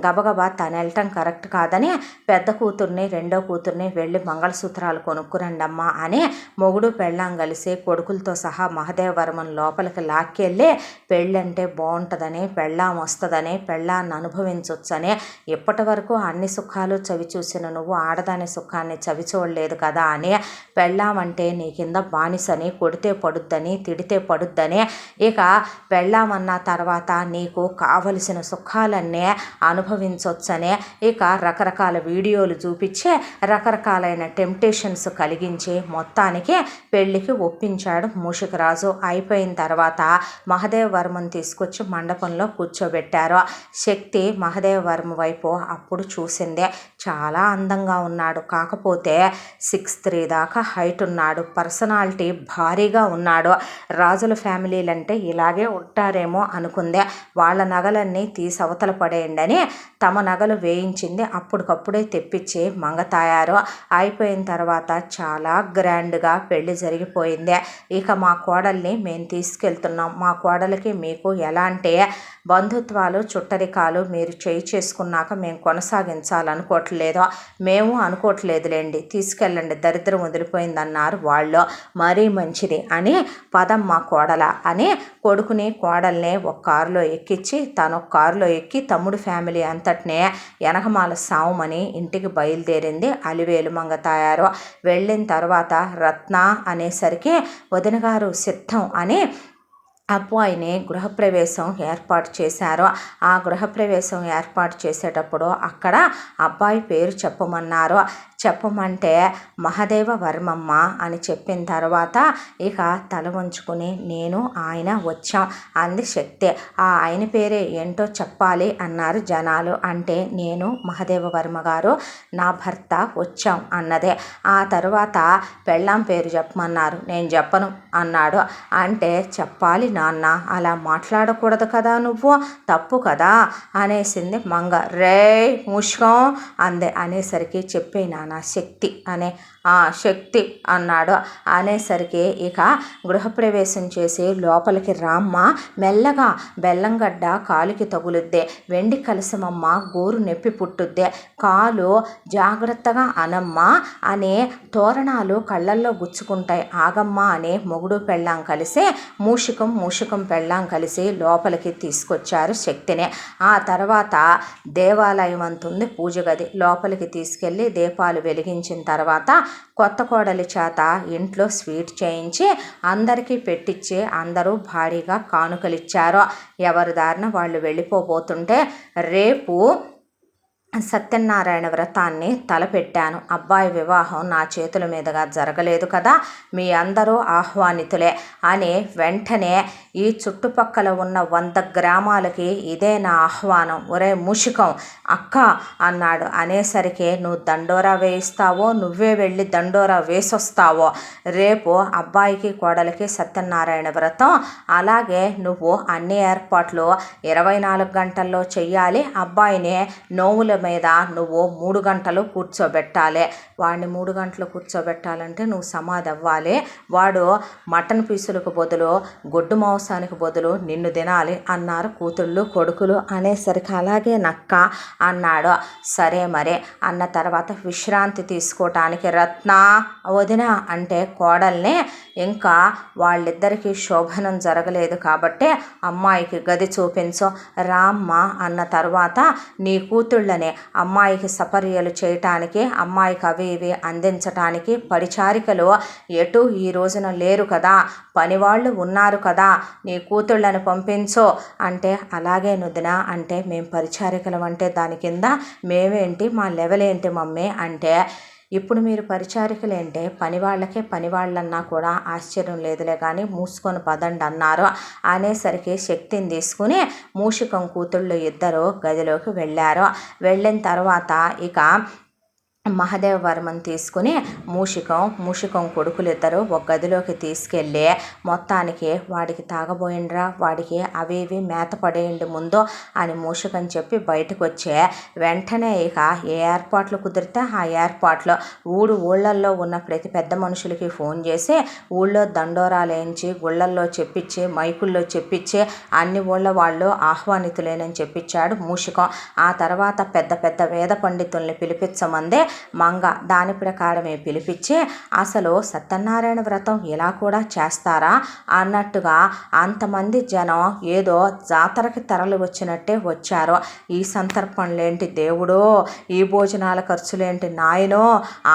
గబగబా తను వెళ్ళటం కరెక్ట్ కాదని పెద్ద కూతుర్ని రెండో కూతుర్ని వెళ్ళి మంగళసూత్రాలు కొనుక్కురండమ్మా అని మొగుడు పెళ్ళాం కలిసి కొడుకులతో సహా మహదేవ వర్మన్ లోపలికి లాక్కెళ్ళి పెళ్ళంటే బాగుంటుందని, పెళ్ళాం వస్తుందని, పెళ్ళాన్ని అనుభవించవచ్చని, ఇప్పటి వరకు అన్ని సుఖాలు చవి చూసిన నువ్వు ఆడదాని సుఖాన్ని చవి చూడలేదు కదా అని, పెళ్ళామంటే నీ కింద బానిసని, కొడితే పడుద్దని తిడితే పడుద్దని, ఇక పెళ్ళామన్న తర్వాత నీకు కావలసిన సుఖాలన్నీ అనుభవించవచ్చనే ఇక రకరకాల వీడియోలు చూపించి రకరకాలైన టెంప్టేషన్స్ కలిగించి మొత్తానికి పెళ్ళికి ఒప్పించాడు మూషికరాజు. అయిపోయిన తర్వాత మహదేవ వర్మను తీసుకొచ్చి మండపంలో కూర్చోబెట్టారు. శక్తి మహదేవ వర్మ వైపు అప్పుడు చూసిందే. చాలా అందంగా ఉన్నాడు, కాకపోతే 6'3" దాకా హైట్ ఉన్నాడు, పర్సనాలిటీ భారీగా ఉన్నాడు. రాజుల ఫ్యామిలీలంటే ఇలాగే ఉంటారేమో అనుకుందే. వాళ్ళ నగలన్నీ తీసి అవతల పడేయండి అని తమ నగలు వేయించింది అప్పటికప్పుడే తెప్పించి మంగతాయారు. అయిపోయిన తర్వాత చాలా గ్రాండ్గా పెళ్లి జరిగిపోయింది. ఇక మా కోడల్ని మేము తీసుకెళ్తున్నాం, మా కోడలికి మీకు ఎలాంటి బంధుత్వాలు చుట్టరికాలు మీరు చేసుకున్నాక మేము కొనసాగించాలనుకోవట్లేదు, మేము అనుకోవట్లేదులేండి, తీసుకెళ్ళండి దరిద్రం వదిలిపోయిందన్నారు వాళ్ళు. మరీ మంచిది అని పదం మా కోడల అని కొడుకుని కోడల్ని ఒక కారులో ఎక్కించి తను ఒక కారులో ఎక్కి తమ్ముడు ఫ్యామిలీ అంతటినే ఎనకమాల సావుమని ఇంటికి బయలుదేరింది అలివేలు మంగతాయారు. వెళ్ళిన తర్వాత రత్న అనేసరికి వదిన గారు సిద్ధం అని అబ్బాయిని గృహప్రవేశం ఏర్పాటు చేశారు. ఆ గృహప్రవేశం ఏర్పాటు చేసేటప్పుడు అక్కడ అబ్బాయి పేరు చెప్పమన్నారు. చెప్పమంటే మహదేవ వర్మమ్మ అని చెప్పిన తర్వాత ఇక తల వంచుకుని నేను ఆయన వచ్చాం అంది శక్తి. ఆయన పేరే ఏంటో చెప్పాలి అన్నారు జనాలు. అంటే నేను మహదేవ వర్మ గారు నా భర్త వచ్చాం అన్నదే. ఆ తర్వాత పెళ్ళాం పేరు చెప్పమన్నారు. నేను చెప్పను అన్నాడు. అంటే చెప్పాలి నాన్న, అలా మాట్లాడకూడదు కదా, నువ్వు తప్పు కదా అనేసింది మంగ. రే ముష్కం అందే. అనేసరికి చెప్పే నాన్న శక్తి అనే. శక్తి అన్నాడు. అనేసరికి ఇక గృహప్రవేశం చేసి లోపలికి రామ్మ, మెల్లగా బెల్లంగడ్డ కాలుకి తగులుద్దే, వెండి కలసమమ్మ గోరు నొప్పి పుట్టుద్దే, కాలు జాగ్రత్తగా అనమ్మ అనే తోరణాలు కళ్ళల్లో గుచ్చుకుంటాయి, ఆగమ్మ అనే మొగుడు పెళ్ళాం కలిసి మూషికం పెళ్ళాం కలిసి లోపలికి తీసుకొచ్చారు శక్తిని. ఆ తర్వాత దేవాలయం అంతుంది పూజ గది. లోపలికి తీసుకెళ్ళి దీపాలు వెలిగించిన తర్వాత కొత్త కోడలి చేత ఇంట్లో స్వీట్ చేయించి అందరికీ పెట్టించి అందరూ భారీగా కానుకలిచ్చారు. ఎవరి దారిన వాళ్ళు వెళ్ళిపోబోతుంటే రేపు సత్యనారాయణ వ్రతాన్ని తలపెట్టాను. అబ్బాయి వివాహం నా చేతుల మీదుగా జరగలేదు కదా, మీ అందరూ ఆహ్వానితులే అని వెంటనే ఈ చుట్టుపక్కల ఉన్న 100 గ్రామాలకి ఇదే నా ఆహ్వానం. ఒరే మూషికం అక్క అన్నాడు. అనేసరికి నువ్వు దండోరా వేయిస్తావో, నువ్వే వెళ్ళి దండోరా వేసొస్తావో. రేపు అబ్బాయికి కోడలికి సత్యనారాయణ వ్రతం, అలాగే నువ్వు అన్ని ఏర్పాట్లు 24 గంటల్లో చెయ్యాలి. అబ్బాయిని నోముల మీద నువ్వు 3 గంటలు కూర్చోబెట్టాలి. వాడిని 3 గంటలు కూర్చోబెట్టాలంటే నువ్వు సమాధి అవ్వాలి. వాడు మటన్ పీసులకు బదులు గొడ్డు మాంసానికి బదులు నిన్ను తినాలి అన్నారు కూతుళ్ళు కొడుకులు. అనేసరికి అలాగే నక్క అన్నాడు. సరే మరే అన్న తర్వాత విశ్రాంతి తీసుకోవటానికి రత్న వదిన అంటే కోడల్ని, ఇంకా వాళ్ళిద్దరికీ శోభనం జరగలేదు కాబట్టి అమ్మాయికి గది చూపించు రామ్మ అన్న తర్వాత నీ కూతుళ్ళని అమ్మాయికి సపర్యలు చేయటానికి, అమ్మాయికి అవి ఇవి అందించటానికి పరిచారికలు ఎటు ఈ రోజున లేరు కదా, పనివాళ్ళు ఉన్నారు కదా, నీ కూతుళ్ళని పంపించు అంటే అలాగే నుదిన. అంటే మేము పరిచారికలం అంటే దాని కింద మేమేంటి, మా లెవెల్ ఏంటి మమ్మీ అంటే, ఇప్పుడు మీరు పరిచారికలేంటే పనివాళ్ళన్నా కూడా ఆశ్చర్యం లేదులే కానీ మూసుకొని పదండి అన్నారు. అనేసరికి శక్తిని తీసుకుని మూషికం కూతుళ్ళు ఇద్దరు గదిలోకి వెళ్ళారు. వెళ్ళిన తర్వాత ఇక మహదేవ వర్మని తీసుకుని మూషికం కొడుకులిద్దరూ ఒక గదిలోకి తీసుకెళ్ళి మొత్తానికి వాడికి తాగబోయిండ్రా, వాడికి అవి ఇవి మేత పడేయండి ముందు అని మూషికం చెప్పి బయటకు వచ్చే వెంటనే ఇక ఏ ఏర్పాట్లు కుదిరితే ఆ ఏర్పాట్లు ఊళ్ళల్లో ఉన్న ప్రతి పెద్ద మనుషులకి ఫోన్ చేసి ఊళ్ళో దండోరాలు వేయించి గుళ్ళల్లో చెప్పించి మైకుల్లో చెప్పించి అన్ని ఊళ్ళ వాళ్ళు ఆహ్వానితులేనని చెప్పించాడు మూషికం. ఆ తర్వాత పెద్ద పెద్ద వేద పండితుల్ని పిలిపించమందే మంగ. దాని ప్రకారమే పిలిపించి అసలు సత్యనారాయణ వ్రతం ఇలా కూడా చేస్తారా అన్నట్టుగా అంతమంది జనం ఏదో జాతరకి తరలి వచ్చినట్టే వచ్చారు. ఈ సంతర్పణలేంటి దేవుడో, ఈ భోజనాల ఖర్చులేంటి నాయనో,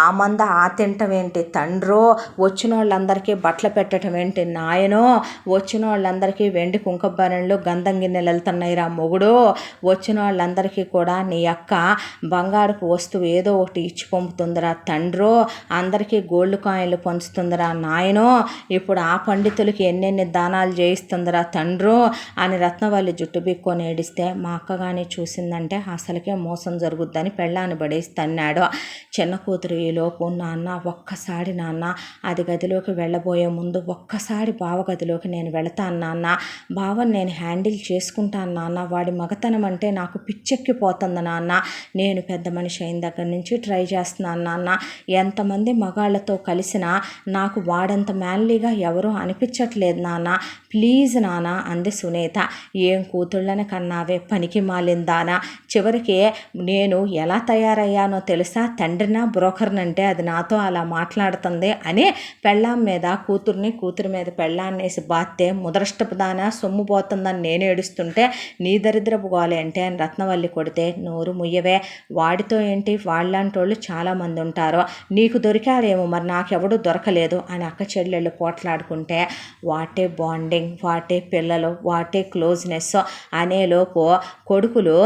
ఆ మంద ఆ తింటమేంటి తండ్రో, వచ్చిన వాళ్ళందరికీ బట్టలు పెట్టడం ఏంటి నాయనో, వచ్చిన వాళ్ళందరికీ వెండి కుంకబరణలు గంధం గిన్నెలు వెళ్తున్నాయిరా మొగుడు, వచ్చిన వాళ్ళందరికీ కూడా నీ అక్క బంగారపు వస్తువు ఏదో ఒకటి ఇచ్చి పంపుతుందిరా తండ్రో, అందరికీ గోల్డ్ కాయిన్లు పంచుతుందిరా నాయనో, ఇప్పుడు ఆ పండితులకి ఎన్నెన్ని దానాలు చేయిస్తుందిరా తండ్రో అని రత్నవల్లి జుట్టు బిక్కొని ఏడిస్తే మా అక్క కానీ చూసిందంటే అసలుకే మోసం జరుగుద్దని పెళ్ళాన్ని పడేసి తన్నాడు. చిన్న కూతురు ఈలోపు నాన్న ఒక్కసారి నాన్న అది గదిలోకి వెళ్ళబోయే ముందు ఒక్కసారి బావ గదిలోకి నేను వెళతాను నాన్న, బావని నేను హ్యాండిల్ చేసుకుంటాను నాన్న, వాడి మగతనం అంటే నాకు పిచ్చెక్కిపోతుంది నాన్న, నేను పెద్ద మనిషి అయిన దగ్గర నుంచి ట్రై చేస్తున్నాను నాన్న, ఎంతమంది మగాళ్ళతో కలిసినా నాకు వాడంత మ్యాన్లీగా ఎవరూ అనిపించట్లేదు నాన్న, ప్లీజ్ నాన్న అంది సునీత. ఏం కూతుళ్ళని కన్నావే పనికి మాలిందానా, చివరికి నేను ఎలా తయారయ్యానో తెలుసా, తండ్రినా బ్రోకర్నంటే అది నాతో అలా మాట్లాడుతుంది అని పెళ్ళాం మీద కూతురి మీద పెళ్ళాన్నేసి బాత్తే ముదరష్టపు దానా సొమ్ము పోతుందని నేను ఏడుస్తుంటే నీ దరిద్రపు గోలేంటే అని రత్నవల్లి కొడితే నోరు ముయ్యవే, వాడితో ఏంటి వాళ్ళంటి వాళ్ళు చాలామంది ఉంటారు, నీకు దొరికారేమో మరి నాకెవడూ దొరకలేదు అని అక్క చెల్లెళ్ళు పోట్లాడుకుంటే వాటే బాండింగ్, వాటే పిల్లలు, వాటే క్లోజ్నెస్ అనేలోపు కొడుకులు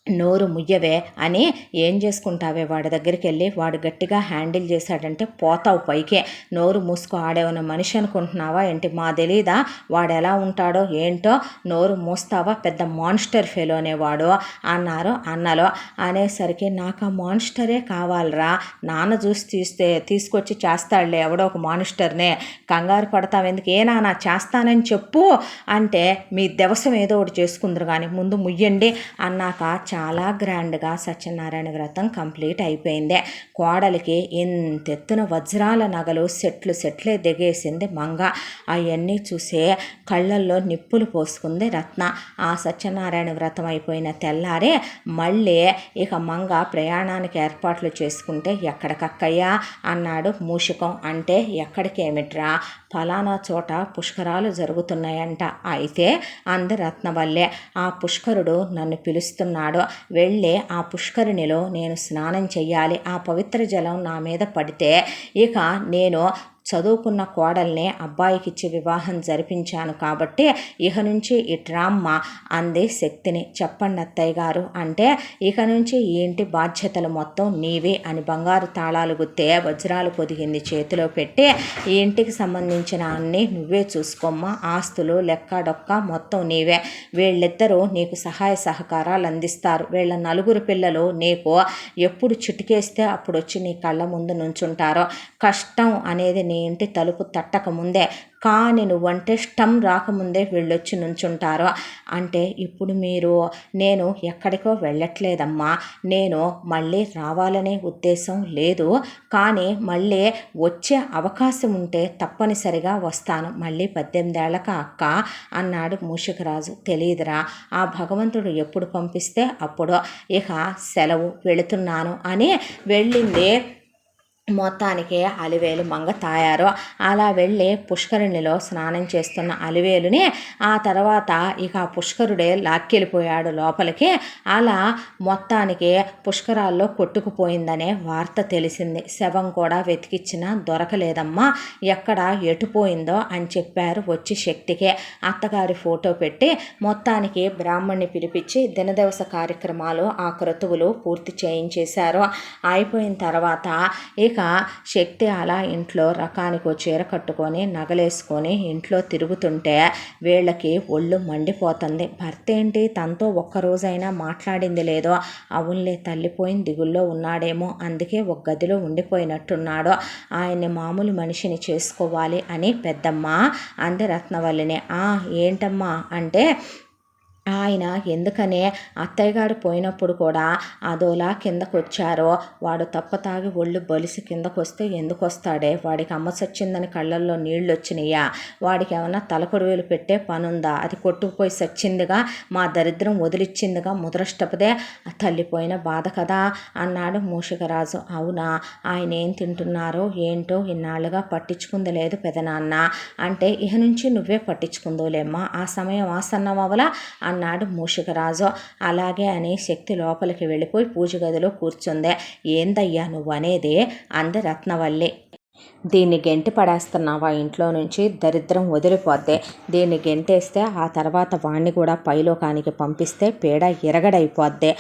నోరు ముయ్యవే అని ఏం చేసుకుంటావే వాడి దగ్గరికి వెళ్ళి వాడు గట్టిగా హ్యాండిల్ చేశాడంటే పోతావు పైకే. నోరు మూసుకో, ఆడేమన్నా మనిషి అనుకుంటున్నావా ఏంటి? మా తెలీదా వాడు ఎలా ఉంటాడో ఏంటో? నోరు మూస్తావా? పెద్ద మాన్స్టర్ ఫెలోనే వాడు అన్నారు అన్నలో. అనేసరికి నాకు ఆ మాన్స్టరే కావాలరా, నాన్న చూసి తీసుకొచ్చి చేస్తాడులే ఎవడో ఒక మాన్స్టర్నే, కంగారు పడతావు ఎందుకు? ఏ నాన్న చేస్తానని చెప్పు అంటే మీ దవసం ఏదో ఒకటి చేసుకుందరు కానీ ముందు ముయ్యండి అన్నాక చాలా గ్రాండ్గా సత్యనారాయణ వ్రతం కంప్లీట్ అయిపోయింది. కోడలికి ఎంతెత్తున వజ్రాల నగలు సెట్లే దిగేసింది మంగ. అవన్నీ చూసే కళ్ళల్లో నిప్పులు పోసుకుంది రత్న. ఆ సత్యనారాయణ వ్రతం అయిపోయిన తెల్లారే మళ్ళీ ఇక మంగ ప్రయాణానికి ఏర్పాట్లు చేసుకుంటే ఎక్కడికక్కయ్యా అన్నాడు మూషికం. అంటే ఎక్కడికేమిట్రా? ఫలానా చోట పుష్కరాలు జరుగుతున్నాయంట. అయితే అంది రత్నవల్లే. ఆ పుష్కరుడు నన్ను పిలుస్తున్నాడు, వెళ్ళి ఆ పుష్కరిణిలో నేను స్నానం చెయ్యాలి. ఆ పవిత్ర జలం నా మీద పడితే ఇక నేను చదువుకున్న కోడల్ని అబ్బాయికిచ్చి వివాహం జరిపించాను కాబట్టి ఇక నుంచి ఇట్రామ్మ అంది శక్తిని. చెప్పండి అత్తయ్య గారు అంటే ఇక నుంచి ఈ ఇంటి బాధ్యతలు మొత్తం నీవే అని బంగారు తాళాలు గుత్తే వజ్రాలు పొదిగింది చేతిలో పెట్టి, ఈ ఇంటికి సంబంధించిన అన్నీ నువ్వే చూసుకోమ్మా, ఆస్తులు లెక్క డొక్క మొత్తం నీవే. వీళ్ళిద్దరూ నీకు సహాయ సహకారాలు అందిస్తారు. వీళ్ళ నలుగురు పిల్లలు నీకు ఎప్పుడు చిటికేస్తే అప్పుడు వచ్చి నీ కళ్ళ ముందు నుంచుంటారో. కష్టం అనేది నీ ఇంటి తలుపు తట్టక ముందే, కానీ నువ్వంటే ఇష్టం రాకముందే వీళ్ళొచ్చి నుంచుంటారు. అంటే ఇప్పుడు నేను ఎక్కడికో వెళ్ళట్లేదమ్మా, నేను మళ్ళీ రావాలనే ఉద్దేశం లేదు, కానీ మళ్ళీ వచ్చే అవకాశం ఉంటే తప్పనిసరిగా వస్తాను, మళ్ళీ 18 ఏళ్ళక అక్క అన్నాడు మూషికరాజు. తెలియదురా, ఆ భగవంతుడు ఎప్పుడు పంపిస్తే అప్పుడు ఇక సెలవు, వెళుతున్నాను అని వెళ్ళింది. మొత్తానికి అలివేలు మంగ తాయారు. అలా వెళ్ళి పుష్కరిణిలో స్నానం చేస్తున్న అలివేలుని ఆ తర్వాత ఇక పుష్కరుడే లాక్కెళ్ళిపోయాడు లోపలికి. అలా మొత్తానికి పుష్కరాల్లో కొట్టుకుపోయిందనే వార్త తెలిసింది. శవం కూడా వెతికిచ్చినా దొరకలేదమ్మా, ఎక్కడ ఎటుపోయిందో అని చెప్పారు వచ్చి శక్తికే. అత్తగారి ఫోటో పెట్టి మొత్తానికి బ్రాహ్మణ్ణి పిలిపించి దినదివస కార్యక్రమాలు ఆ క్రతువులు పూర్తి చేయించేశారు. అయిపోయిన తర్వాత ఇక శక్తి అలా ఇంట్లో రకానికి చీర కట్టుకొని నగలేసుకొని ఇంట్లో తిరుగుతుంటే వీళ్ళకి ఒళ్ళు మండిపోతుంది. భర్త ఏంటి తనతో ఒక్కరోజైనా మాట్లాడింది లేదో, అవునులే తల్లిపోయిన దిగుల్లో ఉన్నాడేమో, అందుకే ఒక గదిలో ఉండిపోయినట్టున్నాడో, ఆయన్ని మామూలు మనిషిని చేసుకోవాలి అని పెద్దమ్మ అంది రత్నవల్లిని. ఏంటమ్మా అంటే ఆయన ఎందుకనే అత్తయ్య గారు పోయినప్పుడు కూడా అదోలా కిందకు వచ్చారో, వాడు తప్పతాగి ఒళ్ళు బలిసి కిందకు వస్తే ఎందుకు వస్తాడే, వాడికి అమ్మ సచ్చిందని కళ్ళల్లో నీళ్ళు వచ్చినాయా, వాడికి ఏమన్నా తలకొరువేలు పెట్టే పనుందా, అది కొట్టుకుపోయి సచ్చిందిగా, మా దరిద్రం వదిలిచ్చిందిగా, ముదరష్టపదే తల్లిపోయిన బాధ కదా అన్నాడు మూషికరాజు. అవునా, ఆయన ఏం తింటున్నారో ఏంటో ఇన్నాళ్ళుగా పట్టించుకుంది లేదు పెదనాన్న అంటే, ఇహ నుంచి నువ్వే పట్టించుకుందోలేమ్మా, ఆ సమయం ఆసన్నమవలా అన్నాడు మూషికరాజు. అలాగే అని శక్తి లోపలికి వెళ్ళిపోయి పూజ గదిలో కూర్చుందే. ఏందయ్యా నువ్వు అనేది అంది రత్నవల్లి. దీన్ని గెంటి పడేస్తున్నావా ఇంట్లో నుంచి, దరిద్రం వదిలిపోద్దే, దీన్ని గెంటేస్తే ఆ తర్వాత వాణ్ణి కూడా పైలోకానికి పంపిస్తే పీడ ఎరగడైపోద్దే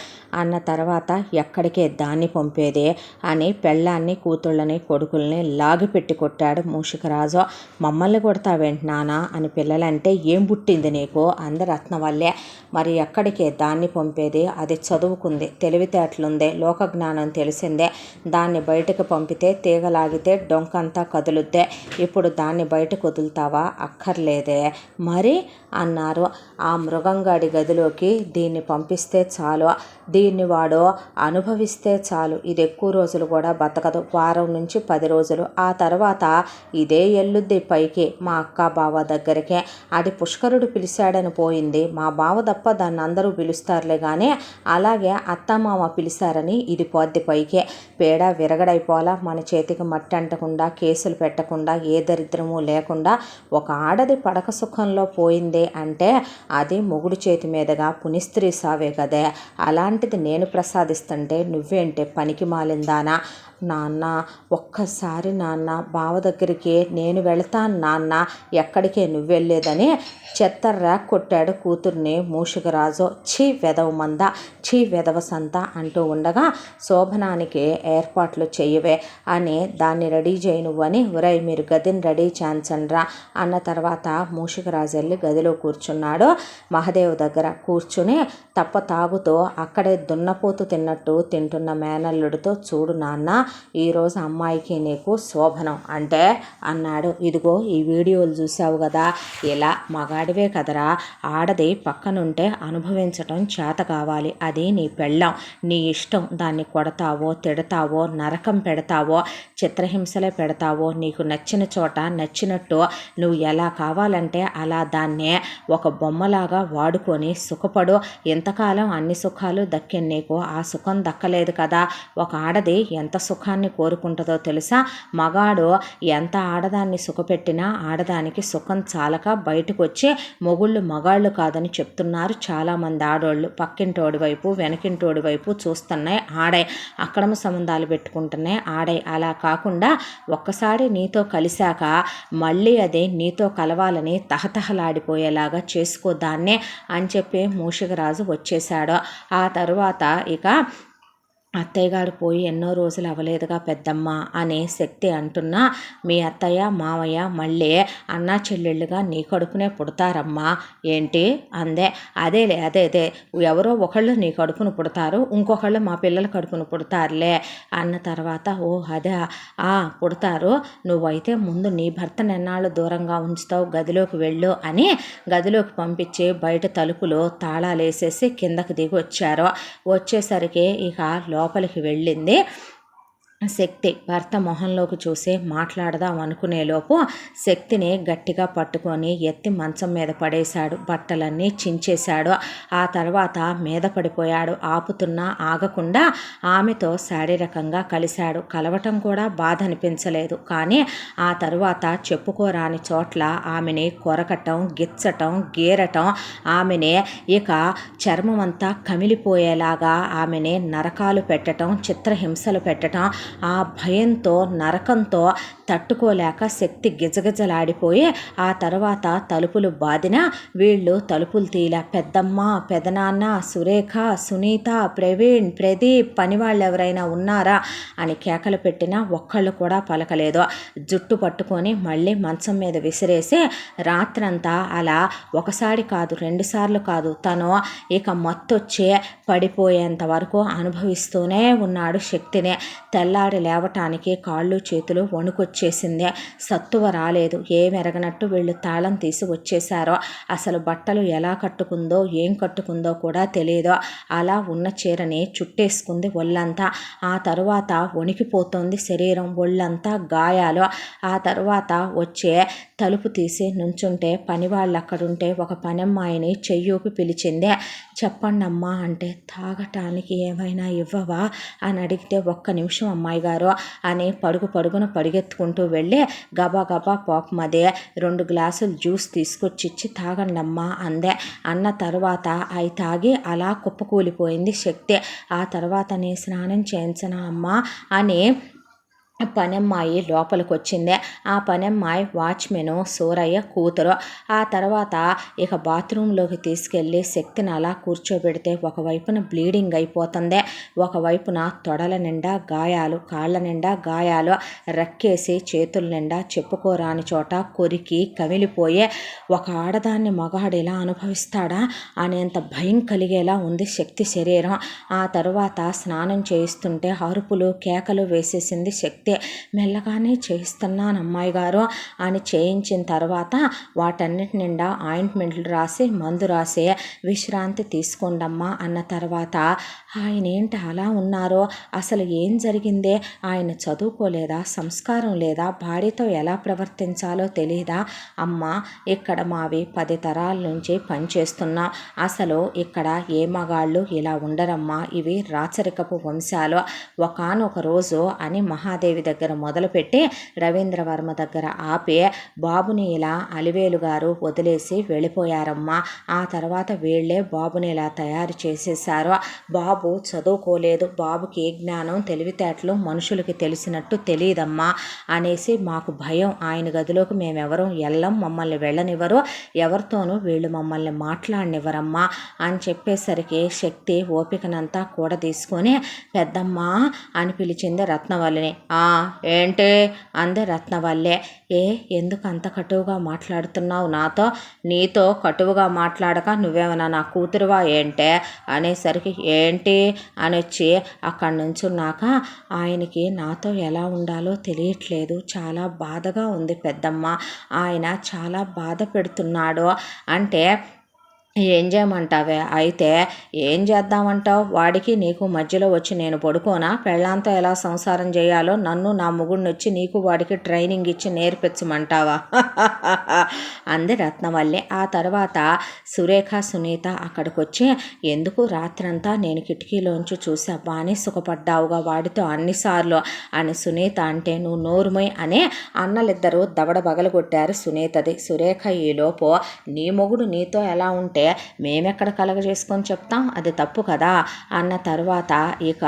అన్న తర్వాత ఎక్కడికే దాన్ని పంపేదే అని పెళ్ళాన్ని కూతుళ్ళని కొడుకుల్ని లాగిపెట్టి కొట్టాడు మూషికరాజు. మమ్మల్ని కొడతావేంటి నానా అని పిల్లలంటే ఏం పుట్టింది నీకు అంది రత్నవల్లే. మరి ఎక్కడికే దాన్ని పంపేది, అది చదువుకుంది, తెలివితేటలుందే, లోకజ్ఞానం తెలిసిందే, దాన్ని బయటకు పంపితే తీగలాగితే డొంకంతా కదులుద్దే, ఇప్పుడు దాన్ని బయటకు వదులుతావా, అక్కర్లేదే మరి అన్నారు. ఆ మృగంగాడి గదిలోకి దీన్ని పంపిస్తే చాలు, దీన్ని వాడు అనుభవిస్తే చాలు, ఇది ఎక్కువ రోజులు కూడా బతకదు, వారం నుంచి 10 రోజులు, ఆ తర్వాత ఇదే ఎల్లుద్ది పైకి మా అక్క బావ దగ్గరికే. అది పుష్కరుడు పిలిచాడని పోయింది, మా బావ తప్ప దాన్ని అందరూ పిలుస్తారులే కానీ అలాగే అత్తమామ పిలిచారని ఇది పోద్ది పైకే. పేడ విరగడైపోలా, మన చేతికి మట్టి అంటకుండా, కేసులు పెట్టకుండా, ఏ దరిద్రము లేకుండా ఒక ఆడది పడక సుఖంలో పోయింది అంటే అది మొగుడు చేతి మీదుగా పునిస్త్రీ సావే కదే. అలాంటిది నేను ప్రసాదిస్తుంటే నువ్వేంటే పనికి మాలిందానా, నాన్న ఒక్కసారి నాన్న బావ దగ్గరికి నేను వెళతాను నాన్న, ఎక్కడికే నువ్వు వెళ్ళేదని చెత్తర్రా కొట్టాడు కూతుర్ని మూషికరాజు. ఛీ వెదవ మంద, ఛీ వెదవ సంత అంటూ ఉండగా శోభనానికి ఏర్పాట్లు చెయ్యవే అని దాన్ని రెడీ చేయి నువ్వని, ఒరై మీరు గదిని రెడీ చేయించండ్రా అన్న తర్వాత మూషికరాజు వెళ్ళి గదిలో కూర్చున్నాడు. మహాదేవ్ దగ్గర కూర్చుని తప్ప తాగుతూ అక్కడే దున్నపోతు తిన్నట్టు తింటున్న మేనల్లుడితో, చూడు నాన్న ఈరోజు అమ్మాయికి నీకు శోభనం అంటే అన్నాడు. ఇదిగో ఈ వీడియోలు చూసావు కదా, ఇలా మగాడివే కదరా, ఆడది పక్కనుంటే అనుభవించటం చేత కావాలి. అది నీ పెళ్ళాం, నీ ఇష్టం. దాన్ని కొడతావో తిడతావో నరకం పెడతావో చిత్రహింసలే పెడతావో, నీకు నచ్చిన చోట నచ్చినట్టు నువ్వు ఎలా కావాలంటే అలా దాన్నే ఒక బొమ్మలాగా వాడుకొని సుఖపడు. ఎంతకాలం అన్ని సుఖాలు దక్కి నీకు ఆ సుఖం దక్కలేదు కదా. ఒక ఆడది ఎంత సుఖాన్ని కోరుకుంటుందో తెలుసా? మగాడు ఎంత ఆడదాన్ని సుఖపెట్టినా ఆడదానికి సుఖం చాలక బయటకు వచ్చి మొగుళ్ళు మగాళ్ళు కాదని చెప్తున్నారు చాలామంది ఆడోళ్ళు. పక్కింటోడి వైపు వెనకింటోడి వైపు చూస్తున్నాయి ఆడే, అక్రమ సంబంధాలు పెట్టుకుంటున్నాయి ఆడే. అలా కాకుండా ఒక్కసారి నీతో కలిశాక మళ్ళీ అదే నీతో కలవాలని తహతహలాడిపోయేలాగా చేసుకో దాన్నే అని చెప్పి మూషికరాజు వచ్చేశాడు. ఆ తరువాత ఇక అత్తయ్యగారు పోయి ఎన్నో రోజులు అవ్వలేదుగా పెద్దమ్మ అని శక్తి అంటున్నా, మీ అత్తయ్య మావయ్య మళ్ళీ అన్నా చెల్లెళ్ళుగా నీ కడుపునే పుడతారమ్మా. ఏంటి అందే. అదేలే అదే ఎవరో ఒకళ్ళు నీ కడుపును పుడతారు, ఇంకొకళ్ళు మా పిల్లల కడుపును పుడతారులే అన్న తర్వాత, ఓ అదే పుడతారు, నువ్వైతే ముందు నీ భర్తను ఎన్నాళ్ళు దూరంగా ఉంచుతావు, గదిలోకి వెళ్ళు అని గదిలోకి పంపించి బయట తలుపులు తాళాలు వేసేసి కిందకి దిగి వచ్చారు. వచ్చేసరికి ఇక లోపలికి వెళ్ళింది శక్తి. భర్త మొహంలోకి చూసి మాట్లాడదాం అనుకునేలోపు శక్తిని గట్టిగా పట్టుకొని ఎత్తి మంచం మీద పడేశాడు. బట్టలన్నీ చించేశాడు. ఆ తర్వాత మీద పడిపోయాడు. ఆపుతున్నా ఆగకుండా ఆమెతో శారీరకంగా కలిశాడు. కలవటం కూడా బాధ అనిపించలేదు. కానీ ఆ తరువాత చెప్పుకోరాని చోట్ల ఆమెని కొరకటం, గిచ్చటం, గీరటం, ఆమెని ఇక చర్మమంతా కమిలిపోయేలాగా ఆమెని నరకాలు పెట్టడం, చిత్రహింసలు పెట్టడం, ఆ భయంతో నరకంతో తట్టుకోలేక శక్తి గిజగిజలాడిపోయి ఆ తర్వాత తలుపులు బాదిన వీళ్ళు తలుపులు తీల. పెద్దమ్మ, పెదనాన్న, సురేఖ, సునీత, ప్రవీణ్, ప్రదీప్, పనివాళ్ళు ఎవరైనా ఉన్నారా అని కేకలు పెట్టినా ఒక్కళ్ళు కూడా పలకలేదు. జుట్టు పట్టుకొని మళ్ళీ మంచం మీద విసిరేసి రాత్రంతా అలా ఒకసారి కాదు రెండుసార్లు కాదు తను ఇక మత్తొచ్చే పడిపోయేంత వరకు అనుభవిస్తూనే ఉన్నాడు శక్తిని. తెల్లారి లేవటానికి కాళ్ళు చేతులు వణుకొచ్చేసింది. సత్తువ రాలేదు. ఏమెరగనట్టు వీళ్ళు తాళం తీసి వచ్చేశారో. అసలు బట్టలు ఎలా కట్టుకుందో ఏం కట్టుకుందో కూడా తెలియదు. అలా ఉన్న చీరని చుట్టేసుకుంది ఒళ్ళంతా. ఆ తరువాత వణికిపోతుంది శరీరం, ఒళ్ళంతా గాయాలు. ఆ తరువాత వచ్చే తలుపు తీసి నుంచుంటే పనివాళ్ళు అక్కడుంటే ఒక పనమ్మాయిని చెయ్యూపి పిలిచింది. చెప్పండి అమ్మా అంటే, తాగటానికి ఏమైనా ఇవ్వవా అని అడిగితే, ఒక్క నిమిషం అమ్మాయి గారు అని పరుగున పరిగెత్తుకుంటూ వెళ్ళి గబా గబా పాపమదే 2 గ్లాసులు జ్యూస్ తీసుకొచ్చిచ్చి తాగండమ్మా అందే. అన్న తర్వాత అవి తాగి అలా కుప్పకూలిపోయింది శక్తి. ఆ తర్వాత నీ స్నానం చేయించనా అమ్మా అని పనమ్మాయి లోపలికి వచ్చింది. ఆ పనమ్మాయి వాచ్మెను సూరయ్య కూతురు. ఆ తర్వాత ఇక బాత్రూంలోకి తీసుకెళ్ళి శక్తిని అలా కూర్చోబెడితే ఒకవైపున బ్లీడింగ్ అయిపోతుంది, ఒకవైపున తొడల నిండా గాయాలు, కాళ్ళ నిండా గాయాలు, రక్కేసి చేతుల నిండా చెప్పుకోరాని చోట కొరికి కమిలిపోయే ఒక ఆడదాన్ని మగాడు ఇలా అనుభవిస్తాడా అనేంత భయం కలిగేలా ఉంది శక్తి శరీరం. ఆ తరువాత స్నానం చేయిస్తుంటే అరుపులు కేకలు వేసేసింది శక్తి. మెల్లగానే చేయిస్తున్నాను అమ్మాయి గారు అని చేయించిన తర్వాత వాటన్నిటి నిండా ఆయింట్మెంట్లు రాసి మందు రాసి విశ్రాంతి తీసుకోండమ్మా అన్న తర్వాత, ఆయన ఏంటి అలా ఉన్నారో, అసలు ఏం జరిగిందే, ఆయన చదువుకోలేదా, సంస్కారం లేదా, భార్యతో ఎలా ప్రవర్తించాలో తెలియదా అమ్మ, ఇక్కడ మావి 10 తరాల నుంచి పనిచేస్తున్నాం, అసలు ఇక్కడ ఏ మగాళ్ళు ఇలా ఉండరమ్మా, ఇవి రాచరికపు వంశాలు, ఒకానొక రోజు అని మహాదేవి మహాదేవి దగ్గర మొదలుపెట్టి రవీంద్రవర్మ దగ్గర ఆపి బాబుని ఇలా అలివేలు గారు వదిలేసి వెళ్ళిపోయారమ్మా. ఆ తర్వాత వీళ్ళే బాబుని ఇలా తయారు చేసేసారు. బాబు చదువుకోలేదు, బాబుకి ఏ జ్ఞానం తెలివితేటలు మనుషులకి తెలిసినట్టు తెలియదమ్మా అనేసి మాకు భయం. ఆయన గదిలోకి మేమెవరూ వెళ్ళం, మమ్మల్ని వెళ్ళనివ్వరు, ఎవరితోనూ వీళ్ళు మమ్మల్ని మాట్లాడనివ్వరమ్మా అని చెప్పేసరికి శక్తి ఓపికనంతా కూడా తీసుకొని పెద్దమ్మా అని పిలిచింది రత్నవల్లిని. ఏంటి అంది రత్నవల్లే. ఎందుకు అంత కటువుగా మాట్లాడుతున్నావు నాతో? నీతో కటువుగా మాట్లాడక నువ్వేమన్నా నా కూతురువా ఏంటే అనేసరికి ఏంటి అని వచ్చి అక్కడి నుంచున్నాక ఆయనకి నాతో ఎలా ఉండాలో తెలియట్లేదు, చాలా బాధగా ఉంది పెద్దమ్మ, ఆయన చాలా బాధ పెడుతున్నాడు అంటే ఏం చేయమంటావే? అయితే ఏం చేద్దామంటావు? వాడికి నీకు మధ్యలో వచ్చి నేను పడుకోనా? పెళ్ళాంతో ఎలా సంసారం చేయాలో నన్ను నా మొగుడిని వచ్చి నీకు వాడికి ట్రైనింగ్ ఇచ్చి నేర్పించమంటావా అంది రత్నవల్లి. ఆ తర్వాత సురేఖ సునీత అక్కడికి వచ్చి ఎందుకు రాత్రంతా నేను కిటికీలోంచి చూసా, బాగానే సుఖపడ్డావుగా వాడితో అన్నిసార్లు అని సునీత అంటే నువ్వు నోరుమై అనే అన్నలిద్దరూ దవడ బగలగొట్టారు సునీతది. సురేఖ ఈలోపు నీ మొగుడు నీతో ఎలా ఉంటే మేమెక్కడ కలగజేసుకొని చెప్తాం, అది తప్పు కదా అన్న తర్వాత ఇక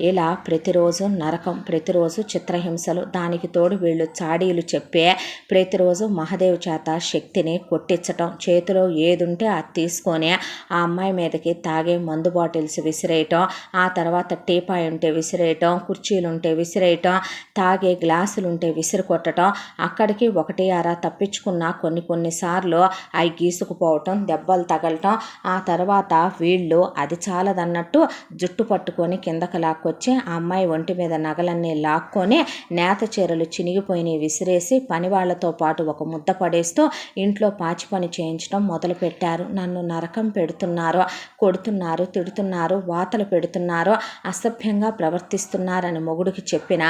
ఇలా ప్రతిరోజు నరకం, ప్రతిరోజు చిత్రహింసలు, దానికి తోడు వీళ్ళు చాడీలు చెప్పే ప్రతిరోజు మహాదేవ్ చేత శక్తిని కొట్టించటం, చేతిలో ఏదుంటే అది తీసుకొని ఆ అమ్మాయి మీదకి తాగే మందు బాటిల్స్ విసిరేయటం, ఆ తర్వాత టీపాయ్ ఉంటే విసిరేయటం, కుర్చీలుంటే విసిరేయటం, తాగే గ్లాసులుంటే విసిరి కొట్టడం, అక్కడికి ఒకటి అరా తప్పించుకున్న కొన్నిసార్లు అవి గీసుకుపోవటం, దెబ్బలు తగలటం, ఆ తర్వాత వీళ్ళు అది చాలదన్నట్టు జుట్టు పట్టుకొని కిందకి లాక్కొచ్చి ఆ అమ్మాయి ఒంటి మీద నగలన్నీ లాక్కొని నేత చీరలు చినిగిపోయినవి విసిరేసి పని వాళ్లతో పాటు ఒక ముద్ద పడేస్తూ ఇంట్లో పాచి పని చేయించడం మొదలుపెట్టారు. నన్ను నరకం పెడుతున్నారు, కొడుతున్నారు, తిడుతున్నారు, వాతలు పెడుతున్నారు, అసభ్యంగా ప్రవర్తిస్తున్నారని మొగుడికి చెప్పినా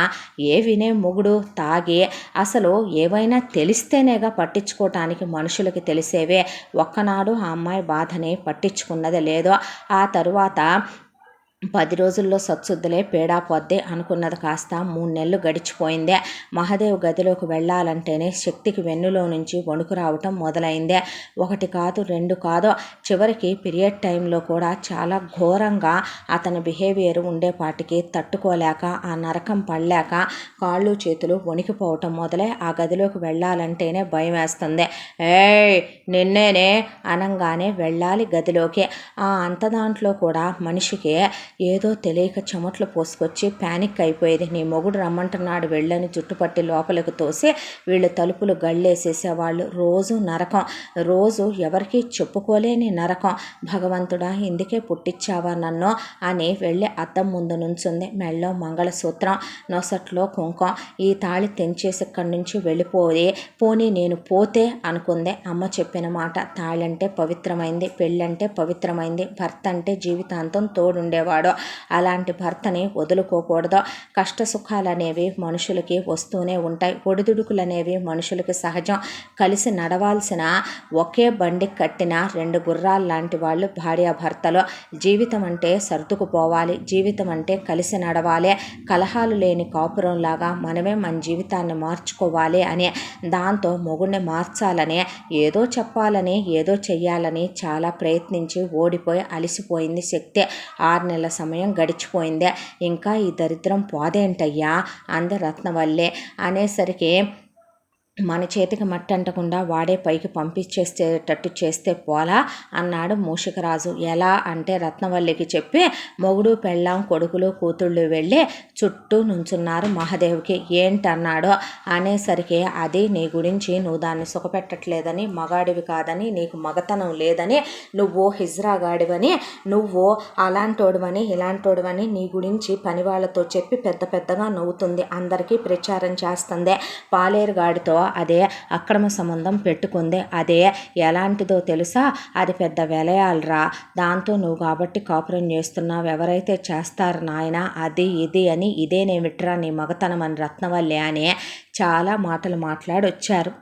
ఏ వినే మొగుడు తాగి అసలు ఏవైనా తెలిస్తేనేగా పట్టించుకోవటానికి మనుషులకి తెలిసేవే. ఒక్కనాడు ఆ అమ్మాయి బాధని పట్టించుకున్నది లేదో. ఆ తరువాత 10 రోజుల్లో సత్సుద్దులే పేడా పొద్దే అనుకున్నది కాస్త 3 నెలలు గడిచిపోయిందే. మహాదేవ్ గదిలోకి వెళ్ళాలంటేనే శక్తికి వెన్నులో నుంచి వణుకు రావటం మొదలైందే. 1 కాదు 2 కాదు, చివరికి పీరియడ్ టైంలో కూడా చాలా ఘోరంగా అతని బిహేవియర్ ఉండేపాటికి తట్టుకోలేక ఆ నరకం పడలేక కాళ్ళు చేతులు వణికిపోవటం మొదలై ఆ గదిలోకి వెళ్ళాలంటేనే భయం వేస్తుంది. నిన్నేనే అనంగానే వెళ్ళాలి గదిలోకి. ఆ అంత దాంట్లో కూడా మనిషికి ఏదో తెలియక చెమట్లు పోసుకొచ్చి ప్యానిక్ అయిపోయేది. నీ మొగుడు రమ్మంటున్నాడు వెళ్ళని జుట్టుపట్టి లోపలికి తోసి వీళ్ళు తలుపులు గళ్ళేసేసేవాళ్ళు. రోజు నరకం, రోజు ఎవరికి చెప్పుకోలేని నరకం. భగవంతుడా ఇందుకే పుట్టించావా నన్ను అని వెళ్ళి అద్దం ముందు నుంచుంది. మెళ్ళో మంగళసూత్రం, నొసట్లో కుంకం, ఈ తాళి తెంచేసి ఇక్కడి నుంచి వెళ్ళిపోయి పోనీ నేను పోతే అనుకుందే. అమ్మ చెప్పిన మాట, తాళంటే పవిత్రమైంది, పెళ్ళంటే పవిత్రమైంది, భర్త అంటే జీవితాంతం తోడుండేవాడు, అలాంటి భర్తని వదులుకోకూడదు. కష్ట సుఖాలు అనేవి మనుషులకి వస్తూనే ఉంటాయి, ఒడిదుడుకులు అనేవి మనుషులకి సహజం. కలిసి నడవాల్సిన ఒకే బండి కట్టిన 2 గుర్రాలు లాంటి వాళ్ళు భార్యాభర్తలు. జీవితం అంటే సర్దుకుపోవాలి, జీవితం అంటే కలిసి నడవాలి, కలహాలు లేని కాపురంలాగా మనమే మన జీవితాన్ని మార్చుకోవాలి అని, దాంతో మొగుడిని మార్చాలని ఏదో చెప్పాలని ఏదో చెయ్యాలని చాలా ప్రయత్నించి ఓడిపోయి అలిసిపోయింది శక్తి. 6 నెలల సమయం గడిచిపోయిందే. ఇంకా ఈ దరిద్రం పోదేంటయ్యా అంది రత్నవల్లి. అనేసరికి మన చేతికి మట్టి అంటకుండా వాడే పైకి పంపించేసేటట్టు చేస్తే పోలా అన్నాడు మూషికరాజు. ఎలా అంటే రత్నవల్లికి చెప్పి మొగుడు పెళ్ళాం కొడుకులు కూతుళ్ళు వెళ్ళి చుట్టూ నుంచున్నారు మహాదేవ్కి. ఏంటన్నాడు అనేసరికి అది నీ గురించి నువ్వు దాన్ని సుఖపెట్టట్లేదని, మగాడివి కాదని, నీకు మగతనం లేదని, నువ్వు హిజ్రాగాడివని, నువ్వు అలాంటోడువని ఇలాంటోడువని నీ గురించి పని వాళ్ళతో చెప్పి పెద్ద పెద్దగా నవ్వుతుంది, అందరికీ ప్రచారం చేస్తుంది. పాలేరుగాడితో అదే అక్రమ సంబంధం పెట్టుకుంది, అదే ఎలాంటిదో తెలుసా, అది పెద్ద వెలయాలరా, దాంతో నువ్వు కాబట్టి కాపురం చేస్తున్నావు, ఎవరైతే చేస్తారు నాయన అది ఇది అని, ఇదేనేమిట్రా నీ మగతనం అని రత్నవల్లి అని చాలా మాటలు మాట్లాడొచ్చారు.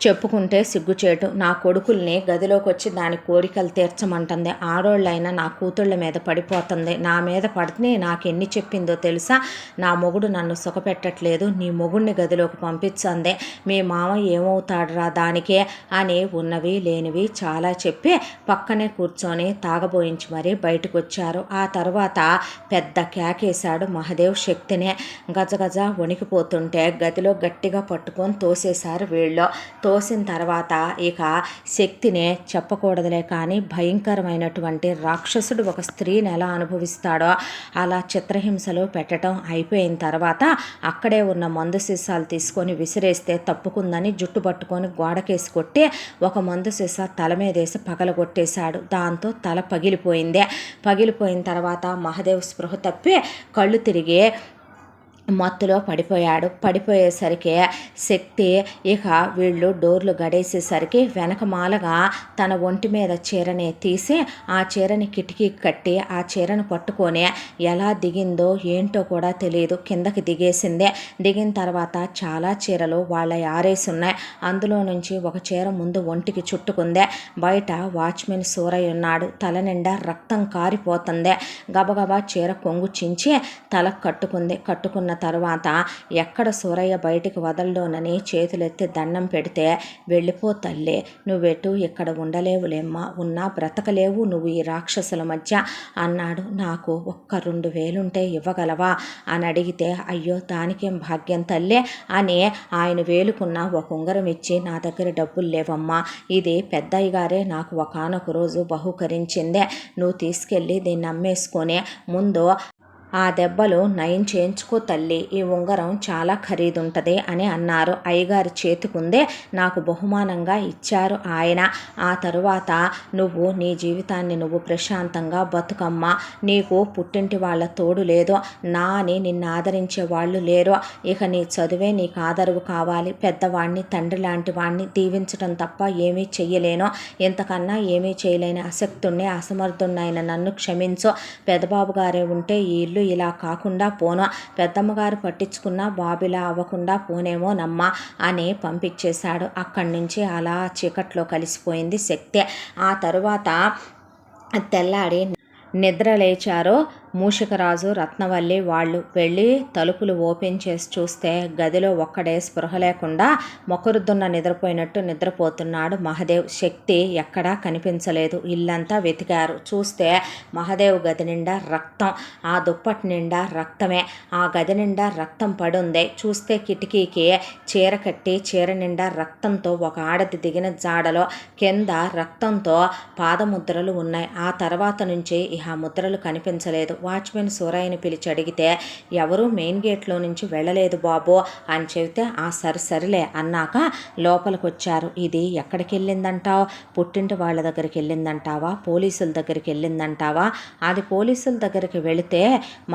చెప్పుకుంటే సిగ్గుచేటు. నా కొడుకుల్ని గదిలోకి వచ్చి దాని కోరికలు తీర్చమంటుంది. ఆడోళ్ళైనా నా కూతుళ్ళ మీద పడిపోతుంది. నా మీద పడితే నాకెన్ని చెప్పిందో తెలుసా? నా మొగుడు నన్ను సుఖపెట్టట్లేదు, నీ మొగుడిని గదిలోకి పంపించందే, మీ మామ ఏమవుతాడురా దానికే అని ఉన్నవి లేనివి చాలా చెప్పి పక్కనే కూర్చొని తాగబోయించి మరీ బయటకు వచ్చారు. ఆ తర్వాత పెద్ద కేకేశాడు మహదేవ్ శక్తినే. గజగజ వణికిపోతుంటే గదిలో గట్టిగా పట్టుకొని తోసేశారు వీళ్ళు. తోసిన తర్వాత ఇక శక్తినే చెప్పకూడదులే కానీ భయంకరమైనటువంటి రాక్షసుడు ఒక స్త్రీని ఎలా అనుభవిస్తాడో అలా చిత్రహింసలు పెట్టడం అయిపోయిన తర్వాత అక్కడే ఉన్న మందు సీసాలు తీసుకొని విసిరేస్తే తప్పుకుందని జుట్టు పట్టుకొని గోడకేసి కొట్టి ఒక మందు సీసా తల మీదేసి పగలగొట్టేశాడు. దాంతో తల పగిలిపోయిన తర్వాత మహదేవ్ స్పృహ తప్పి కళ్ళు తిరిగి మత్తులో పడిపోయేసరికి శక్తి ఇక వీళ్ళు డోర్లు గడేసేసరికి వెనకమాలగా తన ఒంటి మీద చీరని తీసి ఆ చీరని కిటికీకి కట్టి ఆ చీరను పట్టుకొని ఎలా దిగిందో ఏంటో కూడా తెలియదు, కిందకి దిగేసిందే. దిగిన తర్వాత చాలా చీరలు వాళ్ళ ఆరేసి ఉన్నాయి. అందులో నుంచి ఒక చీర ముందు ఒంటికి చుట్టుకుందే. బయట వాచ్మెన్ సూరయ్య ఉన్నాడు. తల నిండా రక్తం కారిపోతుంది. గబగబా చీర కొంగు చించి తల కట్టుకున్న తర్వాత ఎక్కడ సూరయ్య బయటికి వదలడోనని చేతులెత్తి దండం పెడితే, వెళ్ళిపో తల్లి, నువ్వెటు ఇక్కడ ఉండలేవులేమ్మా, ఉన్నా బ్రతకలేవు నువ్వు ఈ రాక్షసుల మధ్య అన్నాడు. నాకు ఒక్క 2,000 ఇవ్వగలవా అని అడిగితే, అయ్యో దానికేం భాగ్యం తల్లి అని ఆయన వేలుకున్న ఒక ఉంగరం ఇచ్చి, నా దగ్గర డబ్బులు లేవమ్మా, ఇది పెద్దయ్య గారే నాకు ఒకానొక రోజు బహూకరించిందే, నువ్వు తీసుకెళ్ళి దీన్ని అమ్మేసుకొని ముందు ఆ దెబ్బలు నయం చేయించుకో తల్లి, ఈ ఉంగరం చాలా ఖరీదుంటుంది అని అన్నారు. అయ్యగారి చేతికుందే నాకు బహుమానంగా ఇచ్చారు ఆయన. ఆ తరువాత నువ్వు నీ జీవితాన్ని నువ్వు ప్రశాంతంగా బతుకమ్మా, నీకు పుట్టింటి వాళ్ళ తోడు లేదు, నా అని నిన్ను ఆదరించే వాళ్ళు లేరు, ఇక నీ చదువే నీకు ఆదరువు కావాలి, పెద్దవాడిని తండ్రి లాంటి వాడిని దీవించడం తప్ప ఏమీ చెయ్యలేను, ఇంతకన్నా ఏమీ చేయలేని అశక్తుణ్ణి అసమర్థున్నైన నన్ను క్షమించు, పెద్దబాబు గారే ఉంటే ఈ ఇల్లు ఇలా కాకుండా పోను, పెద్దమ్మగారు పట్టించుకున్న బాబిలా అవ్వకుండా పోనేమో నమ్మ అని పంపించేశాడు. అక్కడి నుంచి అలా చీకట్లో కలిసిపోయింది శక్తి. ఆ తరువాత తెల్లాడి నిద్ర లేచారో మూషికరాజు రత్నవల్లి వాళ్ళు. వెళ్ళి తలుపులు ఓపెన్ చేసి చూస్తే గదిలో ఒక్కడే స్పృహ లేకుండా మొకరుద్దున్న నిద్రపోయినట్టు నిద్రపోతున్నాడు మహదేవ్. శక్తి ఎక్కడా కనిపించలేదు. ఇల్లంతా వెతికారు. చూస్తే మహదేవ్ గది నిండా రక్తం, ఆ దుప్పటి నిండా రక్తమే, ఆ గది నిండా రక్తం పడుంది. చూస్తే కిటికీకి చీర కట్టి చీర నిండా రక్తంతో ఒక ఆడది దిగిన జాడలో కింద రక్తంతో పాదముద్రలు ఉన్నాయి. ఆ తర్వాత నుంచి ఇహ ముద్రలు కనిపించలేదు. వాచ్మెన్ సూరయ్యని పిలిచి అడిగితే, ఎవరూ మెయిన్ గేట్లో నుంచి వెళ్ళలేదు బాబు అని చెబితే, ఆ సరిలే అన్నాక లోపలికి వచ్చారు. ఇది ఎక్కడికి వెళ్ళిందంటావు? పుట్టింటి వాళ్ళ దగ్గరికి వెళ్ళిందంటావా, పోలీసుల దగ్గరికి వెళ్ళిందంటావా? అది పోలీసుల దగ్గరికి వెళితే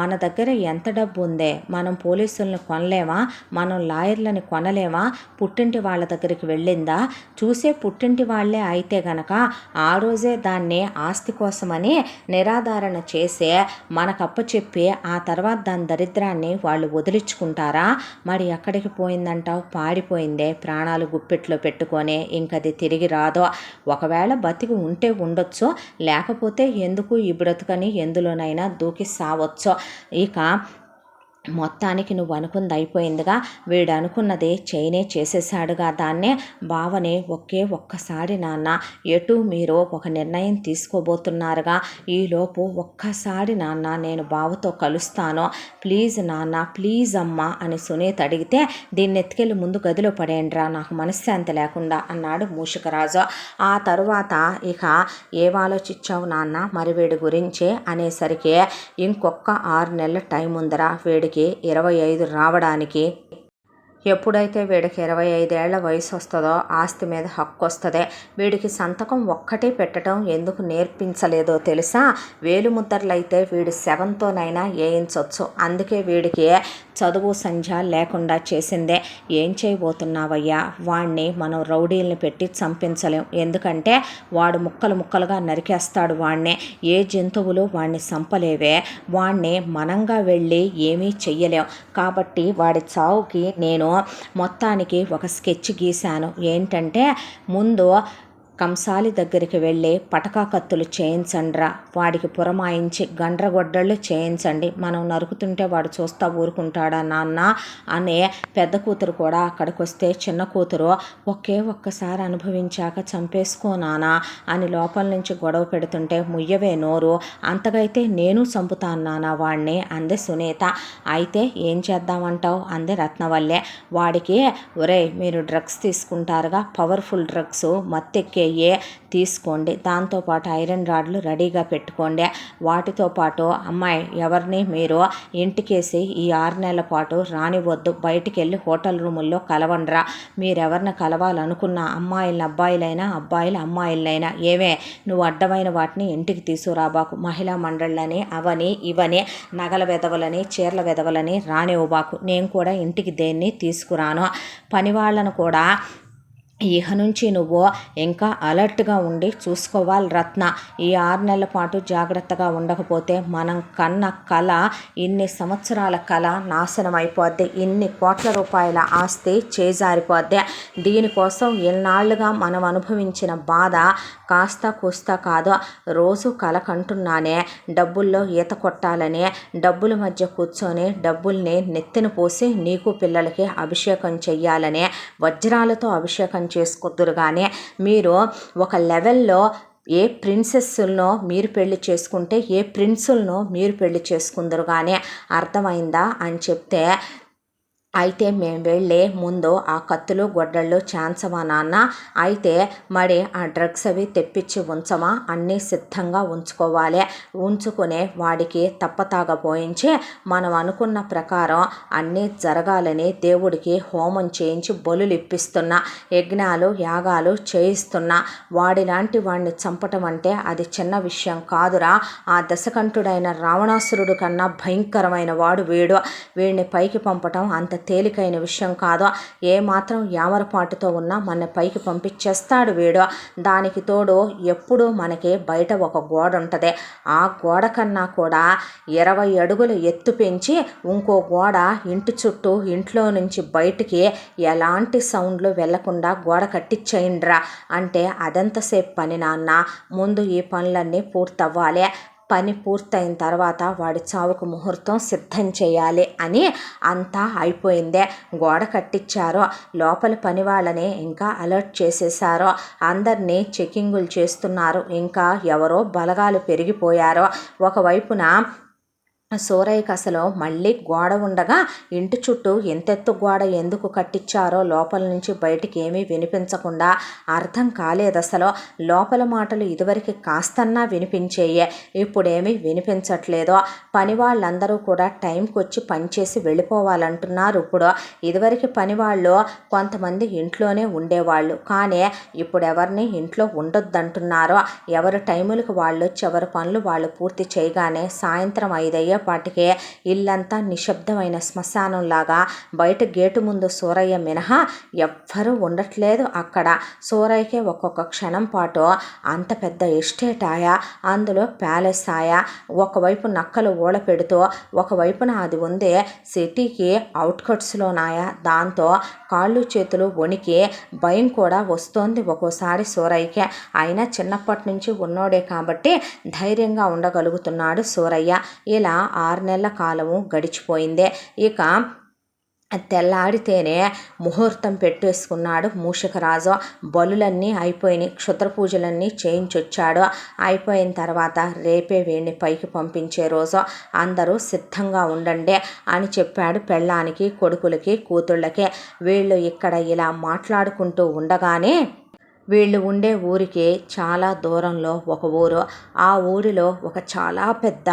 మన దగ్గర ఎంత డబ్బు ఉందే, మనం పోలీసులను కొనలేమా, మనం లాయర్లని కొనలేమా? పుట్టింటి వాళ్ళ దగ్గరికి వెళ్ళిందా? చూసే పుట్టింటి వాళ్ళే అయితే గనక ఆ రోజే దాన్ని ఆస్తి కోసమని నిరాధారణ చేసే మనకప్పచెప్పి ఆ తర్వాత దాని దరిద్రాన్ని వాళ్ళు వదిలించుకుంటారా? మరి ఎక్కడికి పోయిందంటావు? పాడిపోయిందే, ప్రాణాలు గుప్పెట్లో పెట్టుకొని ఇంకది తిరిగి రాదో. ఒకవేళ బతికి ఉంటే ఉండొచ్చు, లేకపోతే ఎందుకు ఈ బ్రతుకని ఎందులోనైనా దూకి సావచ్చు. ఇక మొత్తానికి నువ్వు అనుకుంది అయిపోయిందిగా, వీడు అనుకున్నది చైనే చేసేసాడుగా దాన్నే. బావని ఒక్కసారి నాన్న, ఎటు మీరు ఒక నిర్ణయం తీసుకోబోతున్నారుగా, ఈలోపు ఒక్కసారి నాన్న నేను బావతో కలుస్తాను, ప్లీజ్ నాన్న, ప్లీజ్ అమ్మా అని సునీత అడిగితే, దీన్ని ఎత్తుకెళ్ళి ముందు గదిలో పడేయండిరా, నాకు మనశ్శాంతి లేకుండా అన్నాడు మూషికరాజు. ఆ తరువాత ఇక ఏం ఆలోచించావు నాన్న మరి వీడి గురించి అనేసరికి, ఇంకొక 6 నెలల టైం ఉందిరా వీడికి 25 రావడానికి. ఎప్పుడైతే వీడికి 25 ఏళ్ల వయసు వస్తుందో ఆస్తి మీద హక్కు వస్తుంది. వీడికి సంతకం ఒక్కటే పెట్టడం ఎందుకు నేర్పించలేదో తెలుసా? వేలుముద్రలైతే వీడి శవంతోనైనా వేయించవచ్చు. అందుకే వీడికి చదువు సంధ్య లేకుండా చేసిందే. ఏం చేయబోతున్నావయ్యా? వాణ్ణి మనం రౌడీల్ని పెట్టి చంపించలేం, ఎందుకంటే వాడు ముక్కలు ముక్కలుగా నరికేస్తాడు. వాణ్ణి ఏ జంతువులు వాణ్ణి చంపలేవే. వాణ్ణి మనంగా వెళ్ళి ఏమీ చెయ్యలేం. కాబట్టి వాడి చావుకి నేను మొత్తానికి ఒక స్కెచ్ గీశాను. ఏంటంటే, ముందు కంసాలి దగ్గరికి వెళ్ళి పటకా కత్తులు చేయించండిరా, వాడికి పురమాయించి గండ్రగొడ్డళ్ళు చేయించండి. మనం నరుకుతుంటే వాడు చూస్తా ఊరుకుంటాడా నాన్న అనే పెద్ద కూతురు కూడా అక్కడికి వస్తే, చిన్న కూతురు ఒక్కసారి అనుభవించాక చంపేసుకో నానా అని లోపల నుంచి గొడవ పెడుతుంటే, ముయ్యవే నోరు, అంతగైతే నేను చంపుతాను నానా వాడిని అంది సునీత. అయితే ఏం చేద్దామంటావు అంది రత్నవల్లే. వాడికి ఒరే, మీరు డ్రగ్స్ తీసుకుంటారుగా, పవర్ఫుల్ డ్రగ్స్, మత్తెక్కే తీసుకోండి, దాంతోపాటు ఐరన్ రాడ్లు రెడీగా పెట్టుకోండి. వాటితో పాటు అమ్మాయి ఎవరిని మీరు ఇంటికేసి ఈ 6 నెలల పాటు రానివద్దు, బయటికి వెళ్ళి హోటల్ రూముల్లో కలవండ్రా. మీరెవరిని కలవాలనుకున్న అమ్మాయిలని అబ్బాయిలైనా, అబ్బాయిలు అమ్మాయిలైనా, ఏవే నువ్వు అడ్డమైన వాటిని ఇంటికి తీసుకురాబాకు. మహిళా మండళ్ళని అవని ఇవని నగల వెదవలని చీరల వెదవలని రానివ్వబాకు. నేను కూడా ఇంటికి దేన్ని తీసుకురాను. పనివాళ్ళను కూడా ఇహ నుంచి నువ్వు ఇంకా అలర్ట్గా ఉండి చూసుకోవాలి రత్న. ఈ 6 నెలల పాటు జాగ్రత్తగా ఉండకపోతే మనం కన్న కళ, ఇన్ని సంవత్సరాల కళ నాశనం అయిపోద్ది. ఇన్ని కోట్ల రూపాయల ఆస్తి చేజారిపోద్ది. దీనికోసం ఎన్నాళ్ళుగా మనం అనుభవించిన బాధ కాస్త కూస్తా కాదు. రోజు కళ కంటున్నానే, డబ్బుల్లో ఈత కొట్టాలని, డబ్బుల మధ్య కూర్చొని డబ్బుల్ని నెత్తిన పోసి నీకు పిల్లలకి అభిషేకం చెయ్యాలని, వజ్రాలతో అభిషేకం చేసుకుందరు. కానీ మీరు ఒక లెవెల్లో ఏ ప్రిన్సెస్సులనో మీరు పెళ్లి చేసుకుంటే, ఏ ప్రిన్సులనో మీరు పెళ్లి చేసుకుందరు. కానీ అర్థమైందా అని చెప్తే, అయితే మేము వెళ్ళే ముందు ఆ కత్తులు గొడ్డళ్ళు ఛాన్సమా నాన్న? అయితే మరి ఆ డ్రగ్స్ అవి తెప్పించి ఉంచమా? అన్నీ సిద్ధంగా ఉంచుకోవాలి. ఉంచుకునే వాడికి తప్పతాగా పోయించి మనం అనుకున్న ప్రకారం అన్నీ జరగాలని దేవుడికి హోమం చేయించి బలులు ఇప్పిస్తున్నా, యజ్ఞాలు యాగాలు చేయిస్తున్నా. వాడిలాంటి వాడిని చంపటం అంటే అది చిన్న విషయం కాదురా. ఆ దశకంఠుడైన రావణాసురుడు కన్నా భయంకరమైన వాడు వీడు. వీడిని పైకి పంపటం అంత తేలికైన విషయం కాదు. ఏమాత్రం యామరపాటుతో ఉన్నా మన పైకి పంపించేస్తాడు వీడు. దానికి తోడు ఎప్పుడు మనకి బయట ఒక గోడ ఉంటుంది. ఆ గోడ కన్నా కూడా 20 అడుగులు ఎత్తు పెంచి ఇంకో గోడ ఇంటి చుట్టూ, ఇంట్లో నుంచి బయటికి ఎలాంటి సౌండ్లు వెళ్లకుండా గోడ కట్టించేయండిరా అంటే, అదెంతసేపు పని నాన్న? ముందు ఈ పనులన్నీ పూర్తవ్వాలి. పని పూర్తయిన తర్వాత వాడి చావుకు ముహూర్తం సిద్ధం చేయాలి అని అంతా అయిపోయిందే. గోడ కట్టించారో, లోపల పని వాళ్ళని ఇంకా అలర్ట్ చేసేసారో, అందరినీ చెకింగులు చేస్తున్నారు. ఇంకా ఎవరో బలగాలు పెరిగిపోయారో. ఒకవైపున సూరయ్యకి అసలు మళ్ళీ గోడ ఉండగా ఇంటి చుట్టూ ఎంతెత్తు గోడ ఎందుకు కట్టించారో లోపల నుంచి బయటికి ఏమీ వినిపించకుండా అర్థం కాలేదు. అసలు లోపల మాటలు ఇదివరకు కాస్తన్నా వినిపించేయే, ఇప్పుడేమీ వినిపించట్లేదు. పని వాళ్ళందరూ కూడా టైంకి వచ్చి పనిచేసి వెళ్ళిపోవాలంటున్నారు. ఇప్పుడు ఇదివరకు పని వాళ్ళు కొంతమంది ఇంట్లోనే ఉండేవాళ్ళు, కానీ ఇప్పుడు ఎవరిని ఇంట్లో ఉండొద్దంటున్నారు. ఎవరి టైములకు వాళ్ళు వచ్చి ఎవరి పనులు వాళ్ళు పూర్తి చేయగానే సాయంత్రం 5 పాటికే ఇల్లంతా నిశ్శబ్దమైన శ్మశానంలాగా, బయట గేటు ముందు సూరయ్య మినహా ఎవ్వరూ ఉండట్లేదు అక్కడ. సూరయ్యకే ఒక్కొక్క క్షణం పాటు అంత పెద్ద ఎస్టేట్ ఆయా, అందులో ప్యాలెస్ ఆయా, ఒకవైపు నక్కలు ఊళ్ళ పెడుతూ ఒకవైపున అది ఉంది సిటీకి అవుట్కట్స్లోనాయా. దాంతో కాళ్ళు చేతులు వణికి భయం కూడా వస్తోంది ఒక్కోసారి సూరయ్యకే. అయినా చిన్నప్పటి నుంచి ఉన్నోడే కాబట్టి ధైర్యంగా ఉండగలుగుతున్నాడు సూరయ్య. ఇలా 6 నెలల కాలము గడిచిపోయిందే. ఇక తెల్లాడితేనే ముహూర్తం పెట్టేసుకున్నాడు మూషికరాజు. బలులన్నీ అయిపోయినాయి, క్షుద్ర పూజలన్నీ చేయించొచ్చాడు. అయిపోయిన తర్వాత రేపే వీడిని పైకి పంపించే రోజు, అందరూ సిద్ధంగా ఉండండి అని చెప్పాడు పెళ్ళానికి, కొడుకులకి, కూతుళ్ళకి. వీళ్ళు ఇక్కడ ఇలా మాట్లాడుకుంటూ ఉండగానే వీళ్ళు ఉండే ఊరికి చాలా దూరంలో ఒక ఊరు. ఆ ఊరిలో ఒక చాలా పెద్ద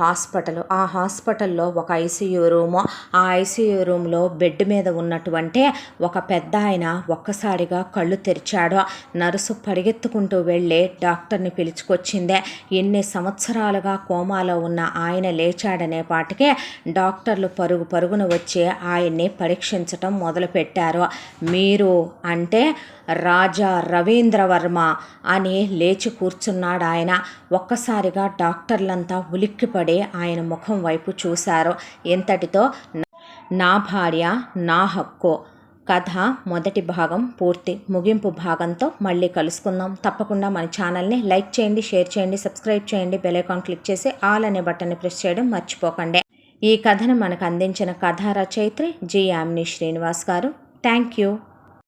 హాస్పిటల్. ఆ హాస్పిటల్లో ఒక ఐసీయూ రూము. ఆ ఐసీయూ రూమ్లో బెడ్ మీద ఉన్నటువంటి ఒక పెద్ద ఆయన ఒక్కసారిగా కళ్ళు తెరిచాడు. నర్సు పరిగెత్తుకుంటూ వెళ్ళి డాక్టర్ని పిలుచుకొచ్చిందే. ఎన్ని సంవత్సరాలుగా కోమాలో ఉన్న ఆయన లేచాడనే పాటికే డాక్టర్లు పరుగు పరుగున వచ్చి ఆయన్ని పరీక్షించటం మొదలుపెట్టారు. మీరు అంటే రాజా రవీంద్రవర్మ అని లేచి కూర్చున్నాడు ఆయన. ఒక్కసారిగా డాక్టర్లంతా ఉలిక్కిపడి ఆయన ముఖం వైపు చూశారు. ఇంతటితో నా భార్య నా హక్కు కథ మొదటి భాగం పూర్తి. ముగింపు భాగంతో మళ్ళీ కలుసుకుందాం. తప్పకుండా మన ఛానల్ని లైక్ చేయండి, షేర్ చేయండి, సబ్స్క్రైబ్ చేయండి, బెల్ ఐకాన్ క్లిక్ చేసి ఆల్ అనే బటన్ని ప్రెస్ చేయడం మర్చిపోకండి. ఈ కథను మనకు అందించిన కథా రచయిత్రి జి యామిని శ్రీనివాస్ గారు. Thank you.